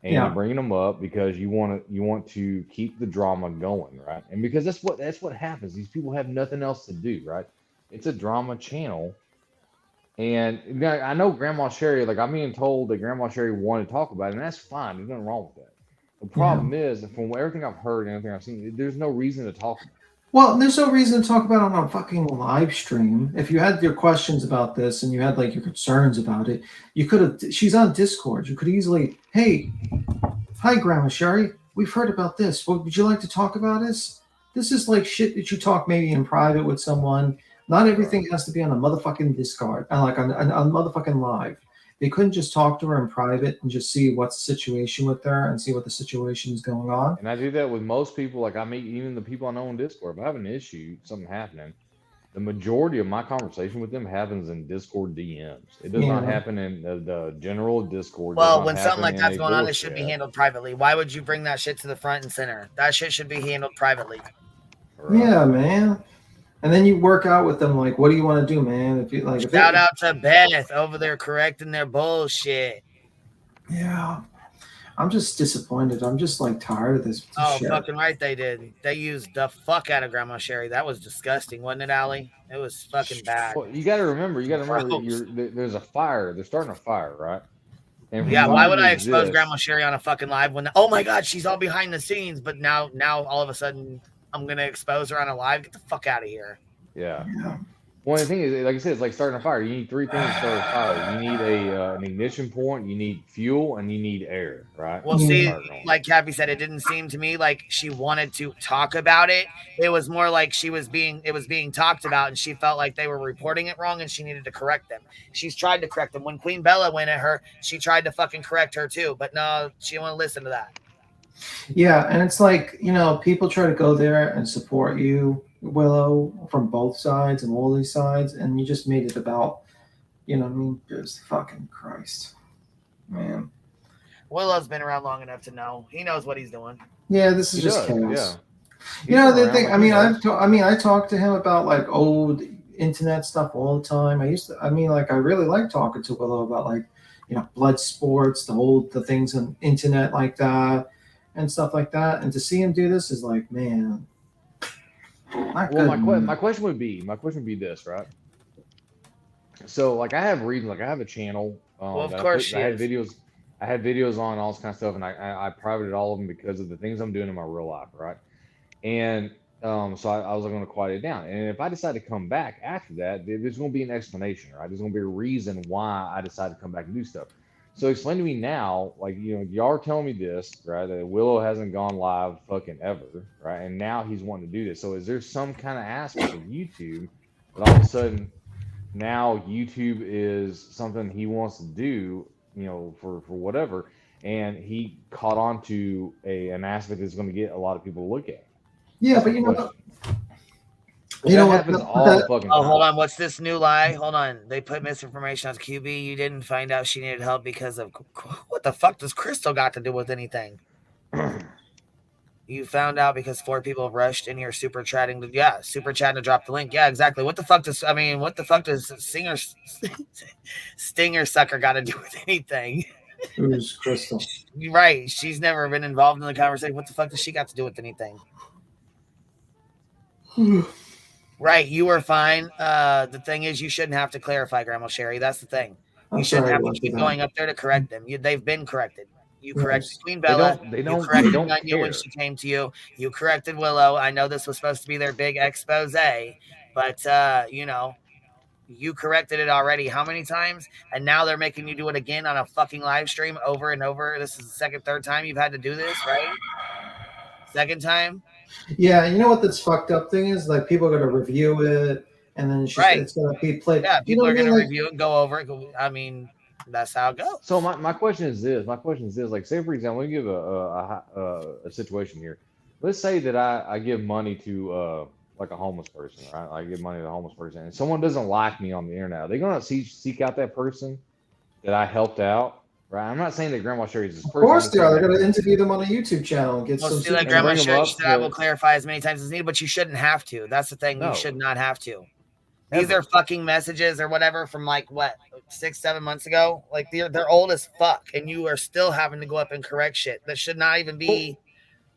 And you're bringing them up because you want to keep the drama going, right? And because that's what happens. These people have nothing else to do, right? It's a drama channel. And now, I know Grandma Sherry, like I'm being told that Grandma Sherry wanted to talk about it, and that's fine. There's nothing wrong with that. The problem is, from everything I've heard and everything I've seen, there's no reason to talk about it. Well, there's no reason to talk about it on a fucking live stream. If you had your questions about this and you had like your concerns about it, you could have. She's on Discord. You could easily, hey, hi, Grandma Sherry. We've heard about this. Would you like to talk about this? This is like shit that you talk maybe in private with someone. Not everything has to be on a motherfucking Discord, like on motherfucking live. They couldn't just talk to her in private and just see what's the situation with her and see what the situation is going on. And I do that with most people. Like I meet even the people I know on Discord. If I have an issue, something happening, the majority of my conversation with them happens in Discord DMs. It does not happen in the general Discord. Well, when something like that's going on, it should be handled privately. Why would you bring that shit to the front and center? That shit should be handled privately. Right. Yeah, man. And then you work out with them, like, what do you want to do, man? If you like, shout out to Beth over there correcting their bullshit. Yeah, I'm just disappointed. I'm just like tired of this. Shit. Fucking right, they did. They used the fuck out of Grandma Sherry. That was disgusting, wasn't it, Allie? It was fucking bad. Well, you got to remember. There's a fire. They're starting a fire, right? And yeah, why would I expose Grandma Sherry on a fucking live when? Oh my God, she's all behind the scenes, but now all of a sudden, I'm gonna expose her on a live. Get the fuck out of here. Yeah. Well, the thing is, like I said, it's like starting a fire. You need three things to start a fire. You need an ignition point, you need fuel, and you need air, right? Well, see, like Cappy said, it didn't seem to me like she wanted to talk about it. It was more like it was being talked about, and she felt like they were reporting it wrong, and she needed to correct them. She's tried to correct them. When Queen Bella went at her, she tried to fucking correct her too, but no, she didn't want to listen to that. Yeah, and it's like, people try to go there and support you, Willow, from both sides and all these sides, and you just made it about, just fucking Christ, man. Willow's been around long enough to know. He knows what he's doing. Yeah, this is just chaos. Yeah. The thing, I talked to him about like old internet stuff all the time. I really like talking to Willow about like, blood sports, the things on internet like that and stuff like that. And to see him do this is like, man. My question would be this, right? So like I have reasons, like I have a channel. Of course, I had videos on all this kind of stuff, and I privated all of them because of the things I'm doing in my real life, right? And so I was going to quiet it down. And if I decide to come back after that, there's going to be an explanation, right? There's going to be a reason why I decided to come back and do stuff. So explain to me now, like, y'all are telling me this, right? That Willow hasn't gone live fucking ever, right? And now he's wanting to do this. So is there some kind of aspect of YouTube that all of a sudden now YouTube is something he wants to do, for whatever, and he caught on to an aspect that's going to get a lot of people to look at? Yeah, but hold on. What's this new lie? Hold on. They put misinformation on QB. You didn't find out she needed help because of what the fuck does Crystal got to do with anything? You found out because 4 people rushed in here super chatting to drop the link. Yeah, exactly. What the fuck does Stinger Sucker got to do with anything? Who's Crystal? Right. She's never been involved in the conversation. What the fuck does she got to do with anything? Right, you were fine. The thing is, you shouldn't have to clarify, Grandma Sherry. That's the thing. You shouldn't have to keep going up there to correct them. They've been corrected. You corrected Queen Bella. You corrected Anya when she came to you. You corrected Willow. I know this was supposed to be their big expose, but you corrected it already. How many times? And now they're making you do it again on a fucking live stream over and over. This is the third time you've had to do this, right? Second time. Yeah, you know what this fucked up thing is? Like, people are going to review it, and then it's going to be played. Yeah, people are going to review it and go over it. I mean, that's how it goes. So my question is this. Like, say, for example, let me give a situation here. Let's say that I give money to like a homeless person, right? I give money to a homeless person, and someone doesn't like me on the internet. Are they going to seek out that person that I helped out? Right, I'm not saying that Grandma Sherry's this person. Of course they are. They're going to interview them on a YouTube channel and get some. Like Grandma Sherry said, I will clarify as many times as needed, but you shouldn't have to. That's the thing. No. You should not have to. These are fucking messages or whatever from like 6-7 months ago. Like they're old as fuck, and you are still having to go up and correct shit that should not even be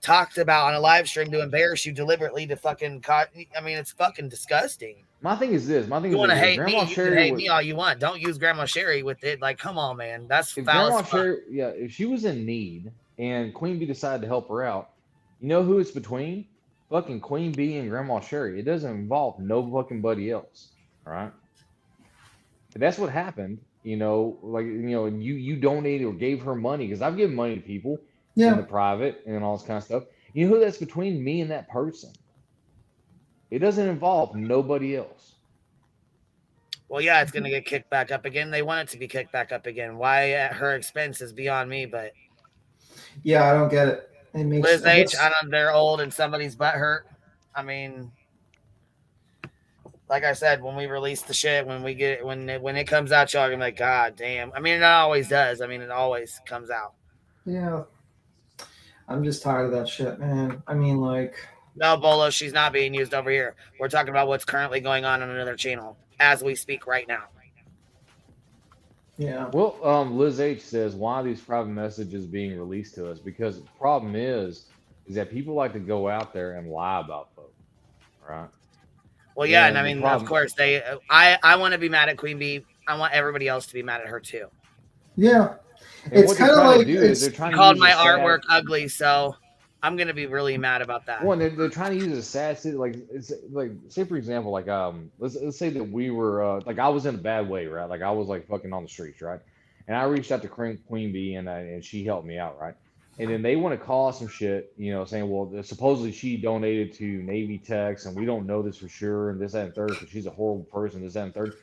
talked about on a live stream to embarrass you deliberately to fucking I mean, it's fucking disgusting. My thing is this. My thing You is want to this. hate Grandma me, you can Sherry hate would, me all you want. Don't use Grandma Sherry with it. Like, come on, man. That's if foul Grandma as fuck. Sherry, yeah, if she was in need and Queen Bee decided to help her out, you know who it's between? Fucking Queen Bee and Grandma Sherry. It doesn't involve no fucking buddy else. All right. And that's what happened. And you donated or gave her money because I've given money to people in the private and all this kind of stuff. You know who that's between me and that person? It doesn't involve nobody else. Well, yeah, it's gonna get kicked back up again. They want it to be kicked back up again. Why at her expense is beyond me, but Yeah, I don't get it. It makes Liz H, I don't. They're old and somebody's butt hurt. I mean, like I said, when we release the shit, when it comes out, y'all are gonna be like, God damn. I mean, it always does. I mean, it always comes out. Yeah. I'm just tired of that shit, man. I mean, like. No, Bolo, she's not being used over here. We're talking about what's currently going on another channel as we speak right now. Yeah. Well, Liz H says, why are these private messages being released to us? Because the problem is that people like to go out there and lie about folks, right? Well, yeah, and I the mean, problem- of course, I want to be mad at Queen Bee. I want everybody else to be mad at her too. Yeah. And It's what they're kind of trying like to do is they're trying to called use my a sad- artwork ugly, so I'm gonna be really mad about that. One, they're trying to use a sad city, like it's like, say for example, like let's say that we were like I was in a bad way, right? Like I was like fucking on the streets, right? And I reached out to Queen Bee and she helped me out, right? And then they want to call us some shit, saying, well, supposedly she donated to Navy Techs and we don't know this for sure, and this, that, and third, because she's a horrible person, this, that, and third.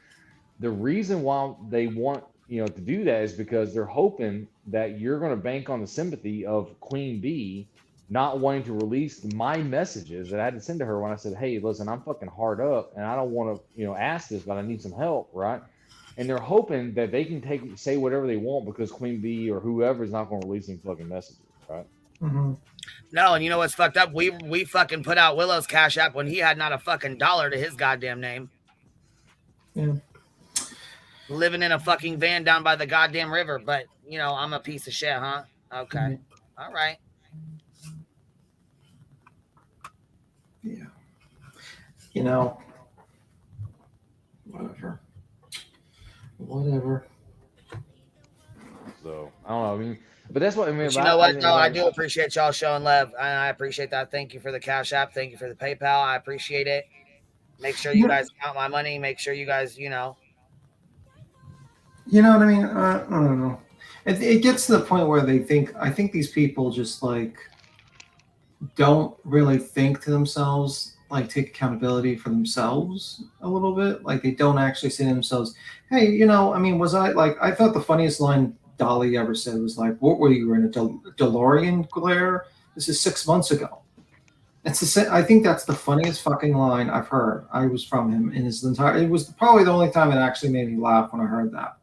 The reason why they want to do that is because they're hoping that you're going to bank on the sympathy of Queen Bee not wanting to release my messages that I had to send to her when I said, hey, listen, I'm fucking hard up and I don't want to ask this, but I need some help, right? And they're hoping that they can say whatever they want because Queen Bee or whoever is not going to release any fucking messages, right? Mm-hmm. No, and you know what's fucked up? We fucking put out Willow's Cash App when he had not a fucking dollar to his goddamn name. Yeah. Living in a fucking van down by the goddamn river, but I'm a piece of shit, huh? Okay. Mm-hmm. All right. Yeah. Whatever. So I don't know. I mean, but that's what I mean. But you know what? No, I do appreciate y'all showing love. I appreciate that. Thank you for the Cash App. Thank you for the PayPal. I appreciate it. Make sure you guys count my money. Make sure you guys, You know what I mean? I don't know. It gets to the point where I think these people just like don't really think to themselves, like take accountability for themselves a little bit. Like they don't actually say to themselves, hey, I mean, I thought the funniest line Dolly ever said was like, what were you in a DeLorean glare? This is 6 months ago. I think that's the funniest fucking line I've heard. I was from him in his entire. It was probably the only time it actually made me laugh when I heard that.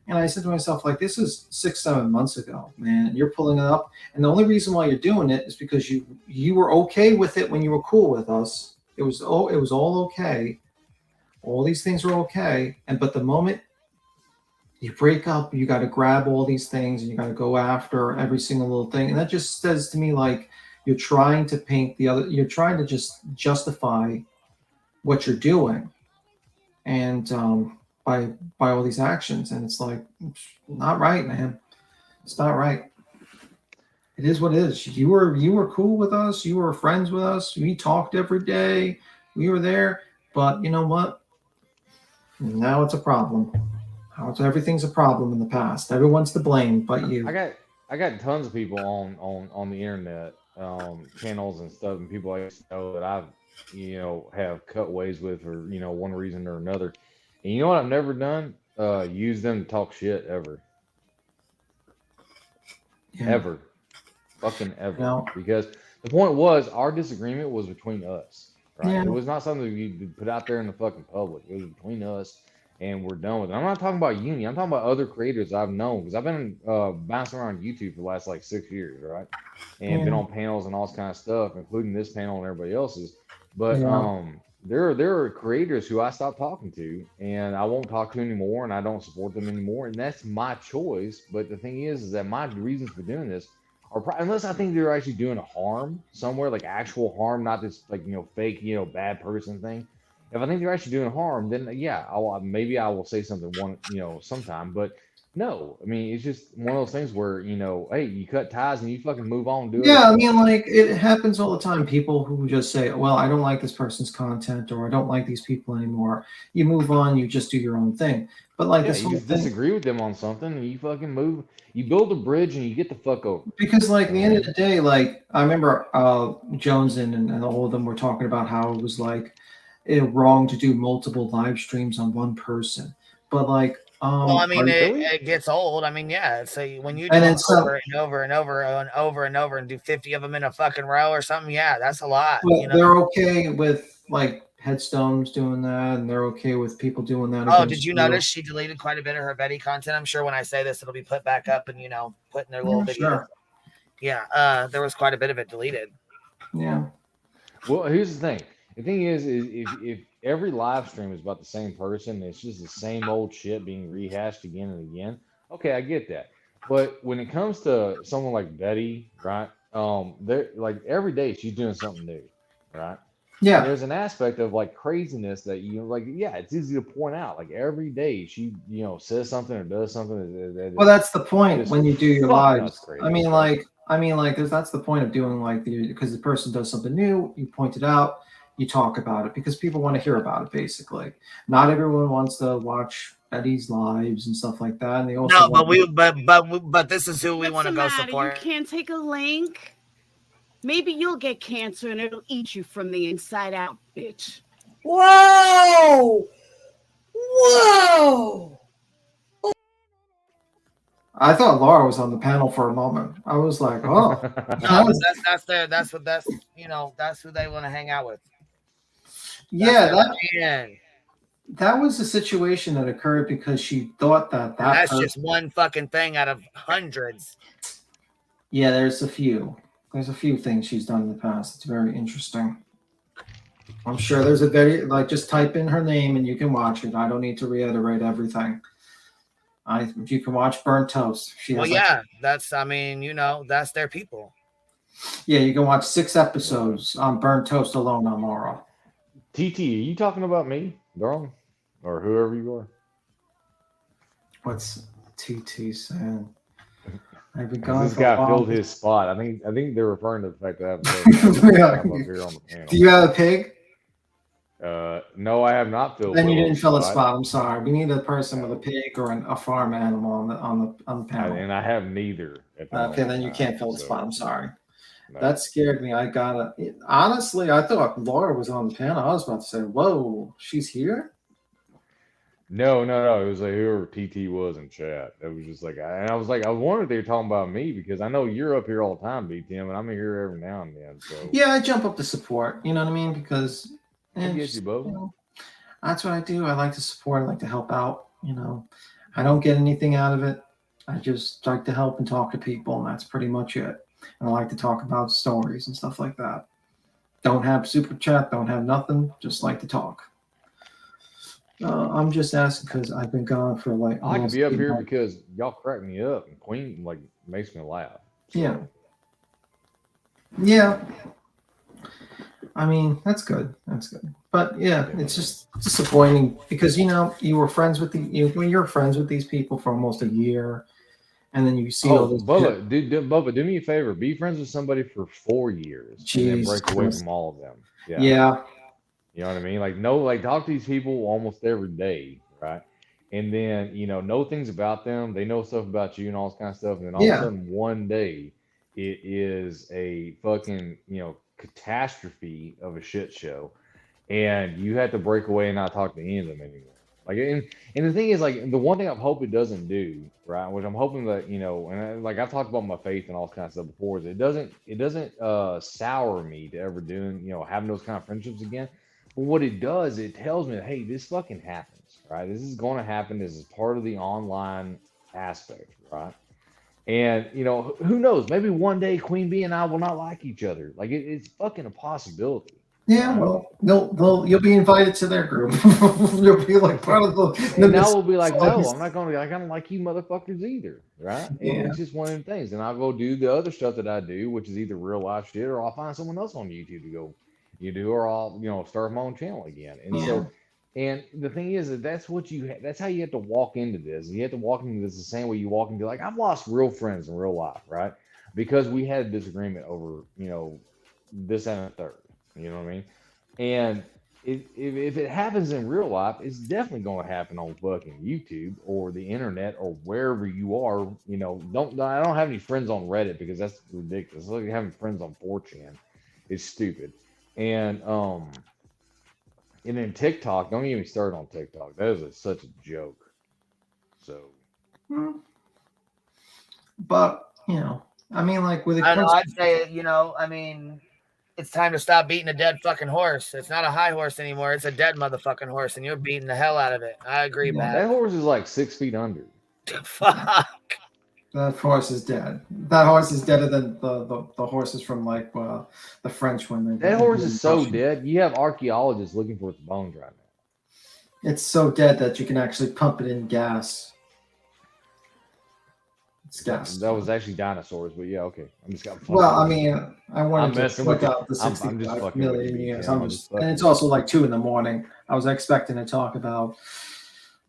And I said to myself, like, this is 6-7 months ago, man. You're pulling it up, and the only reason why you're doing it is because you were okay with it when you were cool with us. It was all okay. All these things were okay, but the moment you break up, you got to grab all these things and you got to go after every single little thing, and that just says to me like. You're trying to you're trying to just justify what you're doing. And by all these actions. And it's like, it's not right, man. It's not right. It is what it is. You were cool with us. You were friends with us. We talked every day. We were there. But you know what? Now it's a problem. Everything's a problem in the past. Everyone's to blame but you. I got tons of people on the internet, channels and stuff, and people I know that I've have cut ways with for one reason or another. And you know what I've never done? Use them to talk shit ever. Yeah. Ever. Fucking ever. No. Because the point was our disagreement was between us. Right? Yeah. It was not something you put out there in the fucking public. It was between us. And we're done with it. I'm not talking about Uni. I'm talking about other creators I've known because I've been bouncing around YouTube for the last like 6 years, right? And been on panels and all this kind of stuff, including this panel and everybody else's. But there are creators who I stopped talking to, and I won't talk to anymore, and I don't support them anymore, and that's my choice. But the thing is that my reasons for doing this unless I think they're actually doing a harm somewhere, like actual harm, not this like fake bad person thing. If I think they're actually doing harm, then yeah, maybe I will say something sometime. But no, I mean it's just one of those things where hey, you cut ties and you fucking move on, and do other Yeah, I stuff. mean, like it happens all the time. People who just say, "Well, I don't like this person's content," or "I don't like these people anymore." You move on. You just do your own thing. But like Yeah, this you whole just thing, disagree with them on something, and you fucking move. You build a bridge, and you get the fuck over it. because like at You the know what end I of the day, like I remember Jones and all of them were talking about how it was like wrong to do multiple live streams on one person. But like, Well, I mean, it, Really? it gets old. I mean, yeah. So when you do and them it's over and over and over and over and over and do 50 of them in a fucking row or something, yeah, that's a lot. but they're okay with like headstones doing that, and they're okay with people doing that Oh, did against you real. notice she deleted quite a bit of her Betty content? I'm sure when I say this, it'll be put back up and put in their little Yeah, videos. sure. Yeah, there was quite a bit of it deleted. Yeah. Well, here's the thing. The thing is if every live stream is about the same person, it's just the same old shit being rehashed again and again. Okay, I get that. But when it comes to someone like Betty, right? They're like every day she's doing something new, right? And Yeah. there's an aspect of like craziness that like, yeah, it's easy to point out. Like every day she, says something or does something that Well, is that's the point just when you do your fuck nuts lives. crazy. So, I mean, like, that's the point of doing like because the person does something new, you point it out, you talk about it because people want to hear about it. Basically, not everyone wants to watch Eddie's lives and stuff like that, and they also No, want. but this is who we What's want to the go matter? You support. can't take a link? Maybe you'll get cancer and it'll eat you from the inside out, bitch. Whoa! Whoa! I thought Laura was on the panel for a moment. I was like, oh, No, but that's who they want to hang out with. yeah, Yeah, that was a situation that occurred because she thought that and that's person. just one fucking thing out of hundreds. Yeah, there's a few. There's a few things she's done in the past. It's very interesting. I'm sure there's a very just type in her name and you can watch it. I don't need to reiterate everything. You can watch Burnt Toast. She Well, has yeah, that's that's their people. yeah, you can watch 6 episodes on Burnt Toast alone on Laura. TT, are you talking about me, darling, or whoever you are? What's TT saying? I've been gone. This guy filled his spot. I think they're referring to the fact that I haven't up here on the panel. Do you have a pig? No, I have not filled. Then you didn't fill a spot. I'm sorry. We need a person with a pig or a farm animal on the panel. And I have neither. Okay, then you can't fill the spot. I'm sorry. No. That scared me. Honestly, I thought Laura was on the panel. I was about to say, whoa, she's here? No. It was like whoever TT was in chat. It was just like, I was wondering if they were talking about me because I know you're up here all the time, BTM, and I'm here every now and then. So yeah, I jump up to support. You know what I mean? Because I get you both. That's what I do. I like to support. I like to help out. I don't get anything out of it. I just like to help and talk to people, and that's pretty much it. And I like to talk about stories and stuff like that. Don't have super chat. Don't have nothing. Just like to talk. I'm just asking because I've been gone for like. I can be up here because y'all crack me up, and Queen makes me laugh. So. Yeah. Yeah. I mean, that's good. That's good. But yeah, it's just disappointing because you were friends with when you're friends with these people for almost a year, and then you see all this. Bubba, Bubba, do me a favor. Be friends with somebody for 4 years and then break away from all of them. Yeah. You know what I mean? Talk to these people almost every day, right? And then know things about them. They know stuff about you and all this kind of stuff. And then all of a sudden, one day, it is a fucking catastrophe of a shit show, and you have to break away and not talk to any of them anymore. And the thing is, the one thing I hope it doesn't do, right, which I'm hoping that and I've talked about my faith and all this kind of stuff before, is it doesn't sour me to ever doing having those kind of friendships again. But what it does, it tells me that, hey, this fucking happens, right? This is going to happen. This is part of the online aspect, right? And who knows? Maybe one day Queen Bee and I will not like each other. It's fucking a possibility. Yeah, well, you'll be invited to their group. You'll be like part of the. And I will be like, no, I'm not gonna. I don't like you motherfuckers either, right? And Yeah. it's just one of them things. And I'll go do the other stuff that I do, which is either real life shit, or I'll find someone else on YouTube to go, or I'll start my own channel again. And Yeah. so, and the thing is that that's what that's how you have to walk into this. You have to walk into this the same way you walk into like I've lost real friends in real life, right? Because we had a disagreement over this and a third. You know what I mean? And if it happens in real life, it's definitely going to happen on fucking YouTube or the internet or wherever you are. I don't have any friends on Reddit because that's ridiculous. It's like having friends on 4chan. It's stupid. And then TikTok. Don't get me started on TikTok. That is such a joke. So. But I mean, like with I'd say, I mean, it's time to stop beating a dead fucking horse. It's not a high horse anymore. It's a dead motherfucking horse, and you're beating the hell out of it. I agree, Matt. That horse is like 6 feet under. Fuck. That horse is dead. That horse is deader than the horses from like the French when that horse is so dead. You have archaeologists looking for its bones right now. It's so dead that you can actually pump it in gas. That was actually dinosaurs, but yeah, okay. I'm just got. Well, I mean, I wanted to point out the 65 million years. And it's also like 2 a.m. I was expecting to talk about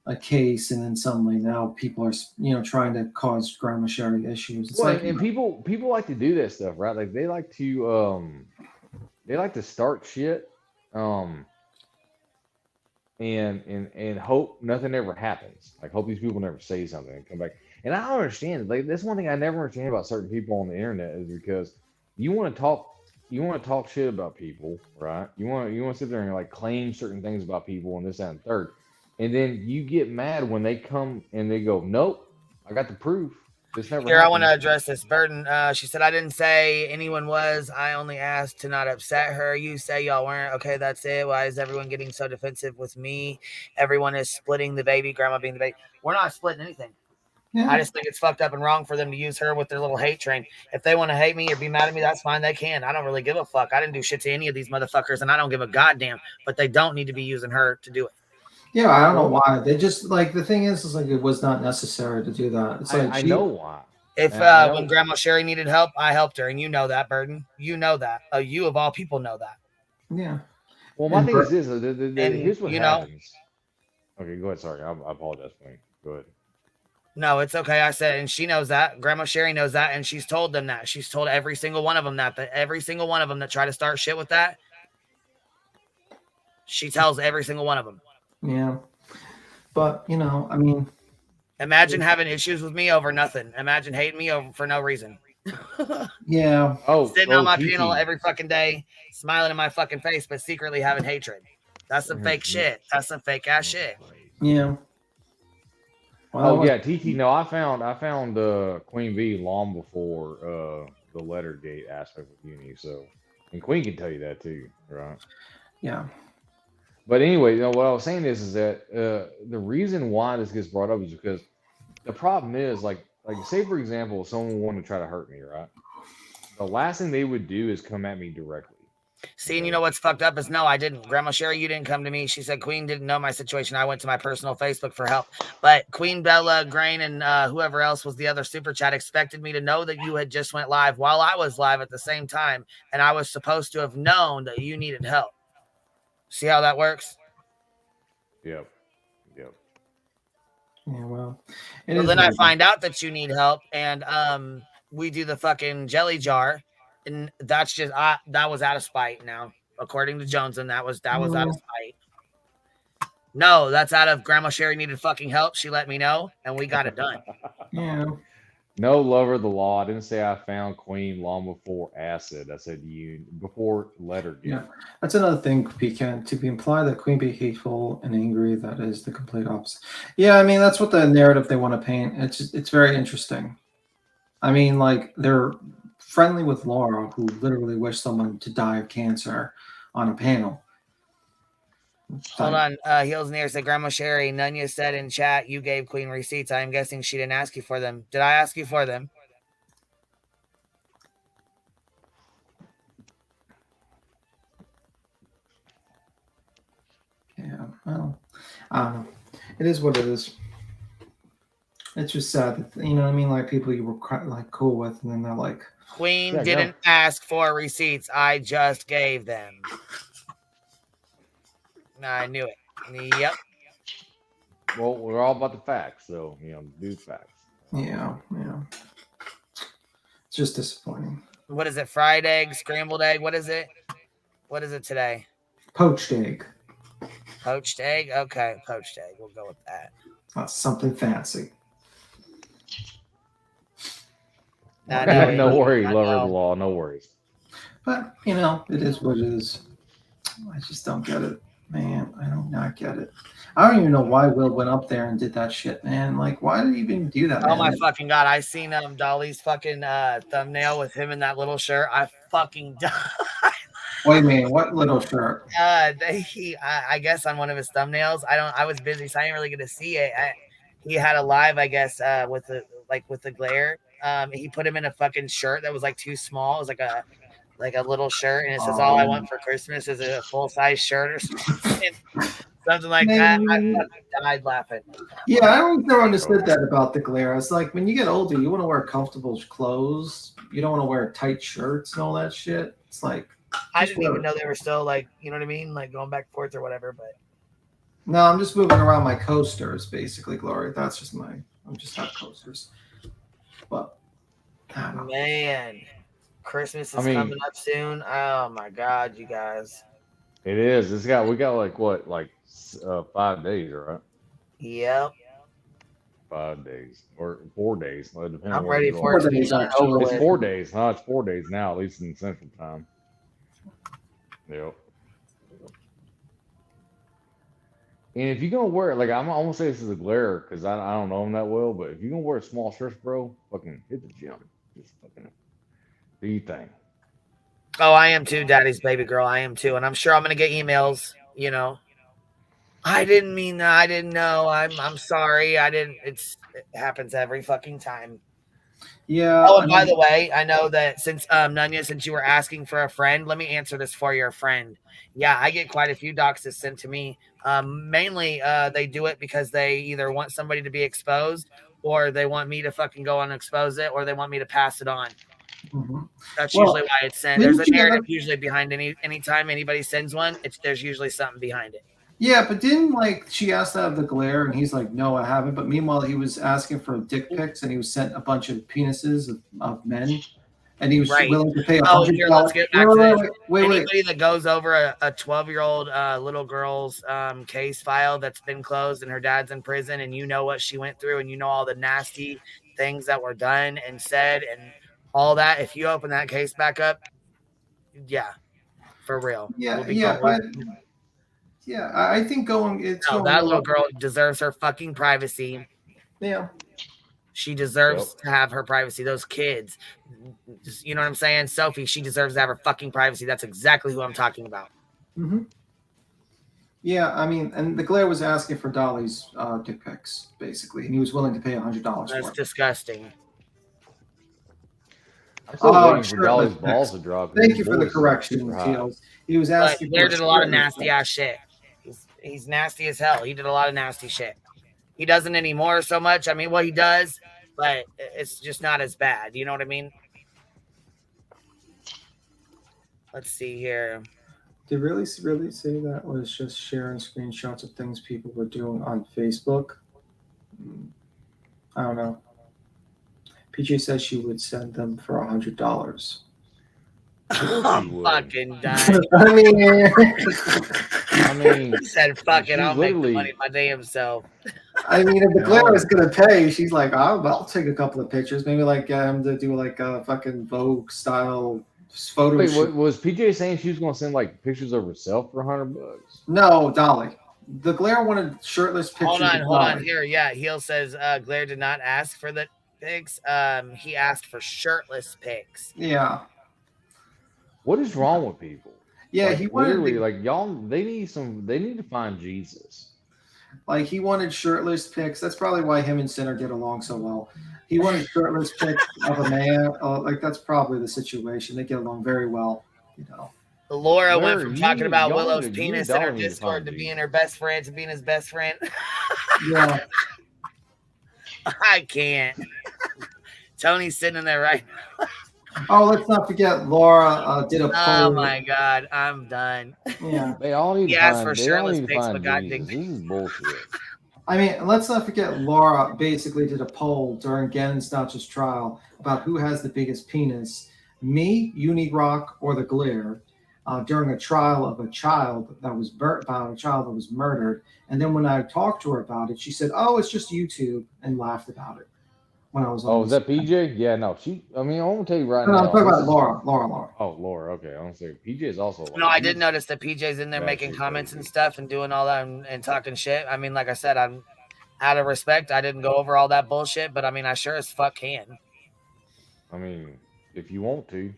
a case, and then suddenly now people are, trying to cause Grandma Sherry issues. It's and people like to do that stuff, right? Like they like to start shit, and hope nothing ever happens. Like hope these people never say something and come back. And I don't understand. Like that's one thing I never understand about certain people on the internet is because you want to talk shit about people, right? You want to sit there and like claim certain things about people and this, that, and third, and then you get mad when they come and they go, "Nope, I got the proof. This never happened." I want to address this burden. She said, "I didn't say anyone was. I only asked to not upset her. You say y'all weren't. Okay, that's it. Why is everyone getting so defensive with me? Everyone is splitting the baby. Grandma being the baby. We're not splitting anything." Yeah. I just think it's fucked up and wrong for them to use her with their little hate train. If they want to hate me or be mad at me, that's fine. They can. I don't really give a fuck. I didn't do shit to any of these motherfuckers, and I don't give a goddamn. But they don't need to be using her to do it. Yeah, I don't know why. They just like the thing is like it was not necessary to do that. It's like I know why. If when Grandma Sherry needed help, I helped her, and you know that, Burden. You know that. You of all people know that. Yeah. Well, my thing is this. Here's what happens. Okay, go ahead. Sorry, I apologize for me. Go ahead. No, it's okay. I said, and she knows that. Grandma Sherry knows that, and she's told them that. She's told every single one of them that every single one of them that try to start shit with that, she tells every single one of them. Yeah. But, I mean. Imagine having issues with me over nothing. Imagine hating me over for no reason. Yeah. Sitting on my panel every fucking day, smiling in my fucking face, but secretly having hatred. That's some fake shit. That's some fake ass shit. Yeah. Well, yeah, TT. No, I found Queen V long before the Lettergate aspect of Uni. So, and Queen can tell you that too, right? Yeah. But anyway, what I was saying is that the reason why this gets brought up is because the problem is like say for example, if someone wanted to try to hurt me, right? The last thing they would do is come at me directly. See, and you know what's fucked up is no, I didn't. Grandma Sherry, you didn't come to me. She said Queen didn't know my situation. I went to my personal Facebook for help. But Queen Bella, Grain, and whoever else was the other super chat expected me to know that you had just went live while I was live at the same time. And I was supposed to have known that you needed help. See how that works? Yep. Yeah, well. Then I find out that you need help, and we do the fucking jelly jar. And that's just that was out of spite. Now, according to Jones, and that was out of spite. No, that's out of Grandma Sherry needed fucking help. She let me know, and we got it done. Yeah. No lover of the law. I didn't say I found Queen long before acid. I said you before Lettergate. Yeah, that's another thing, Pecan. To be implied that Queen be hateful and angry, that is the complete opposite. Yeah, I mean that's what the narrative they want to paint. It's very interesting. I mean, like they're friendly with Laura, who literally wished someone to die of cancer on a panel. Hold on. Heels Near said, Grandma Sherry, Nunya said in chat, you gave Queen receipts. I am guessing she didn't ask you for them. Did I ask you for them? Well, I don't know. It is what it is. It's just sad that, you know what I mean? Like people you were like cool with, and then they're like, Queen Yeah, didn't ask for receipts. I just gave them. I knew it. Yep. Well, we're all about the facts, so do facts. yeah. It's just disappointing. What is it? Fried egg, scrambled egg? What is it? What is it today? Poached egg. Poached egg? Okay, poached egg. We'll go with that. That's something fancy. No worries, lover of the law. No worries. But, you know, it is what it is. I just don't get it. Man, I do not get it. I don't even know why Will went up there and did that shit, man. Like, why did he even do that, Oh man? my fucking god! I seen Dolly's fucking thumbnail with him in that little shirt. I fucking died. Wait a minute, what little shirt? I guess on one of his thumbnails. I was busy, so I didn't really get to see it. He had a live, I guess, with the glare. He put him in a fucking shirt that was like too small. It was like a little shirt, and it says "All I want for Christmas is a full size shirt" or something like that. I fucking died laughing. Yeah, I always never understood that about the glare. It's like when you get older, you want to wear comfortable clothes. You don't want to wear tight shirts and all that shit. It's like I didn't even know they were still like, you know what I mean, like going back and forth or whatever. But no, I'm just moving around my coasters, basically, Glory. That's just I'm just have coasters. But man, Christmas is coming up soon. Oh my god, you guys! It is. We got like what, 5 days, right? Yep. 5 days or 4 days. Depending I'm on ready for it to be done. It's 4 days. No, it's 4 days now, at least in Central Time. Yep. And if you're gonna wear, like, I'm gonna say this is a glare because I don't know him that well, but if you're gonna wear small shirts, bro, fucking hit the gym. Just fucking do your thing. Oh, I am too, Daddy's baby girl. I am too, and I'm sure I'm gonna get emails. You know, I didn't mean that. I didn't know. I'm sorry. I didn't. It happens every fucking time. Yeah. Oh, and by the way, I know that since Nunya, since you were asking for a friend, let me answer this for your friend. Yeah, I get quite a few doxes sent to me. Mainly, they do it because they either want somebody to be exposed, or they want me to fucking go and expose it, or they want me to pass it on. Mm-hmm. That's usually why it's sent. There's a narrative usually behind anytime anybody sends one. There's usually something behind it. Yeah, but didn't she asked out of the glare, and he's like, no, I haven't. But meanwhile, he was asking for dick pics, and he was sent a bunch of penises of men, and he was willing to pay $100. Oh, here, let's get back to this. Wait. Anybody that goes over a 12-year-old little girl's case file that's been closed and her dad's in prison, and you know what she went through, and you know all the nasty things that were done and said and all that, if you open that case back up, yeah, for real. I think that little girl deserves her fucking privacy. Yeah. She deserves to have her privacy. Those kids, you know what I'm saying? Sophie, she deserves to have her fucking privacy. That's exactly who I'm talking about. Mm-hmm. Yeah, I mean, and the glare was asking for Dolly's dick pics, basically, and he was willing to pay $100 for it. That's disgusting. I'm still waiting for Dolly's balls to drop. Thank you for the correction, Fields. He was asking. Blair did a lot of nasty ass shit. He's nasty as hell. He did a lot of nasty shit. He doesn't anymore so much. I mean, well, he does, but it's just not as bad. You know what I mean? Let's see here. Did really say that was just sharing screenshots of things people were doing on Facebook? I don't know. PJ says she would send them for $100. I'm fucking dying. I mean, he said, "Fuck it, I'll make the money my damn self." I mean, if the glare is gonna pay, she's like, I'll take a couple of pictures. Maybe like get him to do like a fucking Vogue style photo. Wait, was PJ saying she was gonna send like pictures of herself for $100? No, Dolly. The glare wanted shirtless pictures. Hold on. Here, yeah. Heel says Glare did not ask for the pics. He asked for shirtless pics. Yeah. What is wrong with people? Yeah, like, he wanted literally like y'all. They need to find Jesus. Like he wanted shirtless pics. That's probably why him and Sinner get along so well. He wanted shirtless pics of a man. Like that's probably the situation. They get along very well, you know. Laura went Larry, from talking about Willow's you and penis in her Dolly need to Discord find to being Jesus. her best friend, to being his best friend. Yeah. I can't. Tony's sitting there right now. Oh, let's not forget Laura did a Oh poll. my God, I'm done. Yeah. They all need He to asked for find. They all shirtless need to pics, but find God Jesus. dang. This is bullshit. I mean, let's not forget Laura basically did a poll during Gannon's Notch's trial about who has the biggest penis, me, Unirock, or the Glare, during a trial of a child that was murdered. And then when I talked to her about it, she said, "Oh, it's just YouTube," and laughed about it when I was on. Oh, is that PJ? Yeah, no. I mean, I'm gonna tell you right No, I'm now. talking This about is. Laura. Oh, Laura. Okay, I don't say PJ is also like. No, I did he's notice that PJ's in there making batshit comments and crazy. stuff and doing all that and talking shit. I mean, like I said, I'm out of respect. I didn't go over all that bullshit, but I mean, I sure as fuck can. I mean, if you want to.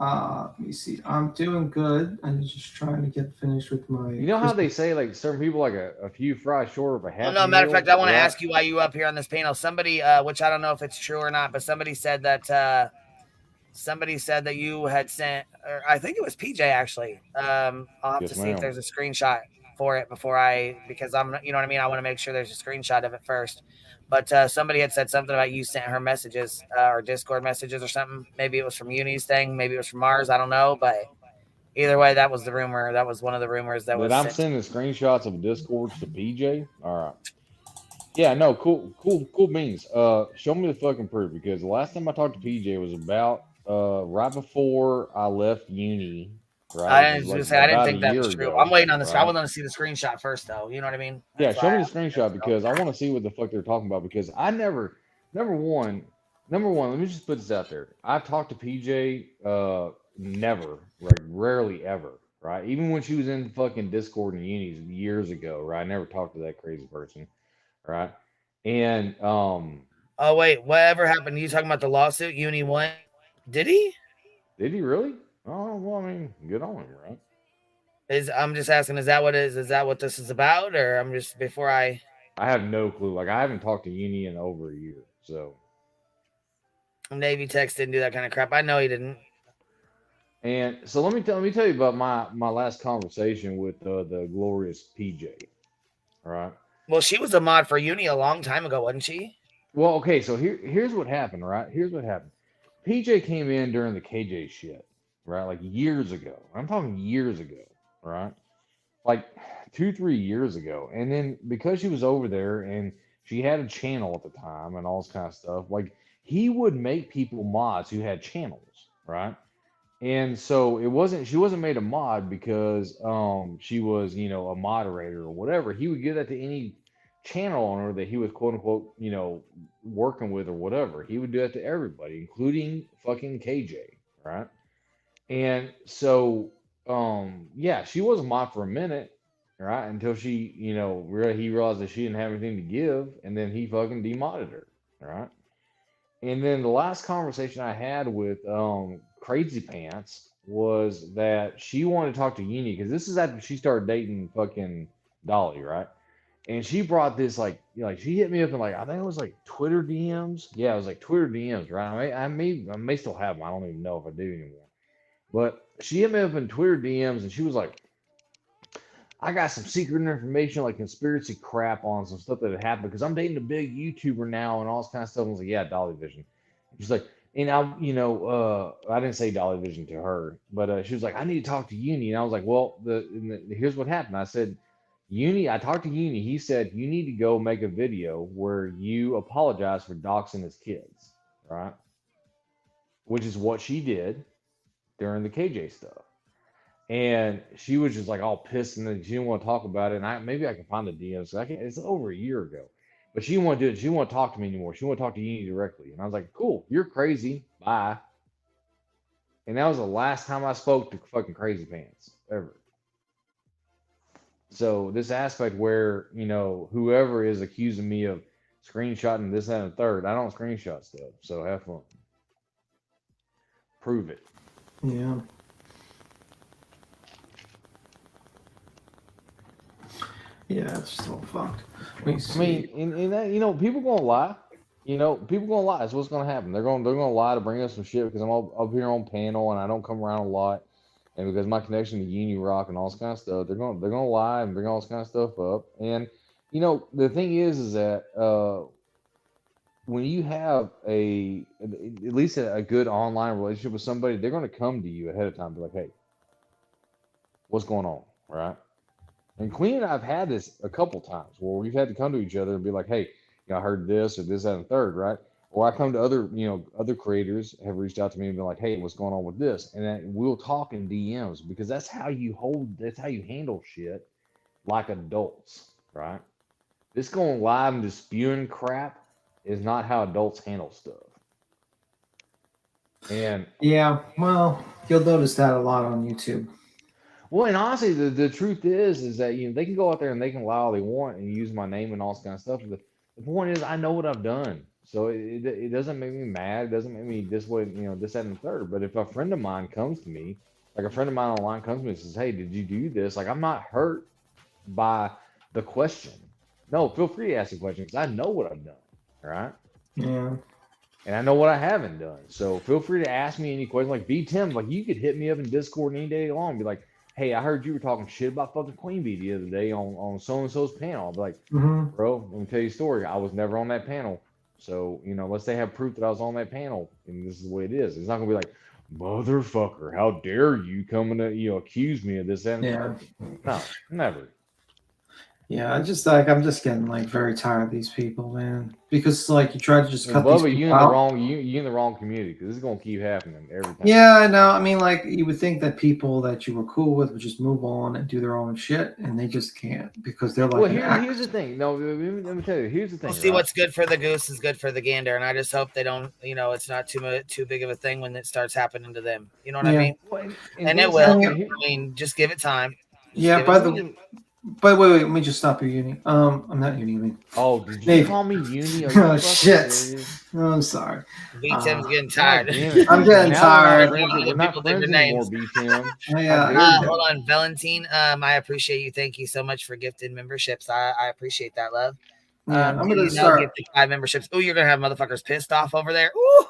Let me see. I'm doing good. I'm just trying to get finished with my. You know how they say like certain people like a few fries short of a Well, happy no, matter of meal, fact, I want to right? ask you why you up here on this panel. Somebody, which I don't know if it's true or not, but somebody said that you had sent, or I think it was PJ actually. I'll have Yes, to see if ma'am. there's a screenshot for it because I'm, you know what I mean. I want to make sure there's a screenshot of it first. But somebody had said something about you sent her messages or Discord messages or something. Maybe it was from Uni's thing. Maybe it was from Mars. I don't know, but either way, that was the rumor. That was one of the rumors that That was I'm sent. sending screenshots of Discords to PJ. All right. Yeah, no, cool beans. Show me the fucking proof because the last time I talked to PJ was about right before I left uni, right? Which I is was like gonna say I didn't about a think that year was true. I'm ago, waiting on this. I right? want to see the screenshot first, though. You know what I mean? Yeah, That's show why me I the asked. screenshot because I want to see what the fuck they're talking about because I never number one, let me just put this out there. I've talked to PJ never, like rarely ever, right? Even when she was in fucking Discord and unis years ago, right? I never talked to that crazy person, right? And Oh wait, whatever happened? You talking about the lawsuit? Uni won? Did he? did he really? Oh well, I mean, good on him, right? I'm just asking. Is that what it is? Is that what this is about? Or I'm just before I I have no clue. Like I haven't talked to Uni in over a year, so. Navy Tex didn't do that kind of crap. I know he didn't. And so let me tell you about my last conversation with the glorious PJ. All right. Well, she was a mod for Uni a long time ago, wasn't she? Well, okay. So here's what happened. Right. Here's what happened. PJ came in during the KJ shit, right? Like years ago. I'm talking years ago, right? Like 2 3 years ago. And then because she was over there and she had a channel at the time and all this kind of stuff, like he would make people mods who had channels, right? And so she wasn't made a mod because she was, a moderator or whatever. He would give that to any channel owner that he was quote unquote, working with or whatever. He would do that to everybody, including fucking KJ, right? And so yeah, she was a mod for a minute, right? Until she, he realized that she didn't have anything to give, and then he fucking demodded her, right? And then the last conversation I had with Crazy Pants was that she wanted to talk to Uni because this is after she started dating fucking Dolly, right? And she brought this like she hit me up in like I think it was like Twitter DMs. Yeah, it was like Twitter DMs, right? I may still have them. I don't even know if I do anymore. But she hit me up in Twitter DMs and she was like, I got some secret information, like conspiracy crap on some stuff that had happened because I'm dating a big YouTuber now and all this kind of stuff. I was like, yeah, Dolly Vision. She's like, and I didn't say Dolly Vision to her, but she was like, I need to talk to Uni. And I was like, well, here's what happened. I said, I talked to Uni. He said, you need to go make a video where you apologize for doxing his kids, right? Which is what she did during the KJ stuff. And she was just like all pissed, and then she didn't want to talk about it. And maybe I can find the DMs. It's over a year ago, but she didn't want to do it. She didn't want to talk to me anymore. She wanted to talk to Uni directly. And I was like, "Cool, you're crazy. Bye." And that was the last time I spoke to fucking Crazy Pants ever. So this aspect where whoever is accusing me of screenshotting this, that, and the third, I don't screenshot stuff. So have fun. Prove it. Yeah. Yeah, it's still fucked. I mean, and that, people gonna lie. You know, people gonna lie. That's what's gonna happen. They're gonna lie to bring us some shit because I'm up here on panel and I don't come around a lot, and because my connection to Uni Rock and all this kind of stuff, they're gonna lie and bring all this kind of stuff up. And you know, the thing is that when you have at least a good online relationship with somebody, they're gonna come to you ahead of time, be like, hey, what's going on, right? And Queen and I've had this a couple times where we've had to come to each other and be like, hey, I heard this or this, that, and the third, right? Or I come to other creators have reached out to me and been like, hey, what's going on with this? And then we'll talk in DMs because that's how you handle shit like adults, right? This going live and just spewing crap is not how adults handle stuff. And Yeah, well, you'll notice that a lot on YouTube. well, and honestly, the truth is that they can go out there and they can lie all they want and use my name and all this kind of stuff. But the point is, I know what I've done, so it doesn't make me mad. It doesn't make me this, that, and the third. But if a friend of mine comes to me, like a friend of mine online comes to me and says, "Hey, did you do this?" Like, I'm not hurt by the question. No, feel free to ask the question because I know what I've done. All right. Yeah. And I know what I haven't done. So feel free to ask me any questions. Like B Tim, like you could hit me up in Discord any day long and be like, hey, I heard you were talking shit about fucking Queen Bee the other day on so and so's panel. I'll be like, bro, let me tell you a story. I was never on that panel. So, unless they have proof that I was on that panel, and this is the way it is. It's not gonna be like, motherfucker, how dare you come and accuse me of this and that. No, never. Yeah, I'm just getting very tired of these people, man. Because you try to just cut Bubba, these you people in the out. wrong you in the wrong community because this is gonna keep happening every time. Yeah, I know. I mean, you would think that people that you were cool with would just move on and do their own shit, and they just can't because they're like. Well, here's the thing. No, let me tell you. Here's the thing. We'll see what's good for the goose is good for the gander, and I just hope they don't. It's not too big of a thing when it starts happening to them. You know what I mean? Well, and it will. I mean, just give it time. Yeah. But wait, let me just stop you, Uni. I'm not Uni. I mean, oh, did you call me Uni? Oh shit! Oh, I'm sorry. B Tim's getting tired. I'm getting tired. We're not friends anymore, B Tim. Hold on, Valentine. I appreciate you. Thank you so much for gifted memberships. I appreciate that, love. Yeah, I'm gonna start gifted 5 memberships. Oh, you're gonna have motherfuckers pissed off over there. Ooh,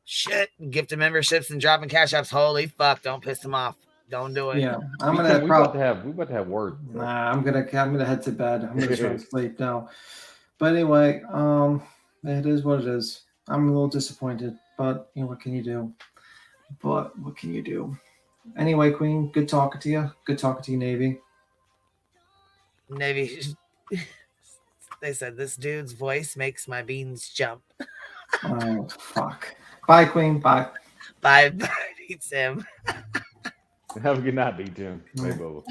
shit! Gifted memberships and dropping cash apps. Holy fuck! Don't piss them off. Don't do it. Yeah, we about to have work. Nah, I'm gonna head to bed. I'm gonna try to sleep now. But anyway, it is what it is. I'm a little disappointed, but what can you do? Anyway, Queen, good talking to you. Good talking to you, Navy. Navy. They said this dude's voice makes my beans jump. Oh fuck! Bye, Queen. Bye. Bye, Tim. Have a good night, B Tim. Hey, Bubba.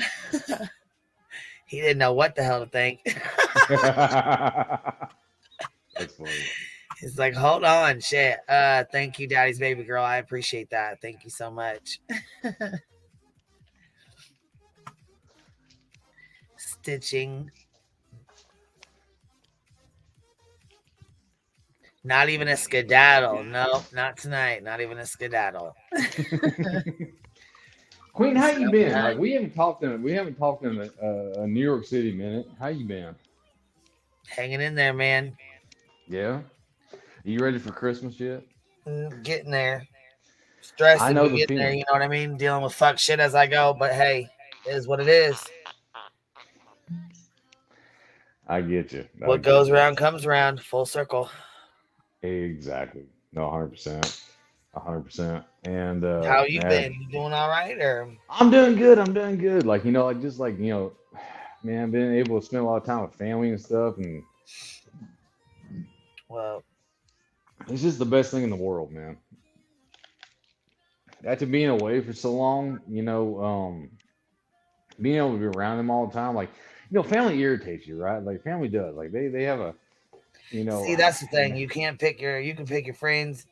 He didn't know what the hell to think. That's funny. He's like, hold on, shit. Thank you, Daddy's baby girl. I appreciate that. Thank you so much. Stitching. Not even a skedaddle. Nope, not tonight. Not even a skedaddle. Queen, how you been? We haven't talked in a New York City minute. How you been? Hanging in there, man. Yeah. Are you ready for Christmas yet? Getting there. Stressing. I know the getting feeling. there. You know what I mean? Dealing with fuck shit as I go. But hey, it is what it is. I get you. What goes around comes around. Full circle. Exactly. No, 100%. 100%. And how you been? You doing all right? Or I'm doing good. Man, being able to spend a lot of time with family and stuff, and well, it's just the best thing in the world, man. After being away for so long, being able to be around them all the time, family irritates you, right? Like family does. Like they have a, See, that's the thing. You can pick your friends,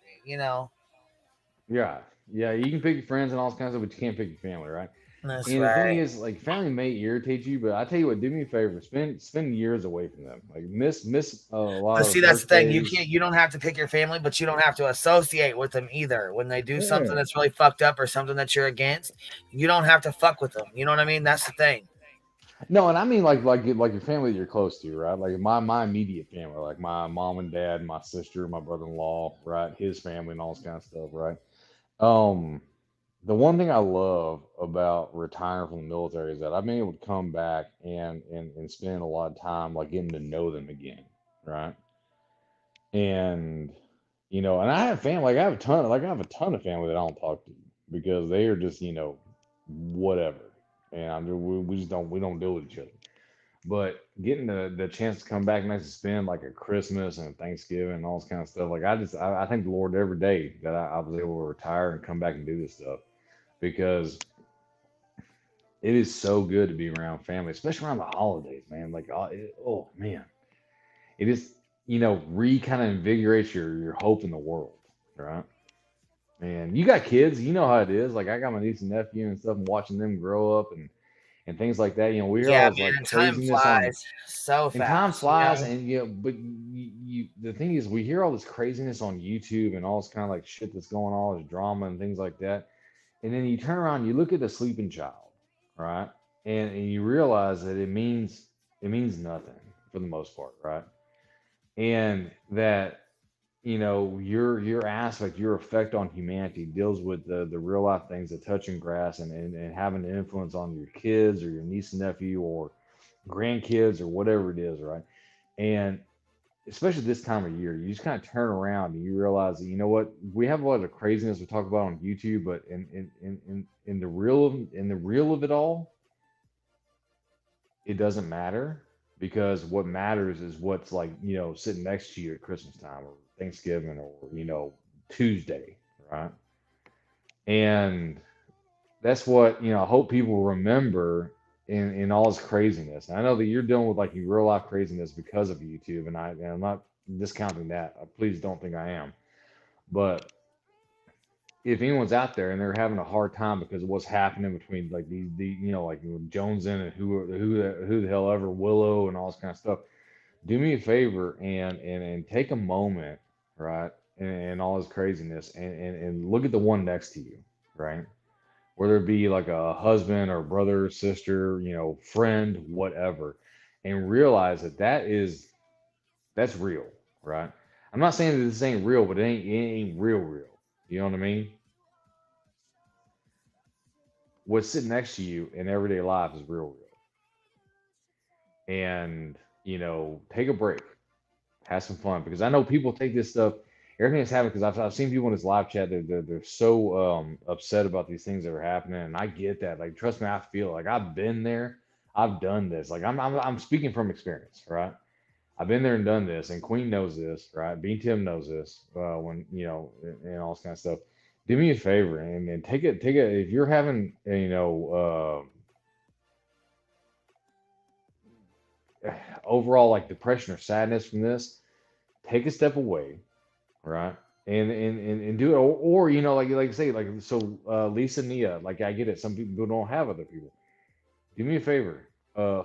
Yeah, you can pick your friends and all kinds of stuff, but you can't pick your family, right? That's and right. The thing is, family may irritate you, but I tell you what, do me a favor, spend years away from them. Miss a lot. But see, that's the thing. You don't have to pick your family, but you don't have to associate with them either. When they do something that's really fucked up or something that you're against, you don't have to fuck with them. You know what I mean? That's the thing. No, and I mean like your family that you're close to, right? Like my immediate family, like my mom and dad, my sister, my brother-in-law, right? His family and all this kind of stuff, right? Um, the one thing I love about retiring from the military is that I've been able to come back and spend a lot of time like getting to know them again, right? And and I have family, like I have a ton of family that I don't talk to because they are just whatever, and we just don't deal with each other. But getting the chance to come back and actually spend like a Christmas and Thanksgiving and all this kind of stuff, like I thank the Lord every day that I was able to retire and come back and do this stuff because it is so good to be around family, especially around the holidays, man. Like, oh man, it is kind of invigorates your hope in the world, right? And you got kids, you know how it is. Like I got my niece and nephew and stuff, and watching them grow up and things like that. We hear Yeah, all this like man, time craziness on, flies so and time fast, flies, and but the thing is, we hear all this craziness on YouTube and all this kind of like shit that's going on, all this drama and things like that. And then you turn around, you look at the sleeping child, right? And you realize that it means nothing for the most part, right? And that your aspect, your effect on humanity deals with the real life things that touching grass and having an influence on your kids or your niece and nephew or grandkids or whatever it is, right? And especially this time of year, you just kind of turn around and you realize that what, we have a lot of craziness we talk about on YouTube, but in the real of it all, it doesn't matter because what matters is what's like sitting next to you at Christmas time or Thanksgiving or Tuesday, right? And that's what I hope people remember in all this craziness. And I know that you're dealing with like your real life craziness because of YouTube, and I'm not discounting that. Please don't think I am. But if anyone's out there and they're having a hard time because of what's happening between like like Jones and who the hell ever Willow and all this kind of stuff, do me a favor and take a moment, right? And all this craziness and look at the one next to you, right? Whether it be like a husband or brother, sister, friend, whatever, and realize that that's real, right? I'm not saying that this ain't real, but it ain't real. You know what I mean? What's sitting next to you in everyday life is real. And take a break, have some fun, because I know people take this stuff, everything that's happening, because I've seen people in this live chat, they're so upset about these things that are happening, and I get that. Like, trust me, I feel like I've been there, I've done this. Like, I'm speaking from experience, right? I've been there and done this, and Queen knows this, right? B Tim knows this. When and all this kind of stuff. Do me a favor and take it. If you're having overall like depression or sadness from this, take a step away, right? And do it, or like say like so Lisa Nia, like I get it. Some people don't have other people. Do me a favor.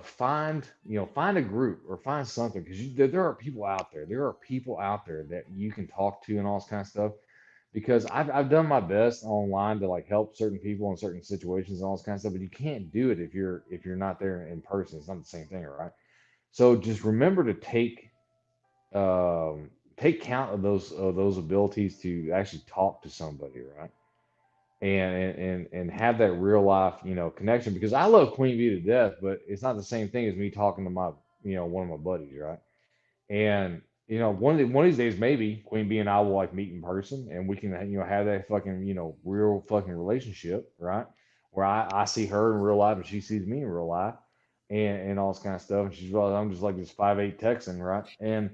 Find a group or find something, because there are people out there. There are people out there that you can talk to and all this kind of stuff. Because I've done my best online to like help certain people in certain situations and all this kind of stuff, but you can't do it if you're not there in person. It's not the same thing, right? So just remember to take count of those abilities to actually talk to somebody, right? And have that real life connection, because I love Queen Bee to death, but it's not the same thing as me talking to my one of my buddies, right? And one of these days maybe Queen Bee and I will like meet in person and we can have that fucking real fucking relationship, right? Where I see her in real life and she sees me in real life, and all this kind of stuff, and she's well, I'm just like this 5'8" Texan, right? And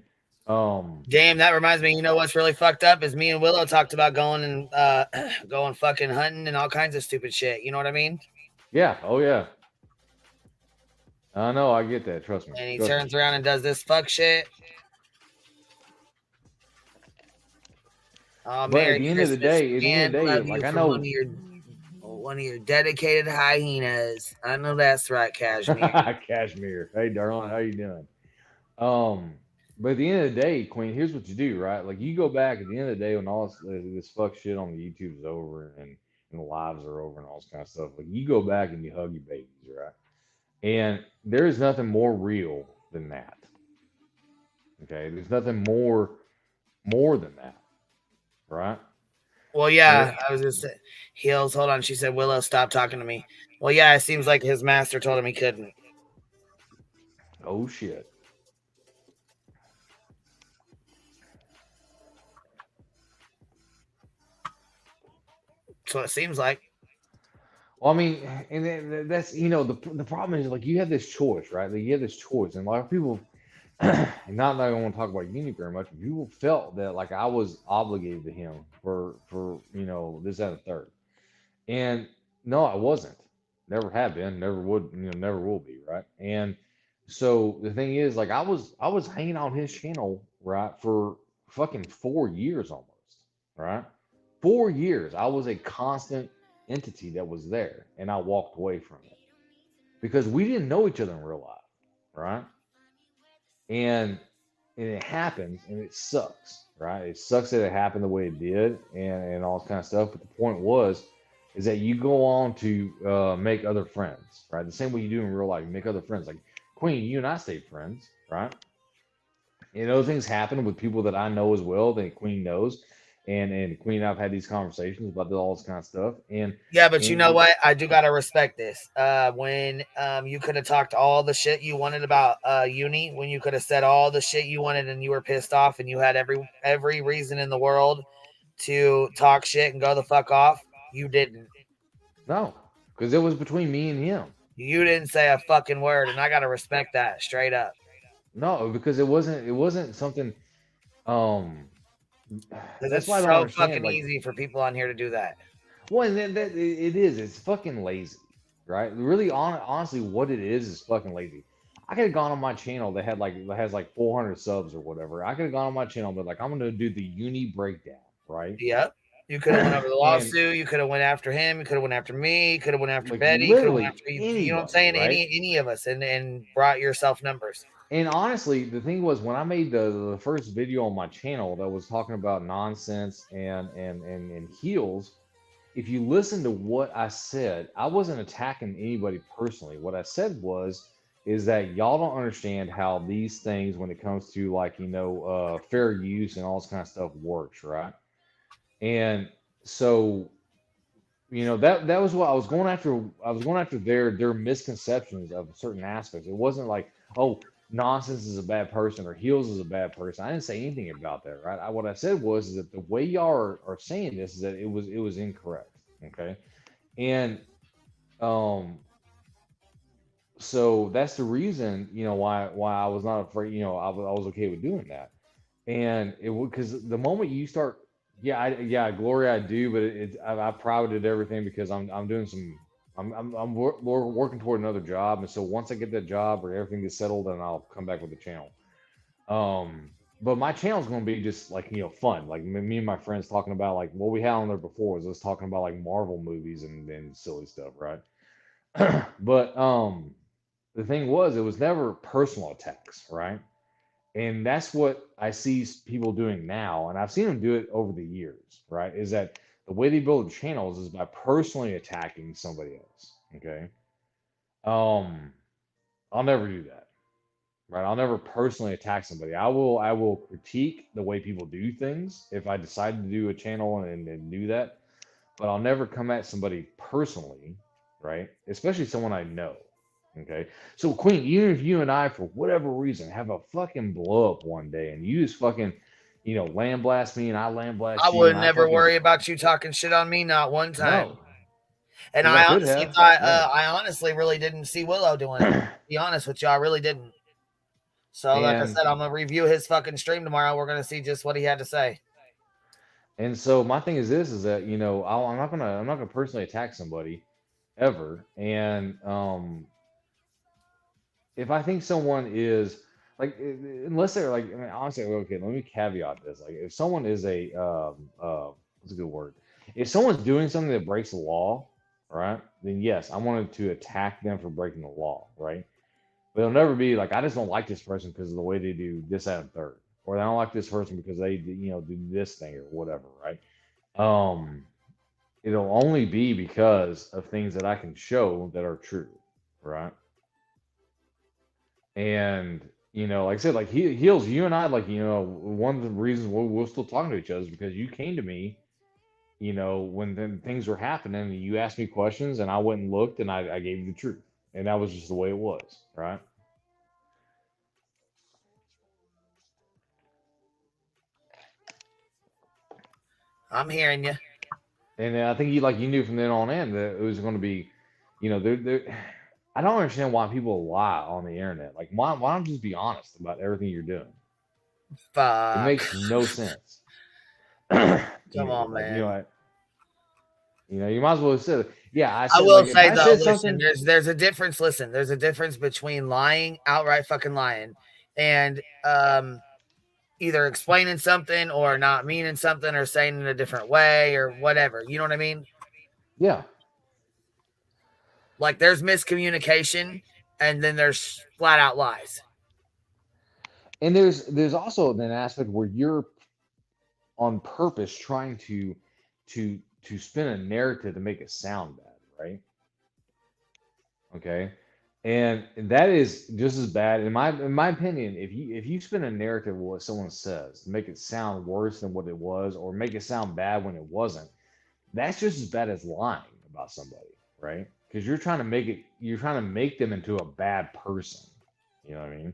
Damn, that reminds me. You know what's really fucked up is me and Willow talked about going and going fucking hunting and all kinds of stupid shit. You know what I mean? yeah, oh yeah, I know, I get that, trust me, And he trust me. turns around and does this fuck shit. Oh, But at Merry the end of the Christmas, day, man. Love like you I from know. one of your dedicated hyenas. I know that's right, Cashmere. Cashmere, hey darling, how you doing? But at the end of the day, Queen, here's what you do, right? Like, you go back at the end of the day when all this fuck shit on the YouTube is over and the lives are over and all this kind of stuff. Like, you go back and you hug your babies, right? And there is nothing more real than that. Okay, there's nothing more than that, right? Well, And yeah, I was just Heels. Hold on, she said, Willow, stop talking to me. Well, yeah, it seems like his master told him he couldn't. oh shit. That's what it seems like. Well, I mean, and that's the problem is like you have this choice, right? Like you have this choice, and a lot of people, and not that I want to talk about Uni very much, but people felt that like I was obligated to him for this that, and the third, and no, I wasn't. Never have been, never would, never will be, right? And so the thing is, like I was hanging on his channel, right, for fucking 4 years almost, right? 4 years. I was a constant entity that was there, and I walked away from it because we didn't know each other in real life, right? And it happens, and it sucks, right? It sucks that it happened the way it did, and all this kind of stuff. But the point is that you go on to make other friends, right? The same way you do in real life, you make other friends. Like Queen, you and I stayed friends, right? And other things happen with people that I know as well that Queen knows, and Queen and I've had these conversations about all this kind of stuff. And Yeah, but you know and what? I do gotta respect this. When you could have talked all the shit you wanted about Uni, when you could have said all the shit you wanted, and you were pissed off, and you had every reason in the world to talk shit and go the fuck off, you didn't. no, because it was between me and him. You didn't say a fucking word, and I gotta respect that straight up. No, because it wasn't something. Um, Because that's it's why I don't so understand. fucking Like, easy for people on here to do that. well, and it is. It's fucking lazy, right? Really, honestly, what it is fucking lazy. I could have gone on my channel that has like 400 subs or whatever. I could have gone on my channel, but like I'm gonna do the uni breakdown, right? Yep. You could have went over the And lawsuit. You could have went after him. You could have went after me. You could have went after like Betty. You could have went literally after you know what I'm anybody, saying? right? Any of us, and brought yourself numbers. And honestly, the thing was when I made the first video on my channel that was talking about nonsense and heels, if you listen to what I said, I wasn't attacking anybody personally. What I said is that y'all don't understand how these things, when it comes to like fair use and all this kind of stuff, works, right? And so that was what I was going after. I was going after their misconceptions of certain aspects. It wasn't like, oh, nonsense is a bad person or heels is a bad person. I didn't say anything about that, right? What I said was is that the way y'all are saying this is that it was incorrect. Okay. And so that's the reason, why I was not afraid, I was okay with doing that. And it would, because the moment you start, yeah, Glory, I do, but I privated everything because I'm doing some, working toward another job, and so once I get that job or everything gets settled, then I'll come back with the channel. But my channel is going to be just like fun, like me and my friends talking about like what we had on there before was us talking about like Marvel movies and silly stuff, right? But the thing was, it was never personal attacks, right? And that's what I see people doing now, and I've seen them do it over the years, right? Is that the way they build channels is by personally attacking somebody else. Okay. Um, I'll never do that, right? I'll never personally attack somebody. I will critique the way people do things if I decide to do a channel and do that, but I'll never come at somebody personally, right? Especially someone I know. Okay. So Queen, even if you and I, for whatever reason, have a fucking blow up one day and you just fucking, land blast me and I land blast I you would and I never fucking worry about you talking shit on me, not one time. no, And because I I could honestly have. thought, Yeah. I honestly really didn't see Willow doing it. To be honest with you, I really didn't. So, like I And said, I'm gonna review his fucking stream tomorrow. We're gonna see just what he had to say. and so my thing is this is that, I'm not gonna personally attack somebody ever. And if I think someone is like, unless they're like, I mean, honestly, okay, let me caveat this. Like, if someone is what's a good word? If someone's doing something that breaks the law, right, then yes, I wanted to attack them for breaking the law, right? But it'll never be like, I just don't like this person because of the way they do this, that, and third, or I don't like this person because they, do this thing or whatever, right? Um, it'll only be because of things that I can show that are true, right? And like I said, like Heels, you and I, like one of the reasons we're still talking to each other is because you came to me, when then things were happening, and you asked me questions, and I went and looked, and I gave you the truth, and that was just the way it was, right? I'm hearing you. And I think you knew from then on in that it was going to be, there. I don't understand why people lie on the internet. Like, why don't you just be honest about everything you're doing? It Fuck. makes no sense. Come on, like man. you might as well have said, yeah. I will if say I though, said listen, something, there's a difference. Listen, there's a difference between lying, outright fucking lying, and either explaining something or not meaning something or saying it in a different way or whatever. You know what I mean? yeah. Like there's miscommunication and then there's flat out lies. And there's also an aspect where you're on purpose trying to spin a narrative to make it sound bad, right? Okay. And that is just as bad in my opinion. If you spin a narrative of what someone says to make it sound worse than what it was, or make it sound bad when it wasn't, that's just as bad as lying about somebody, right? Because you're trying to make them into a bad person. You know what I mean?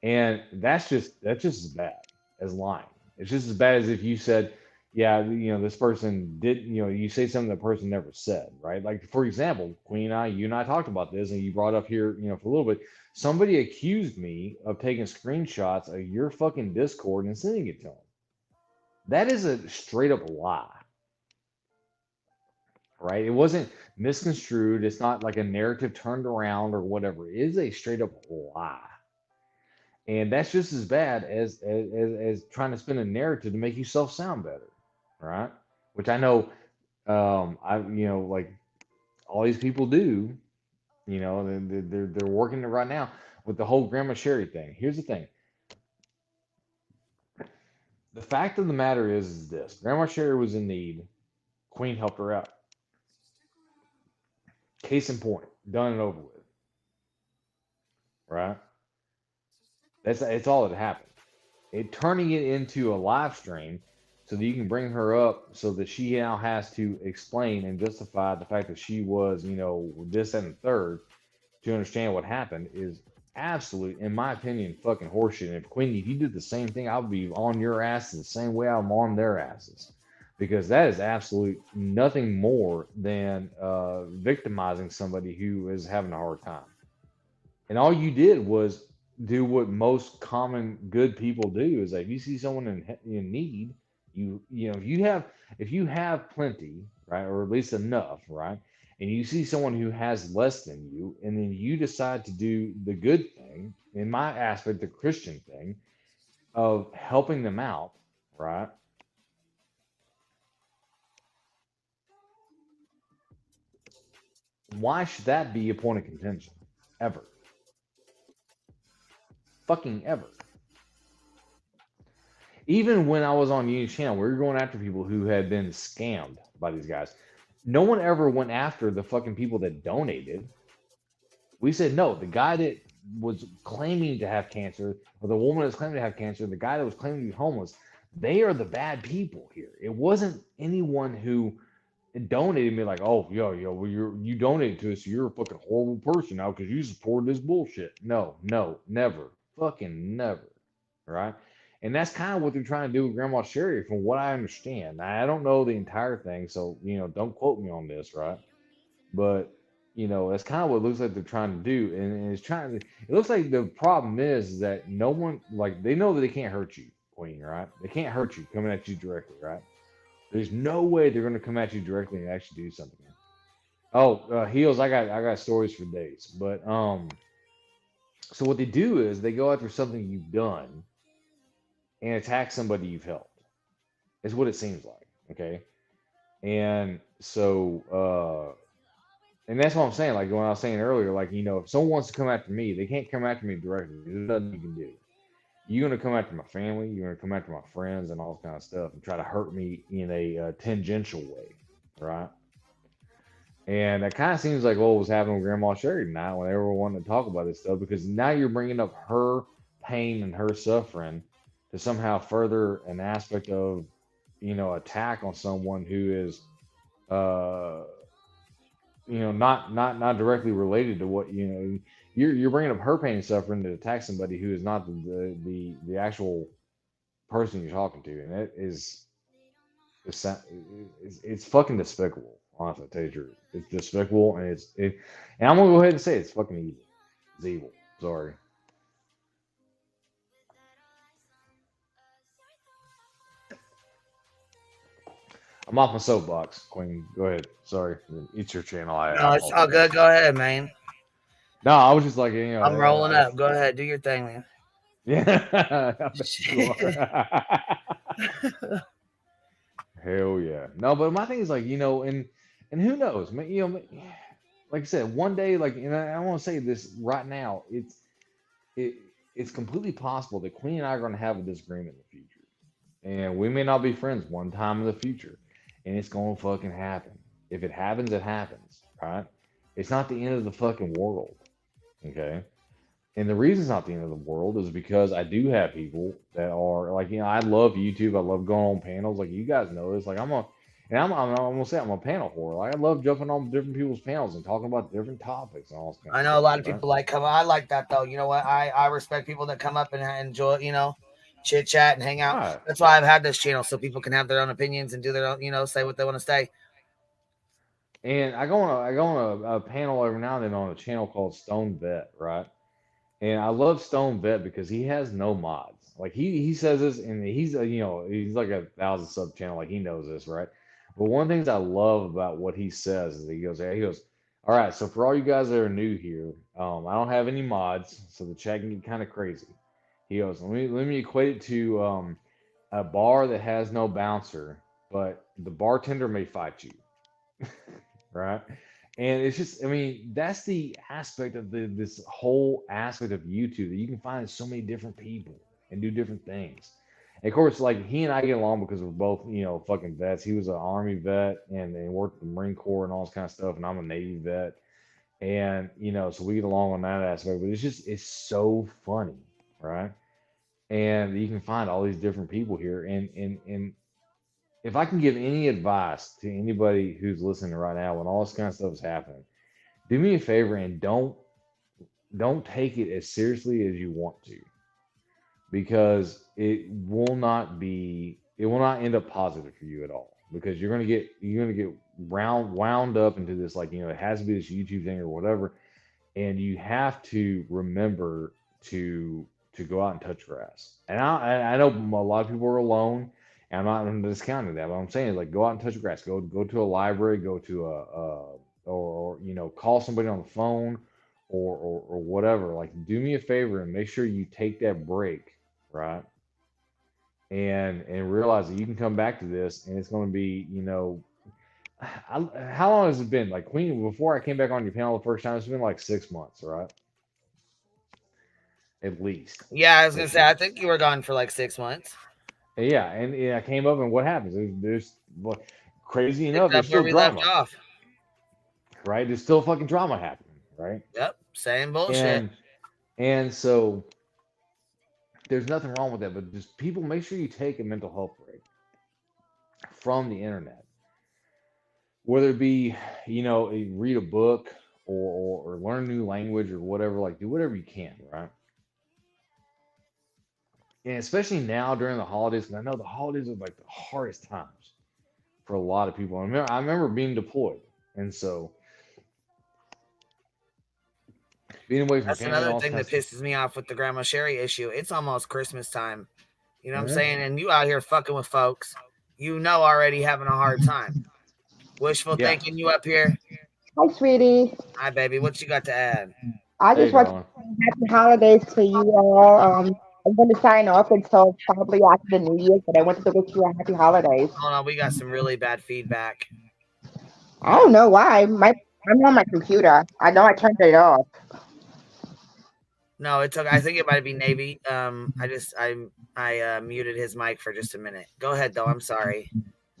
And that's just as bad as lying. It's just as bad as if you said, yeah, this person did, you say something that person never said, right? Like, for example, Queen and I, you and I talked about this, and you brought up here, for a little bit. Somebody accused me of taking screenshots of your fucking Discord and sending it to them. That is a straight up lie, right? It wasn't misconstrued. It's not like a narrative turned around or whatever. It is a straight up lie. And that's just as bad as trying to spin a narrative to make yourself sound better, right? Which I know, I like all these people do. They're working it right now with the whole Grandma Sherry thing. Here's the thing: the fact of the matter is this: Grandma Sherry was in need. Queen helped her out. Case in point, done and over with, right? It's all that happened. Turning it into a live stream so that you can bring her up so that she now has to explain and justify the fact that she was, this and the third to understand what happened is absolute, in my opinion, fucking horseshit. And if Queen, if you did the same thing, I would be on your asses the same way I'm on their asses. Because that is absolute nothing more than victimizing somebody who is having a hard time. And all you did was do what most common good people do is like, if you see someone in need, if you have plenty, right, or at least enough, right, and you see someone who has less than you, and then you decide to do the good thing, in my aspect, the Christian thing of helping them out, right? Why should that be a point of contention? Ever. Fucking ever. Even when I was on Union's channel, we were going after people who had been scammed by these guys. No one ever went after the fucking people that donated. We said, no, the guy that was claiming to have cancer, or the woman that was claiming to have cancer, the guy that was claiming to be homeless, they are the bad people here. It wasn't anyone who donated me like, oh, yo, well, you donated to us, so you're a fucking horrible person now because you support this bullshit. No, never. Fucking never. Right? And that's kind of what they're trying to do with Grandma Sherry, from what I understand. Now, I don't know the entire thing, so don't quote me on this, right? But that's kind of what it looks like they're trying to do, and it's trying to. It looks like the problem is that no one, like, they know that they can't hurt you, Queen, right? They can't hurt you coming at you directly, right? There's no way they're going to come at you directly and actually do something. Oh, Heels, I got stories for days, but so what they do is they go after something you've done and attack somebody you've helped. Is what it seems like. Okay. And so and that's what I'm saying. Like when I was saying earlier, like, if someone wants to come after me, they can't come after me directly. There's nothing you can do. You're gonna come after my family, you're gonna come after my friends and all this kind of stuff and try to hurt me in a tangential way, right? And that kind of seems like what was happening with Grandma Sherry tonight when everyone wanted to talk about this stuff, because now you're bringing up her pain and her suffering to somehow further an aspect of, attack on someone who is, uh, not directly related to what, you're bringing up her pain and suffering to attack somebody who is not the actual person you're talking to. And it is, it's fucking despicable. Honestly, to tell you the truth, it's despicable, and and I'm gonna go ahead and say it's fucking evil. It's evil. Sorry. I'm off my soapbox, Queen. Go ahead. Sorry, it's your channel. No, it's all good. Go ahead, man. No, I was just like, I'm rolling up. Go ahead, do your thing, man. Yeah. Hell yeah. No, but my thing is like, and who knows, man, like I said, one day, like, and I want to say this right now, it's completely possible that Queen and I are going to have a disagreement in the future, and we may not be friends one time in the future, and it's going to fucking happen. If it happens, it happens, right? It's not the end of the fucking world, okay? And the reason it's not the end of the world is because I do have people that are like, I love YouTube. I love going on panels. Like, you guys know this. Like, I'm gonna say I'm a panel whore. Like, I love jumping on different people's panels and talking about different topics and all this kind I of know stuff, a lot of right? people like come. I like that though. You know what? I respect people that come up and enjoy, chit chat and hang out. Right. That's why I've had this channel so people can have their own opinions and do their own, say what they want to say. And I go on a panel every now and then on a channel called Stone Vet, right? And I love Stone Vet because he has no mods. Like, he says this, and he's he's like a 1,000 sub channel, like he knows this, right? But one of the things I love about what he says is he goes, all right, so for all you guys that are new here, I don't have any mods, so the chat can get kind of crazy. He goes, let me equate it to a bar that has no bouncer, but the bartender may fight you. Right? And it's just, I mean, that's the aspect of this whole aspect of YouTube, that you can find so many different people and do different things. And of course, like, he and I get along because we're both, fucking vets. He was an Army vet and worked in the Marine Corps and all this kind of stuff, and I'm a Navy vet. And, so we get along on that aspect, but it's so funny, right? And you can find all these different people here. And if I can give any advice to anybody who's listening right now when all this kind of stuff is happening, do me a favor and don't take it as seriously as you want to, because it will not end up positive for you at all, because you're gonna get wound up into this, like, it has to be this YouTube thing or whatever, and you have to remember to go out and touch grass. And I know a lot of people are alone. And I'm not discounting that. What I'm saying is, like, go out and touch grass. Go to a library. Go to or call somebody on the phone, or whatever. Like, do me a favor and make sure you take that break, right? And realize that you can come back to this, and it's going to be, how long has it been? Like, Queen, before I came back on your panel the first time, it's been like 6 months, right? At least. Yeah, I was gonna say, I think you were gone for like 6 months. Yeah, and I came up, and what happens? There's crazy enough, there's still drama. Left off. Right? There's still fucking drama happening, right? Yep, same bullshit. And so there's nothing wrong with that, but just people, make sure you take a mental health break from the internet. Whether it be, read a book or learn a new language or whatever, like, do whatever you can, right? And especially now during the holidays, because I know the holidays are like the hardest times for a lot of people. I remember being deployed, and so being away from That's family. another thing that pisses me off with the Grandma Sherry issue. It's almost Christmas time. You know what I'm saying? And you out here fucking with folks, already having a hard time. Wishful thinking you up here. Hi, sweetie. Hi, baby. What you got to add? I just want to say happy holidays to you all. I'm going to sign off until probably after the New Year, but I wanted to wish you a happy holidays. Hold on, we got some really bad feedback. I don't know why. I'm on my computer. I know I turned it off. No, it took. I think it might be Navy. I muted his mic for just a minute. Go ahead, though. I'm sorry.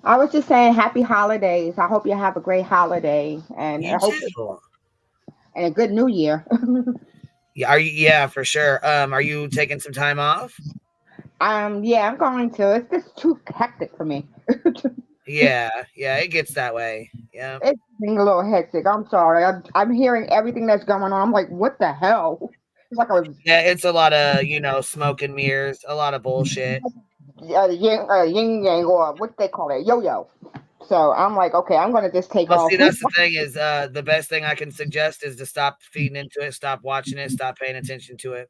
I was just saying happy holidays. I hope you have a great holiday and You I hope too. and a good new year. Yeah, are you? Yeah, for sure. Are you taking some time off? Yeah, I'm going to. It's just too hectic for me. Yeah, yeah, it gets that way. Yeah. It's being a little hectic. I'm sorry. I'm hearing everything that's going on. I'm like, what the hell? It's like a Yeah, it's a lot of, smoke and mirrors, a lot of bullshit. yin yang or what they call it, yo yo. So I'm like, okay, I'm gonna just take Well, off. see, that's the thing is the best thing I can suggest is to stop feeding into it, stop watching it, stop paying attention to it.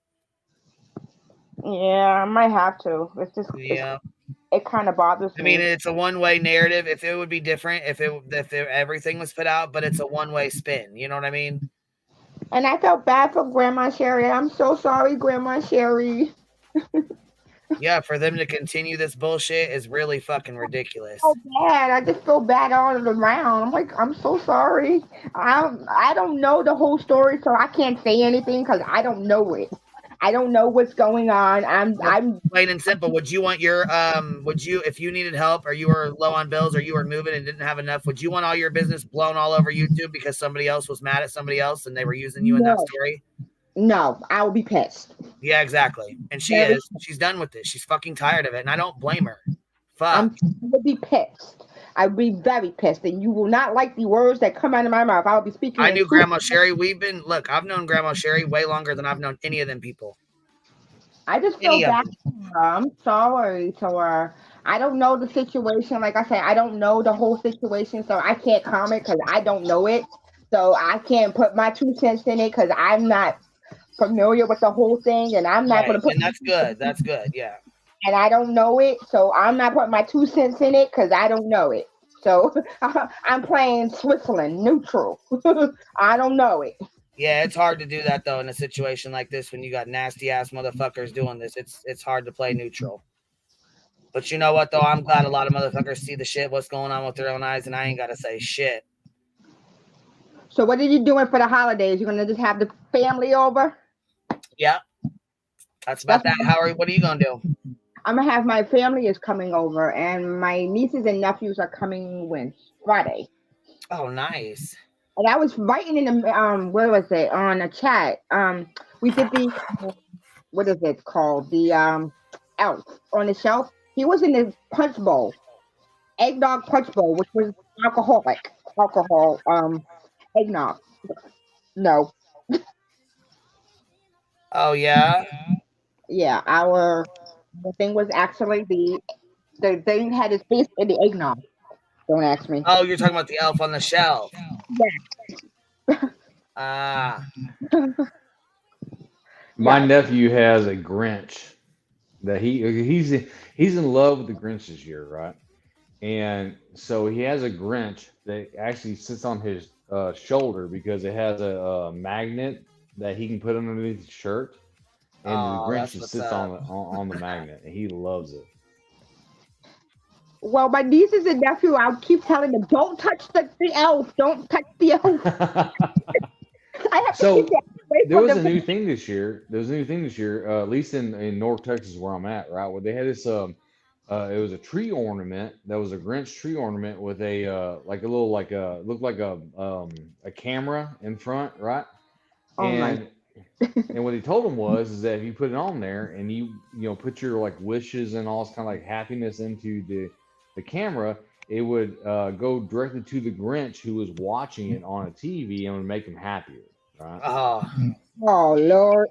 Yeah, I might have to. Yeah. It kind of bothers I mean, me. it's a one-way narrative. If it would be different, if everything was put out, but it's a one-way spin. You know what I mean? And I felt bad for Grandma Sherry. I'm so sorry, Grandma Sherry. Yeah, for them to continue this bullshit is really fucking ridiculous. So bad. I just feel bad all around. I'm like, I'm so sorry. I don't know the whole story, so I can't say anything because I don't know it. I don't know what's going on. I'm Plain and simple. Would you want your would you, if you needed help or you were low on bills or you were moving and didn't have enough, would you want all your business blown all over YouTube because somebody else was mad at somebody else and they were using you in that story? No, I will be pissed. Yeah, exactly. And she Very is. She's done with this. She's fucking tired of it. And I don't blame her. Fuck. I would be pissed. I'd be very pissed, and you will not like the words that come out of my mouth. I'll be speaking. I knew Grandma Sherry. I've known Grandma Sherry way longer than I've known any of them people. I just feel bad for her. I'm sorry to her. I don't know the situation. Like I said, I don't know the whole situation, so I can't comment because I don't know it. So I can't put my 2 cents in it because I'm not familiar with the whole thing, and I'm not going to put. And that's good. That's good. Yeah. And I don't know it, so I'm not putting my 2 cents in it because I don't know it. So I'm playing Switzerland neutral. I don't know it. Yeah, it's hard to do that though in a situation like this when you got nasty ass motherfuckers doing this. It's hard to play neutral. But you know what though? I'm glad a lot of motherfuckers see the shit, what's going on with their own eyes, and I ain't gotta say shit. So what are you doing for the holidays? You're gonna just have the family over? Yeah. That's about that. What are you gonna do? I'm gonna have my family is coming over, and my nieces and nephews are coming Friday. Oh, nice. And I was writing in the where was it on a chat? We did the what is it called? The elf on the shelf. He was in the punch bowl, eggnog punch bowl, which was alcohol eggnog. No. Oh yeah. Yeah, the thing was actually the thing had his face in the eggnog. Don't ask me. Oh, you're talking about the elf on the shelf. Yeah. My nephew has a Grinch that he's in love with the Grinch this year, right? And so he has a Grinch that actually sits on his shoulder because it has a magnet that he can put underneath his shirt, and the Grinch just sits on the magnet, and he loves it. Well, my nieces and nephew, I'll keep telling them, don't touch the elf. Don't touch the elf. I have to keep that away there from was them. a new thing this year. At least in North Texas where I'm at, right? Where they had this it was a tree ornament that was a Grinch tree ornament with a looked like a camera in front, right? And what he told him is that if you put it on there and you put your like wishes and all this kind of like happiness into the camera, it would go directly to the Grinch who was watching it on a TV and would make him happier, right? Oh Lord.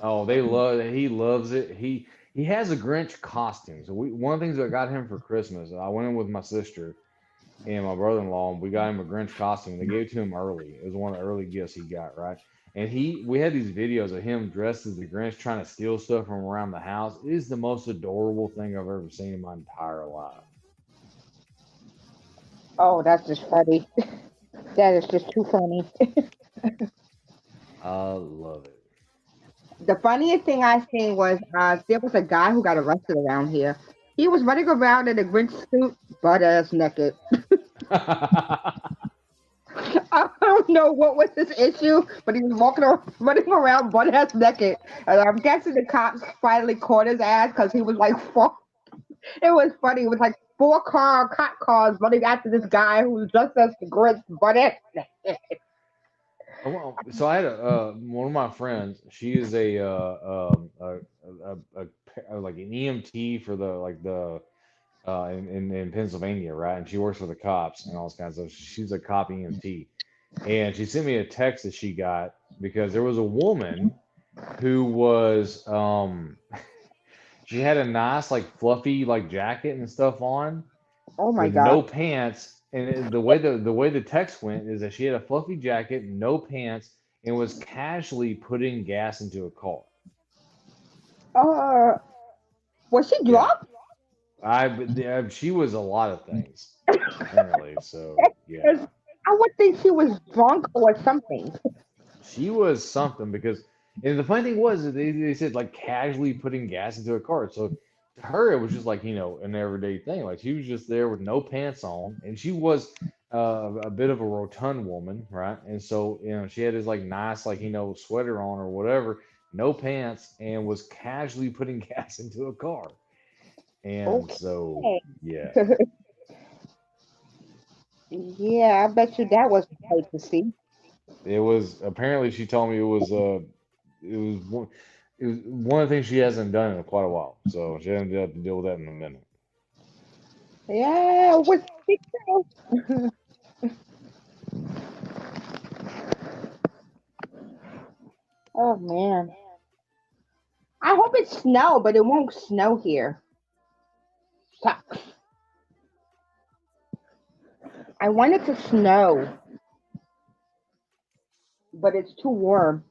Oh, they love it. He loves it. He has a Grinch costume. So one of the things that I got him for Christmas, I went in with my sister and my brother-in-law, and we got him a Grinch costume. They gave it to him early. It was one of the early gifts he got, right? And we had these videos of him dressed as the Grinch trying to steal stuff from around the house. It is the most adorable thing I've ever seen in my entire life. Oh, that's just funny. That is just too funny. I love it. The funniest thing I seen was there was a guy who got arrested around here. He was running around in a Grinch suit, butt ass naked. I don't know what was his issue, but he was running around butt ass naked. And I'm guessing the cops finally caught his ass because he was like, fuck. It was funny. It was like 4 cop cars running after this guy who's just as the grits, but it. Well, so I had one of my friends. She is like an EMT for in Pennsylvania, right? And she works for the cops and all this kind of stuff. She's a cop EMT, and she sent me a text that she got because there was a woman who was she had a nice like fluffy like jacket and stuff on Oh my with god. no pants. And the way the text went is that she had a fluffy jacket, no pants, and was casually putting gas into a car. Was she drunk? She was a lot of things apparently. So yeah, I would think she was drunk or something. she was something because. And the funny thing was that they said like casually putting gas into a car. So to her, it was just like, an everyday thing. Like she was just there with no pants on, and she was a bit of a rotund woman, right? And so, she had this like nice, like, sweater on or whatever, no pants, and was casually putting gas into a car. And so, yeah. Yeah, I bet you that was great to see. It was apparently she told me it was one of the things she hasn't done in quite a while. So she hasn't had to deal with that in a minute. Yeah, with Oh man. I hope it snow, but it won't snow here. Sucks. I want it to snow, but it's too warm.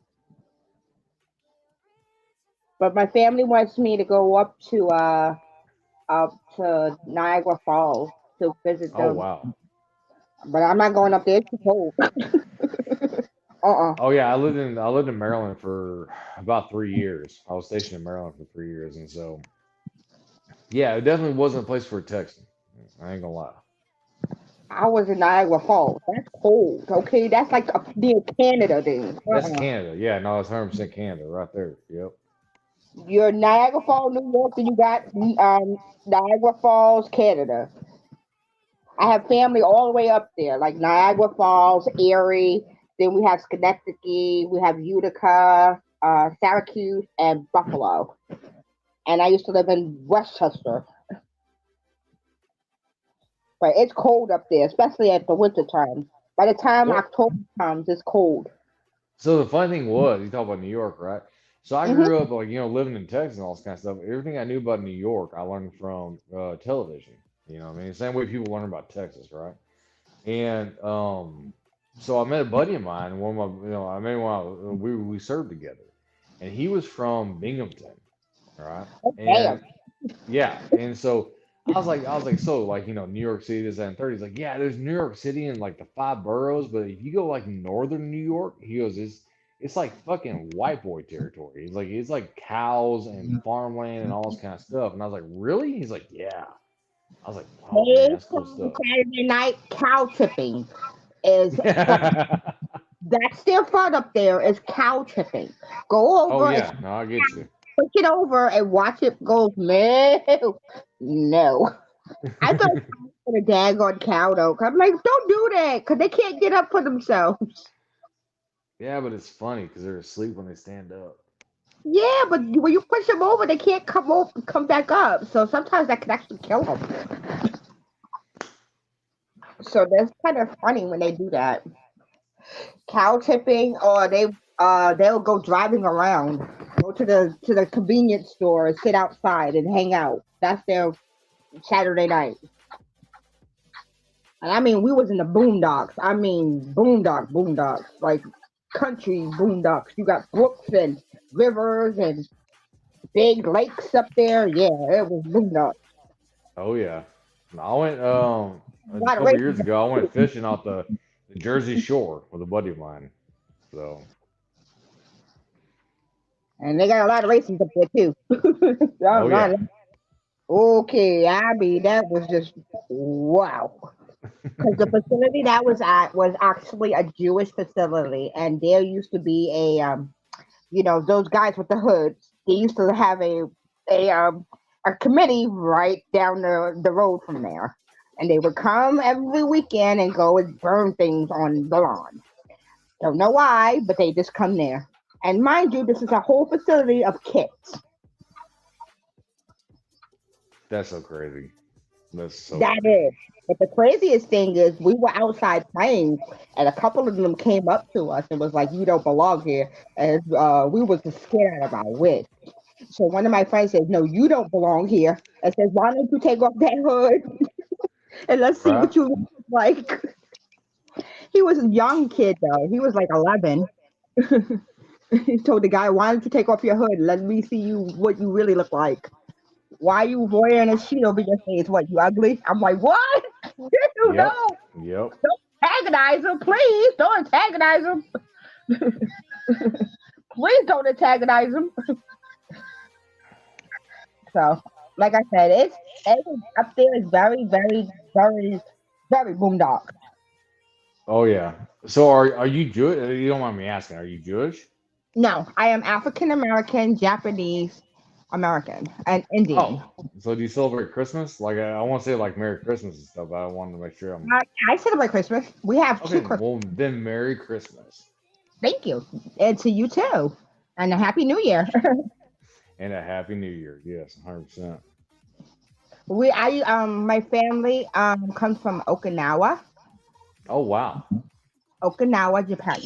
But my family wants me to go up to Niagara Falls to visit Oh them. wow. But I'm not going up there. It's too cold. Oh yeah, I lived in Maryland for about 3 years. I was stationed in Maryland for 3 years, and so yeah, it definitely wasn't a place for a Texan. I ain't gonna lie. I was in Niagara Falls. That's cold. Okay, that's like near Canada then. That's Canada. Yeah, no, it's 100% Canada right there. Yep. You're Niagara Falls, New York, and you got Niagara Falls, Canada. I have family all the way up there, like Niagara Falls, Erie. Then we have Schenectady, we have Utica, Syracuse, and Buffalo. And I used to live in Westchester. But it's cold up there, especially at the winter time. By the time October comes, it's cold. So the funny thing was, you talk about New York, right? So I grew up like living in Texas and all this kind of stuff. Everything I knew about New York, I learned from television. You know what I mean? Same way people learn about Texas, right? And so I met a buddy of mine. One of my, I met him when we served together, and he was from Binghamton, right? And yeah, and so I was like, so like New York City, this that, and 30. He's like, yeah, there's New York City and like the 5 boroughs, but if you go like northern New York, he goes, it's like fucking white boy territory. He's like, it's like cows and farmland and all this kind of stuff. And I was like, really? He's like, yeah. I was like, oh man, that's cool stuff. Saturday night cow tipping is that's their fun up there is cow tipping. Go over. Oh yeah, no, I get you. Push it over and watch it go. No. I thought for a daggone cow though. I'm like, don't do that because they can't get up for themselves. Yeah, but it's funny because they're asleep when they stand up. Yeah, but when you push them over, they can't come back up. So sometimes that can actually kill them. So that's kind of funny when they do that. Cow tipping, or they'll go driving around, go to the convenience store, sit outside and hang out. That's their Saturday night. And I mean, we was in the boondocks. I mean, boondocks, like country boondocks. You got brooks and rivers and big lakes up there. Yeah, it was boondocks. Oh yeah, I went a couple years ago. I went fishing off the Jersey Shore with a buddy of mine. So, and they got a lot of races up there too. Oh yeah. Okay, I mean that was just wow. Because the facility that was at was actually a Jewish facility, and there used to be a those guys with the hoods. They used to have a a committee right down the road from there. And they would come every weekend and go and burn things on the lawn. Don't know why, but they just come there. And mind you, this is a whole facility of kids. That's so crazy. That's so That crazy. is. But the craziest thing is, we were outside playing, and a couple of them came up to us and was like, "You don't belong here." And we was just scared out of our wits. So one of my friends said, "No, you don't belong here." And says, "Why don't you take off that hood and let's see Right? what you look like?" He was a young kid though. He was like 11. He told the guy, "Why don't you take off your hood? Let me see you what you really look like. Why you wearing a sheet over your face? What, you ugly?" I'm like, "What? You Yep. know, Yep. don't antagonize him, please. Don't antagonize him. Please don't antagonize him." So, like I said, everything up there is very, very, very, very boondock. Oh yeah. So are you Jewish? You don't mind me asking? Are you Jewish? No, I am African American, Japanese American, and Indian. Oh, so do you celebrate Christmas? Like I want to say like Merry Christmas and stuff. But I wanted to make sure I'm I celebrate Christmas. We have two okay. Christmas. Well, then Merry Christmas Thank you, and to you too, and a Happy New Year. and a Happy New Year. Yes, 100%. My family comes from Okinawa, Oh wow, Japan.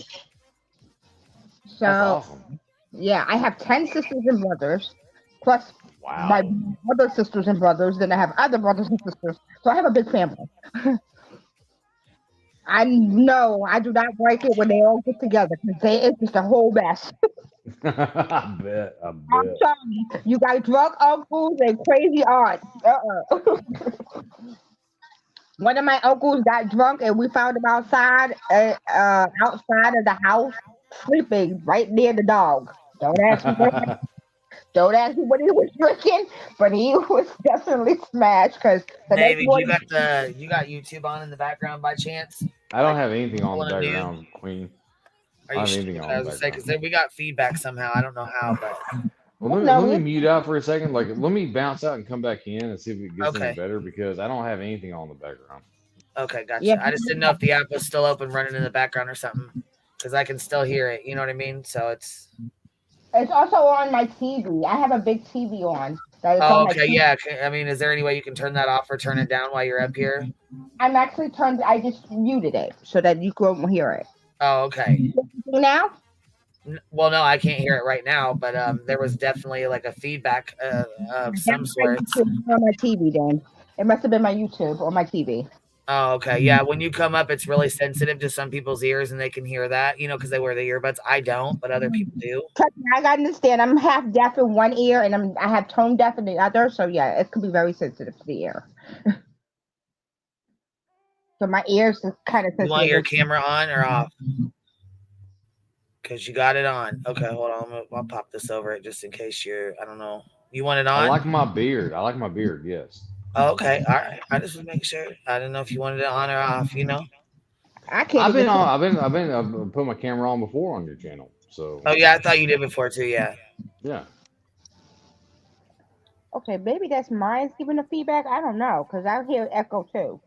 that's So awesome. yeah, I have 10 sisters and brothers, plus my Wow. other sisters and brothers. Then I have other brothers and sisters. So I have a big family. I know I do not like it when they all get together because it's just a whole mess. I bet. I I'm bet. sorry, you got drunk uncles and crazy aunts. One of my uncles got drunk and we found him outside of the house, sleeping right near the dog. Don't ask me what Don't ask me what he was drinking, but he was definitely smashed because the next David, morning. you got YouTube on in the background by chance? I don't Like have anything on the pulling a new? background, Queen. Are I you don't have sure? anything I on was the gonna say because background. we got feedback somehow. I don't know how, but Well, No, let me mute out for a second. Like, let me bounce out and come back in and see if it gets any okay, better because I don't have anything on the background. okay, yeah, gotcha. I just didn't know if the app was still open, running in the background or something, because I can still hear it. You know what I mean? So it's. it's also on my TV. I have a big TV on that is on Oh, my okay, TV. yeah. I mean, is there any way you can turn that off or turn it down while you're up here? I just muted it so that you couldn't hear it. Oh, okay. Now? Well, no, I can't hear it right now, but there was definitely like a feedback of That some was my sorts. YouTube on my TV then. It must have been my YouTube or my TV. Oh, okay. Yeah, when you come up, it's really sensitive to some people's ears, and they can hear that, because they wear the earbuds. I don't, but other people do. Trust me, I gotta understand. I'm half deaf in one ear and I have tone deaf in the other. So yeah, it could be very sensitive to the ear. So my ears is kind of You want your sensitive. camera on or off? Because you got it on. Okay, hold on. I'll pop this over it just in case I don't know. You want it I on? like my beard. I like my beard. Yes. Oh, okay. All right. I just was making sure. I didn't know if you wanted it on or off. I can't even tell. I've put my camera on before on your channel. So Oh, yeah. I thought you did before too. Yeah. yeah. Okay, maybe that's mine's giving the feedback. I don't know because I hear echo too.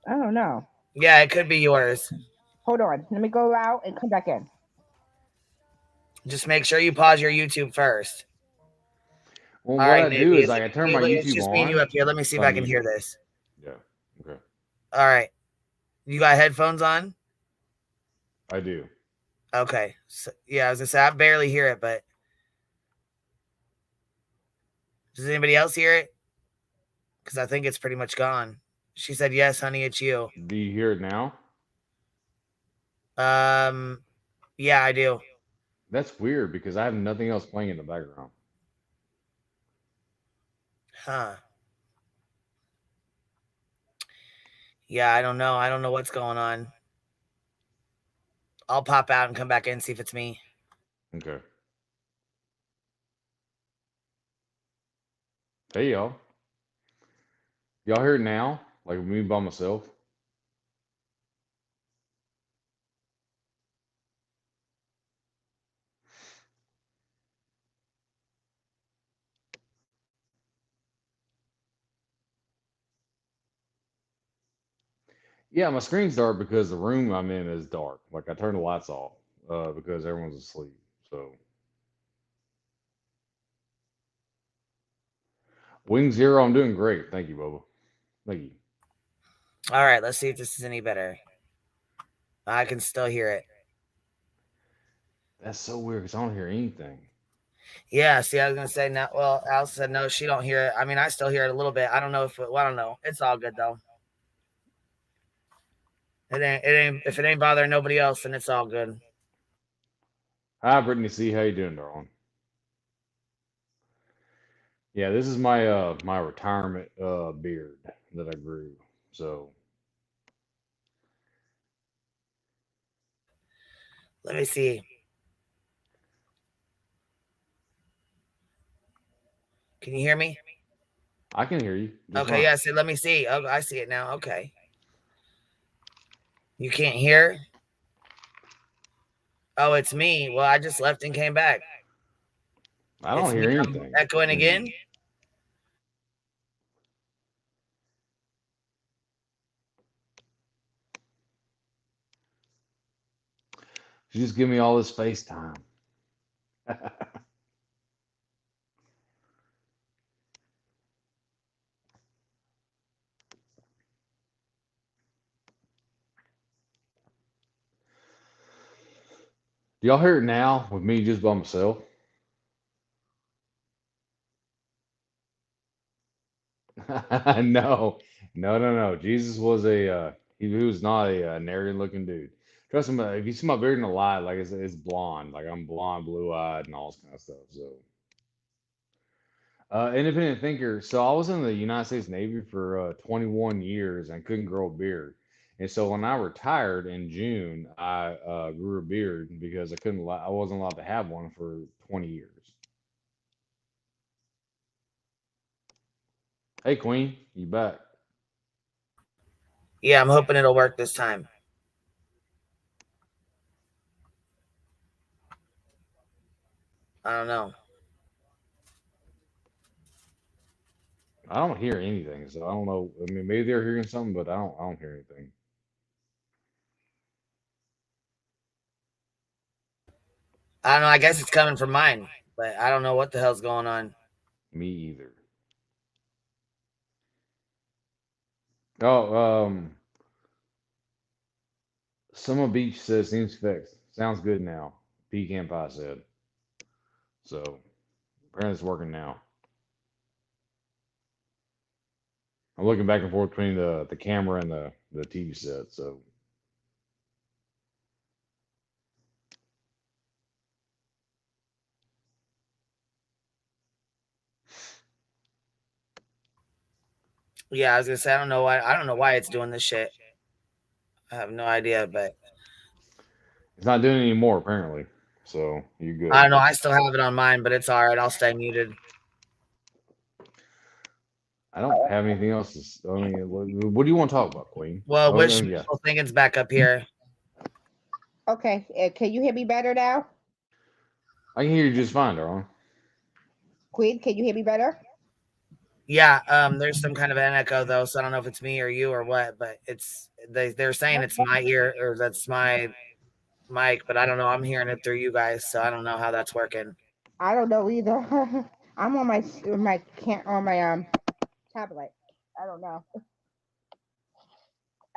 I don't know. Yeah, it could be yours. Hold on, let me go out and come back in. Just make sure you pause your YouTube first. Well, All what right, I do Navy. is like I turn my It's YouTube just me and you on. up here. Let me see if So I I'm can hear muted. this. Yeah. Okay. All right. You got headphones on? I do. Okay. So, yeah, I was gonna say I barely hear it, but does anybody else hear it? Because I think it's pretty much gone. She said, "Yes, honey, it's you." Do you hear it now? Yeah, I do. That's weird because I have nothing else playing in the background. Huh. Yeah, I don't know. I don't know what's going on. I'll pop out and come back in and see if it's me. Okay. Hey y'all. Y'all hear it now? Like me by myself? Yeah, my screen's dark because the room I'm in is dark. Like I turned the lights off because everyone's asleep. So Wing Zero, I'm doing great. Thank you, Bubba. Thank you. All right, let's see if this is any better. I can still hear it. That's so weird because I don't hear anything. Yeah, see, I was gonna say no. Well, Al said no, she don't hear it. I mean, I still hear it a little bit. I don't know if I don't know. It's all good though. It ain't if it ain't bothering nobody else, then it's all good. Hi, Brittany C. How you doing, darling? Yeah, this is my retirement beard that I grew. So Let me see. Can you hear me? I can hear you. Just Okay, fine. yeah. So let me see. Oh, I see it now. Okay. You can't hear? Oh, it's me. Well, I just left and came back. I don't It's me. hear I'm anything. echoing again. You just give me all this face time. Do y'all hear it now with me just by myself? No, no. Jesus was he was not a Narian looking dude. Trust me, if you see my beard in the light, like it's blonde, like I'm blonde, blue eyed, and all this kind of stuff. So, independent thinker. So I was in the United States Navy for 21 years and couldn't grow a beard. And so when I retired in June, I grew a beard because I wasn't allowed to have one for 20 years. Hey, Queen, you back? Yeah, I'm hoping it'll work this time. I don't know. I don't hear anything, so I don't know. I mean, maybe they're hearing something, but I don't hear anything. I don't know. I guess it's coming from mine, but I don't know what the hell's going on. Me either. Oh, Summer Beach says seems fixed. Sounds good now. Pecan Pie said. So apparently it's working now. I'm looking back and forth between the camera and the TV set. So Yeah, I was gonna say I don't know why. I don't know why it's doing this shit. I have no idea, but it's not doing it anymore apparently. So you're I good. don't know. I still have it on mine, but it's all right. I'll stay muted. I don't have anything else. I mean, what do you want to talk about, Queen? Well, Oh, wish yeah. wishful thinking's back up here. Okay, can you hear me better now? I can hear you just fine, darling. Queen, can you hear me better? Yeah, there's some kind of an echo though, so I don't know if it's me or you or what, but they're saying it's my ear or that's my mic, but I don't know. I'm hearing it through you guys, so I don't know how that's working. I don't know either. I'm on my tablet. I don't know.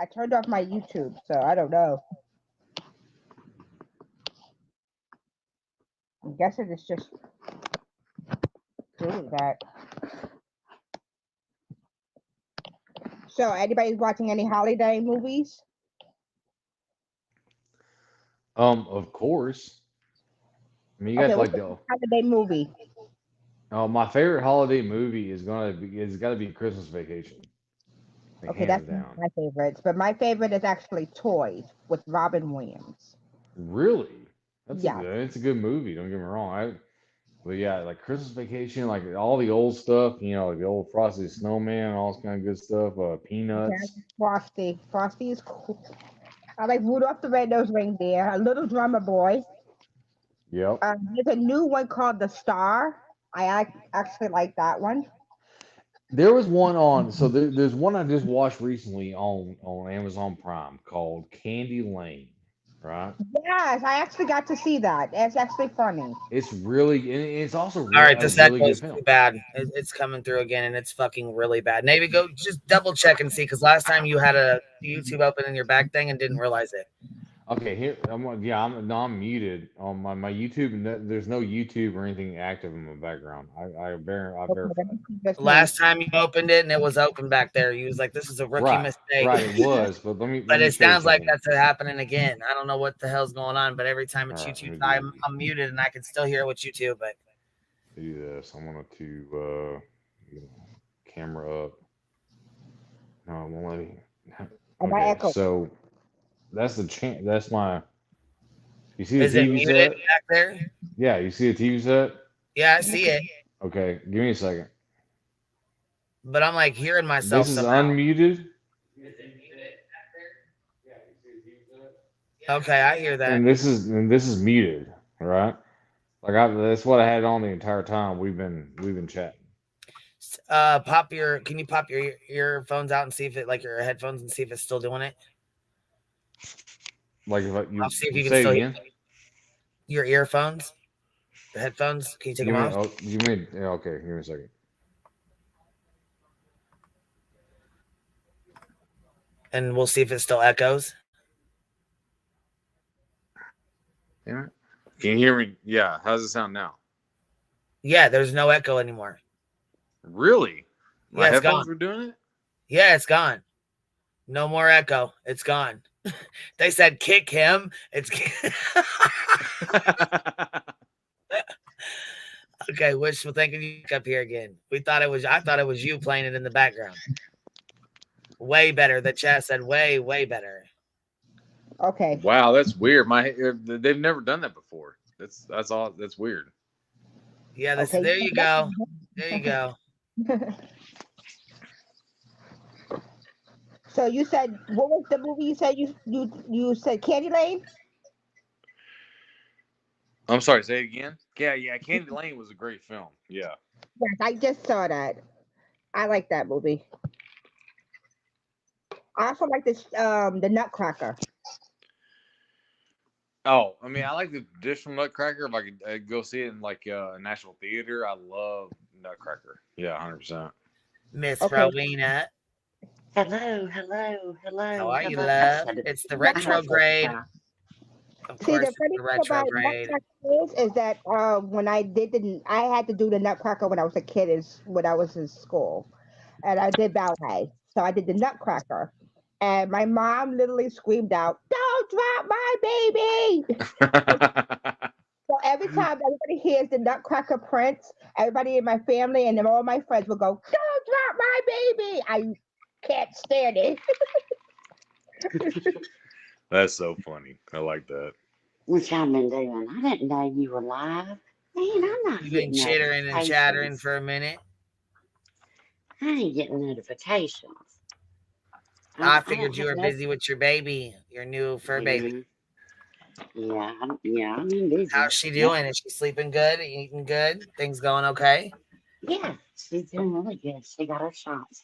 I turned off my YouTube, so I don't know. I'm guessing it's just doing that. So, anybody watching any holiday movies? Of course. I mean, you got Okay, what's like the the holiday movie? my favorite holiday movie is it's got to be Christmas Vacation. Like, Okay, hands that's down. my favorites, but my favorite is actually Toys with Robin Williams. Really? Yeah. It's a good movie. Don't get me wrong. But yeah, like Christmas Vacation, like all the old stuff. You know, like the old Frosty the Snowman, all this kind of good stuff. Peanuts. Frosty. Frosty is cool. I like Rudolph the Red-Nosed Reindeer, A Little Drummer Boy. Yep. There's a new one called The Star. I actually like that one. There was one on. So there's one I just watched recently on Amazon Prime called Candy Lane. Right. Yes, I actually got to see that. It's actually funny. It's really, and it's also All right, a this really echo good is film. too bad. It's coming through again, and it's fucking really bad. Maybe go just double check and see, because last time you had a YouTube open in your back thing and didn't realize it. Okay, here I'm muted on my YouTube, and there's no YouTube or anything active in my background. I verified. Last time you opened it and it was open back there, you was like, "This is a rookie mistake." Right, it was, but let me But it show you sounds like something. that's happening again. I don't know what the hell's going on, but every time it's YouTube, I'm muted and I can still hear it with YouTube. But do this. I'm gonna camera up. No, I won't let me. Okay, so that's the that's my. You see the is it TV muted set? back there? Yeah, you see the TV set? Yeah, I see it. Okay, give me a second. But I'm like hearing myself. This is somehow. unmuted. Okay, I hear that. And this is muted, right? Like that's what I had on the entire time we've been chatting. Can you pop your earphones out and see if it, like your headphones, and see if it's still doing it? Like if I'll see if you can say still again. hear your earphones, the headphones. Can you take them off? Okay, give me a second. And we'll see if it still echoes. Yeah. Can you hear me? Yeah. How does it sound now? Yeah, there's no echo anymore. Really? My Yeah, headphones were doing it? Yeah, it's gone. No more echo. It's gone. They said kick him. It's okay. Wishful thinking. You up here again. I thought it was you playing it in the background. Way better. The chat said way better. Okay. Wow, that's weird. They've never done that before. That's all. That's weird. Yeah. There you go. There you go. So you said, what was the movie you said you said Candy Lane? I'm sorry, say it again. Yeah, Candy Lane was a great film. Yeah. Yes, I just saw that. I like that movie. I also like this the Nutcracker. Oh, I mean, I like the traditional Nutcracker. If I could go see it in like a National Theater, I love Nutcracker. Yeah, 100%. Miss Rowena. Hello. How are you, love? It's the retrograde. Of course, the funny the thing about retrograde. Nutcracker is that when I had to do the Nutcracker when I was a kid, when I was in school, and I did ballet, so I did the Nutcracker, and my mom literally screamed out, "Don't drop my baby!" So every time everybody hears the Nutcracker Prince, everybody in my family and then all my friends will go, "Don't drop my baby!" I can't stand it. That's so funny. I like that. What y'all been doing? I didn't know you were live. Man, I'm not You've been getting chittering and chattering for a minute. I ain't getting notifications. I figured you were busy with your baby, your new fur baby. Yeah, I'm busy. How's she doing? Is she sleeping good? Eating good? Things going okay? Yeah, she's doing really good. She got her shots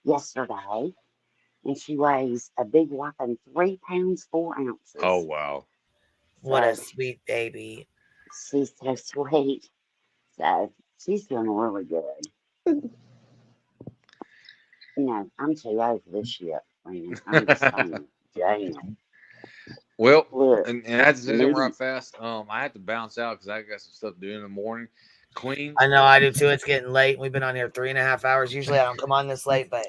yesterday, and she weighs a big whopping 3 pounds 4 ounces. Oh wow! What a sweet baby. She's so sweet. So she's doing really good. I'm too old for this shit, man. I'm just saying, Jane. Well, and I had to say something right fast. I had to bounce out because I got some stuff to do in the morning. Queen. I know I do too. It's getting late. We've been on here 3.5 hours. Usually I don't come on this late, but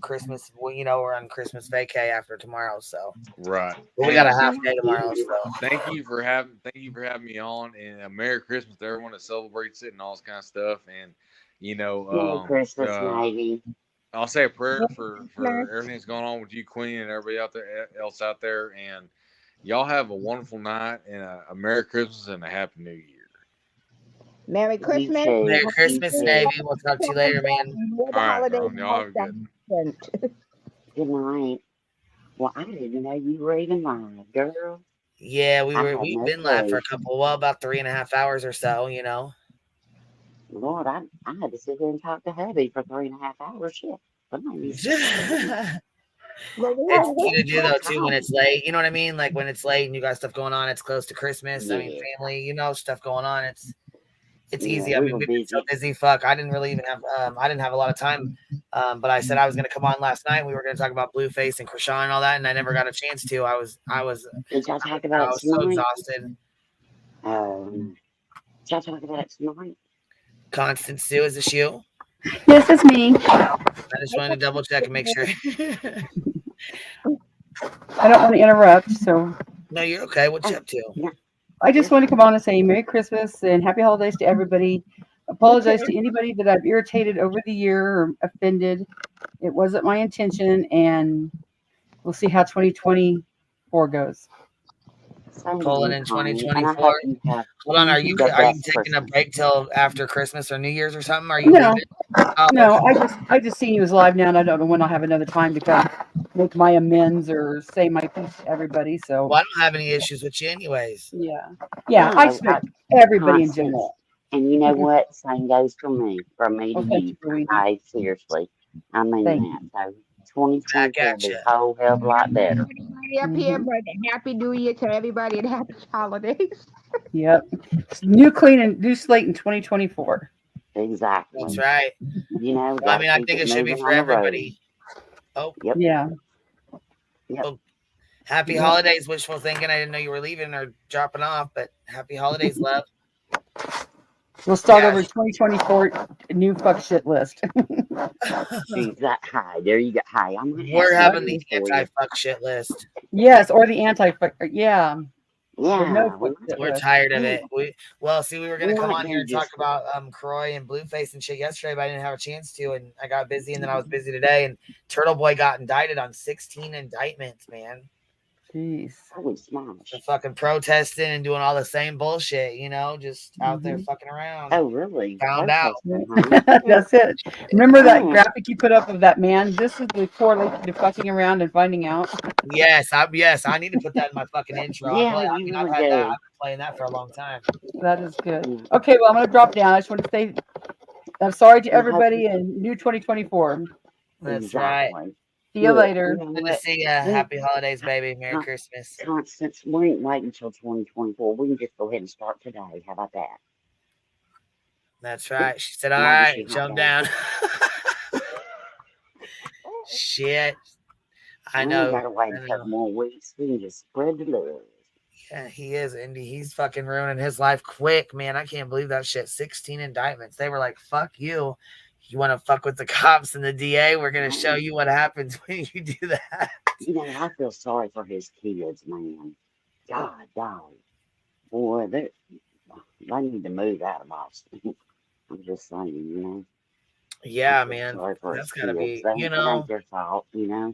Christmas. Well, we're on Christmas vacay after tomorrow, so right. We got a half day tomorrow. So thank you for having me on, and Merry Christmas to everyone that celebrates it and all this kind of stuff. And Merry Christmas, Navy. I'll say a prayer for everything that's going on with you, Queen, and everybody else out there. And y'all have a wonderful night and a Merry Christmas and a Happy New Year. Merry Christmas. Merry Christmas, Navy. We'll talk to you later, man. All right, y'all have a good. Good night. Well, I didn't know you were even live, girl. Yeah, we've been live for about 3.5 hours or so, Lord, I had to sit here and talk to hubby for 3.5 hours. Shit. Somebody needs to Well, we It's have easy to do though talk. too when it's late. You know what I mean? Like when it's late and you got stuff going on. It's close to Christmas. I mean, Yeah. family. You know, stuff going on. It's Yeah, easy. I we mean, were we've been so busy. busy. Fuck, I didn't really even have. I didn't have a lot of time. But I said I was going to come on last night. We were going to talk about Blueface and Krishan and all that, and I never got a chance to. Did y'all talk I about it was so tonight? exhausted. Did y'all talk about it tonight? Constant Sue, is this you? Yes, it's me. I just wanted to double check and make sure. I don't want to interrupt, so No, you're okay. What you up to? Yeah. I just want to come on and say Merry Christmas and Happy Holidays to everybody. Apologize to anybody that I've irritated over the year or offended. It wasn't my intention, and we'll see how 2024 goes. Same to Pulling you, in Connie, and I 2024. hope you have Hold on, are you the best taking a Christmas. break till after Christmas or New Year's or something? Are you No, leaving? Oh, no, okay. I just seen you as live now, and I don't know when I'll have another time to come make my amends or say my piece to everybody. So Well, I don't have any issues with you, anyways. yeah, I No, expect everybody in Constance, general. and you know what? Same goes for me, from me to Well, thank you. you, Rowena. I seriously, I mean Thank that. you. So Back 2024 will at be you. a whole hell of a lot better. everybody up here, but Happy New Year to everybody and Happy Holidays. Yep. New clean and new slate in 2024. Exactly. That's right. You know, Well, I got to mean, I keep think it it should be moving for on the road. everybody. Oh, Yep. Yeah. Yep. oh, happy Yep. holidays. Wishful thinking. I didn't know you were leaving or dropping off, but happy holidays, love. We'll start Yeah. over 2024 new fuck shit list. See that? Hi, there you go. Hi, I'm gonna have We're some having the news for anti you. fuck shit list. Yes, or the anti fuck. Yeah. The no Yeah, fuck shit We're list. tired of it. We were gonna come might on here do and talk just about Croy and Blueface and shit yesterday, but I didn't have a chance to, and I got busy, and then I was busy today, and Turtle Boy got indicted on 16 indictments, man. Jeez. holy smokes. For fucking protesting and doing all the same bullshit, just out there Mhm. fucking around. Oh, really? Found out. Protesting, huh? That's it. Remember that Mm. graphic you put up of that man? This is the correlation to fucking around and finding out. Yes, I need to put that in my fucking intro. Yeah, you I've really had that. do. I've been playing that for a long time. That is good. Mm. Okay, well, I'm going to drop down. I just want to say I'm sorry to Well, hope everybody and new 2024. That's right. exactly. See you Look, later. you know Good to what? see ya. We Happy holidays, baby. Merry Con- Christmas. Constance, we ain't waiting until 2024. We can just go ahead and start today. How about that? That's right. She said, all Long as right, she hot jump down. down. Shit. I We ain't know. gotta wait I a couple know. more weeks. We can just spread the love. Yeah, he is, Indy. He's fucking ruining his life quick, man. I can't believe that shit. 16 indictments. They were like, fuck you. You want to fuck with the cops and the DA? We're going to show you what happens when you do that. You know, I feel sorry for his kids, man. God, dog. Boy, they need to move out of Boston. I'm just saying, you know. Yeah, I feel man. sorry for his That's got to kids. be, It ain't their fault, you know.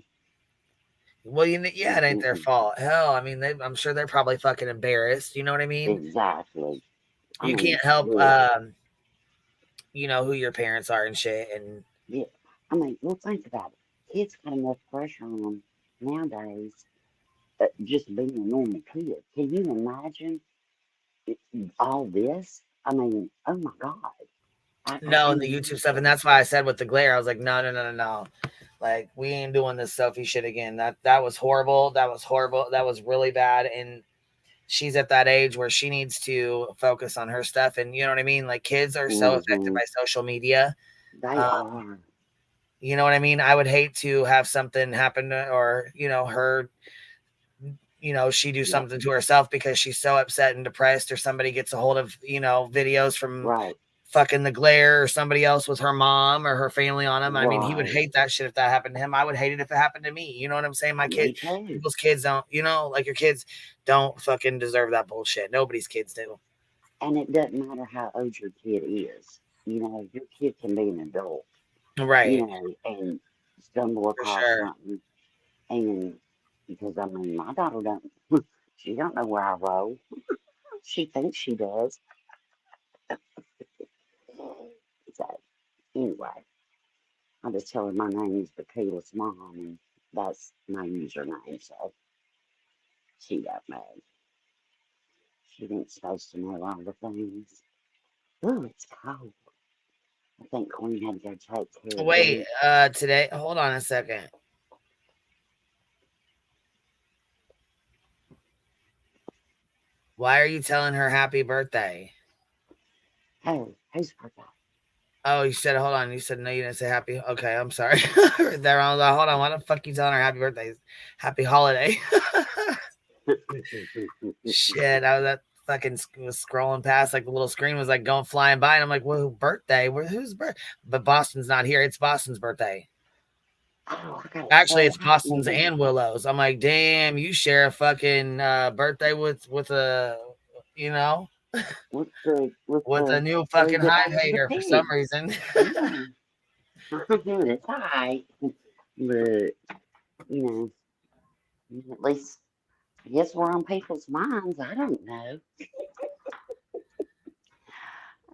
well, yeah, it ain't their Mm-mm. fault. Hell, I mean, I'm sure they're probably fucking embarrassed. You know what I mean? Exactly. I You mean, can't help, look, who your parents are and shit. And yeah. I mean, well, think about it. Kids got enough pressure on them nowadays. Just being a normal kid. Can you imagine all this? I mean, oh my God. I no, and can't the YouTube stuff, imagine. and that's why I said with the glare, I was like, no. Like, we ain't doing this Sophie shit again. That was horrible. That was horrible. That was really bad. And she's at that age where she needs to focus on her stuff. And you know what I mean? Like, kids are so affected by social media. They are. You know what I mean? I would hate to have something happen to, or, her, she do something to herself because she's so upset and depressed, or somebody gets a hold of, videos from fucking the glare or somebody else with her mom or her family on him. I mean, he would hate that shit if that happened to him. I would hate it if it happened to me. You know what I'm saying? My kids, people's kids don't, like your kids don't fucking deserve that bullshit. Nobody's kids do. And it doesn't matter how old your kid is. You know, your kid can be an adult. Right. You know, and stumble across something. And because, I mean, my daughter she don't know where I roll. She thinks she does. So, anyway, I just tell her my name is Bakayla's mom, and that's my username, so she got mad. She ain't supposed to know all the things. Ooh, it's cold. I think Queen had to go take care of Wait, them. today, hold on a second. Why are you telling her happy birthday? Oh, whose birthday? Oh, you said, hold on. You said, no, you didn't say happy. Okay, I'm sorry. There, I was like, hold on. Why the fuck you telling her happy birthday? Happy holiday. Shit, I was that fucking was scrolling past, like the little screen was like going flying by, and I'm like, well, birthday? Whose birthday? But Boston's not here. It's Boston's birthday. Oh, I gotta Actually, say, it's I Boston's don't know. and Willow's. I'm like, damn, you share a fucking birthday with a, you know, with with a the new three fucking good hive days of the hater for some pigs. reason. Yeah. It's all right. But, you know, at least I guess we're on people's minds. I don't know.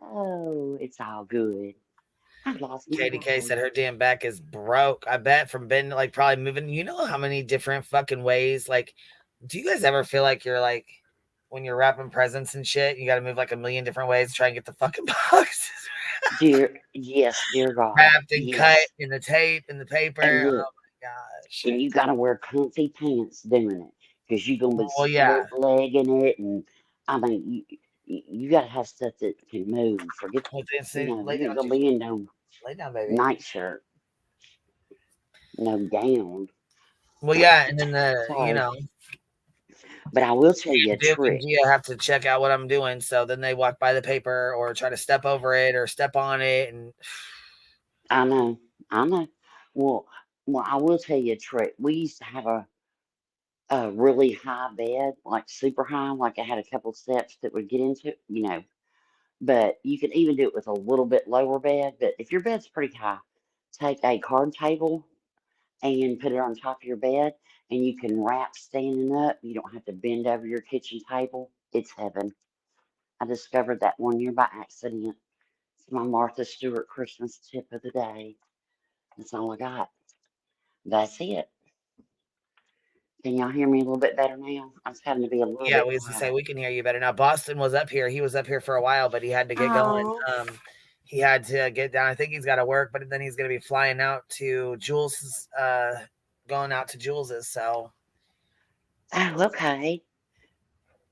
Oh, it's all good. I've lost my Katie K way. said her damn back is broke. I bet from been like probably moving. You know how many different fucking ways? Like, do you guys ever feel like you're like when you're wrapping presents and shit, you got to move like a million different ways to try and get the fucking boxes Dear God, wrapped and cut yes. in the tape and the paper? And Oh look, my gosh. and you gotta wear comfy pants doing it because you're gonna be Well, yeah. split legging it, and I mean, you gotta have stuff that can move. Forget, Well, lay you down, ain't gonna be in no lay down, baby. nightshirt, no gown. Well, yeah, and then So, but I will tell you a Duke and trick. Gia have to check out what I'm doing. So then they walk by the paper or try to step over it or step on it. And I know. Well, I will tell you a trick. We used to have a really high bed, like super high, like I had a couple steps that would get into, but you can even do it with a little bit lower bed. But if your bed's pretty high, take a card table and put it on top of your bed, and you can wrap standing up. You don't have to bend over your kitchen table. It's heaven. I discovered that one year by accident. It's my Martha Stewart Christmas tip of the day. That's all I got. That's it. Can y'all hear me a little bit better now? I was having to be a little yeah, bit we used to say quiet. we can hear you better now. Boston was up here. He was up here for a while, but he had to get going. Oh. He had to get down. I think he's got to work, but then he's going to be flying out to Jules's, going out to Jules's. So Oh, okay.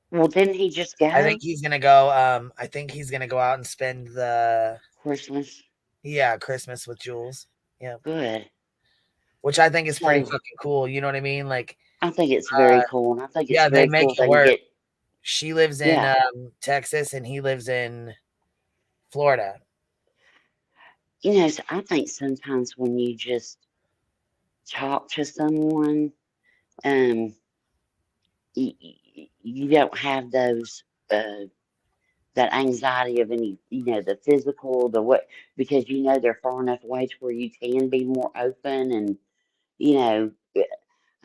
Well, didn't he just go? I think he's going to go. I think he's going to go out and spend the Christmas. Yeah, Christmas with Jules. Yeah. Good. Which I think is pretty So, fucking cool. You know what I mean? Like, I think it's very cool, and I think it's yeah, they very make cool it they can work. get. She lives in Yeah. Texas and he lives in Florida. So I think sometimes when you just talk to someone, you don't have those that anxiety of any, the physical, the what, because they're far enough away to where you can be more open, and I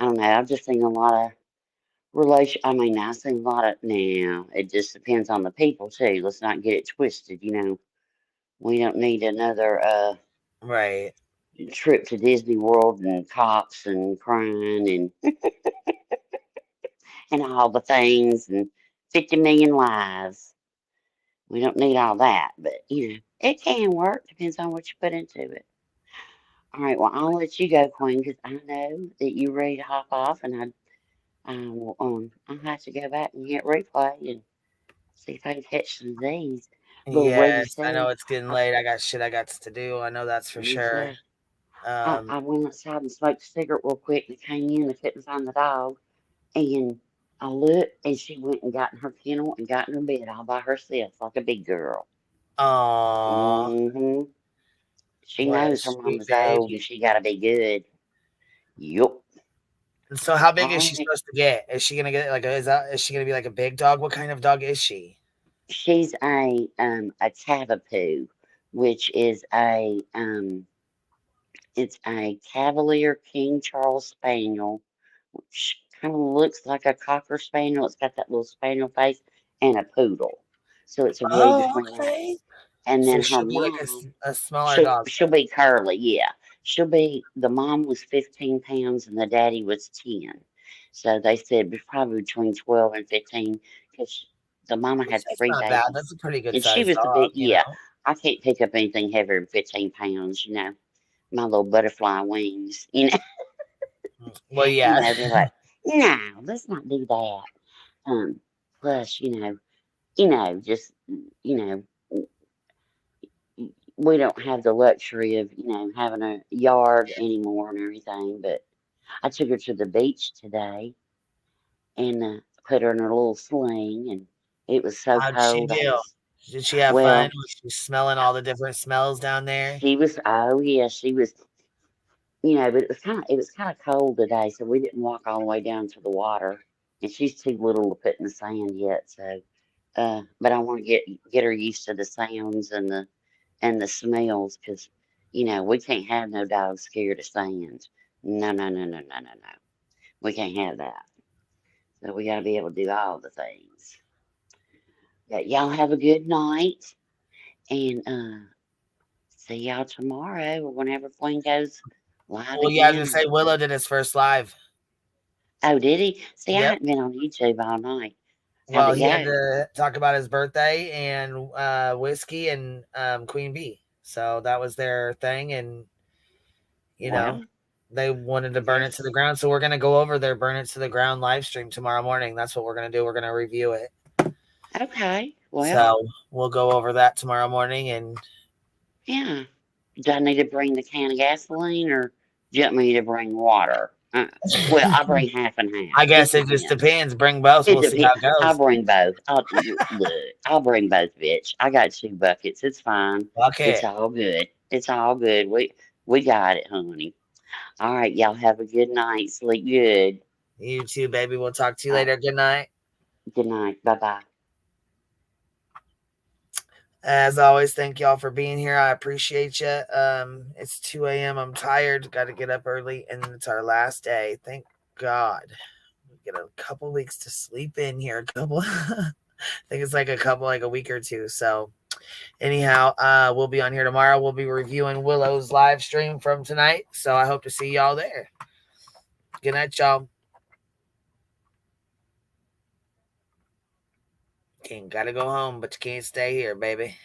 don't know. I've just seen a lot of I mean, I've seen a lot of now. It just depends on the people too. Let's not get it twisted. We don't need another right trip to Disney World and cops and crime and and all the things and 50 million lives. We don't need all that, but it can work. Depends on what you put into it. All right, well, I'll let you go, Queen, because I know that you're ready to hop off, and I'll have to go back and hit replay and see if I can catch some of these. But what you Yes, I know said, it's getting late. I got shit I got to do. I know that's for me sure. too. I went outside and smoked a cigarette real quick and came in. I couldn't find the dog, and I looked, and she went and got in her kennel and got in her bed all by herself, like a big girl. Aww. Mm-hmm. She What a knows her sweet mama's old, and baby. she gotta be good. Yup. So how big is All she right. supposed to get? Is she gonna get like is she gonna be like a big dog? What kind of dog is she? She's a Cavapoo, which is it's a Cavalier King Charles Spaniel, which kind of looks like a Cocker Spaniel. It's got that little spaniel face, and a poodle. So it's a read Oh, between that. okay. And So then her she'll be like mom, a smaller dog. she'll be curly, yeah. The mom was 15 pounds and the daddy was 10. So they said probably between 12 and 15 because the mama had That's three not bad. babies. That's a pretty good And she sized was the dog, big, you yeah. know. I can't pick up anything heavier than 15 pounds, you know. My little butterfly wings, you know. Well, yeah. They're like, no, let's not do that. Plus, just, we don't have the luxury of, having a yard anymore and everything. But I took her to the beach today and put her in her little sling, and it was so How'd she cold. do? Did she have fun? Well, Was she smelling all the different smells down there? she was. Oh yeah, she was. But it was kind of cold today, so we didn't walk all the way down to the water. And she's too little to put in the sand yet, so. But I want to get her used to the sounds and the smells, because we can't have no dog scared of sand. No, no, no, no, no, no, no. We can't have that. So we got to be able to do all the things. But y'all have a good night, and see y'all tomorrow or whenever Queen goes live Well, yeah, I was again. gonna say Willow did his first live. Oh, did he? See, I Yep. hadn't been on YouTube all night. Well, How'd it he had go? to talk about his birthday and whiskey and Queen Bee. So that was their thing, and Well, they wanted to burn it to the yes. ground. So we're gonna go over their burn it to the ground live stream tomorrow morning. That's what we're gonna do. We're gonna review it. Okay. Well, So we'll go over that tomorrow morning, and yeah. Do I need to bring the can of gasoline, or do you want me to bring water? Well, I'll bring half and half. I guess it just depends. Bring both. It We'll see how depends. it goes. I'll bring both. Look, I'll bring both, bitch. I got 2 buckets. It's fine. Okay. It's all good. It's all good. We got it, honey. All right, y'all have a good night. Sleep good. You too, baby. We'll talk to you later. Good night. Good night. Bye bye. As always, thank y'all for being here. I appreciate you. It's 2 a.m. I'm tired. Got to get up early, and it's our last day. Thank God. We get a couple weeks to sleep in here. A couple. I think it's like a week or two. So, anyhow, we'll be on here tomorrow. We'll be reviewing Willow's live stream from tonight. So I hope to see y'all there. Good night, y'all. King, gotta go home, but you can't stay here, baby.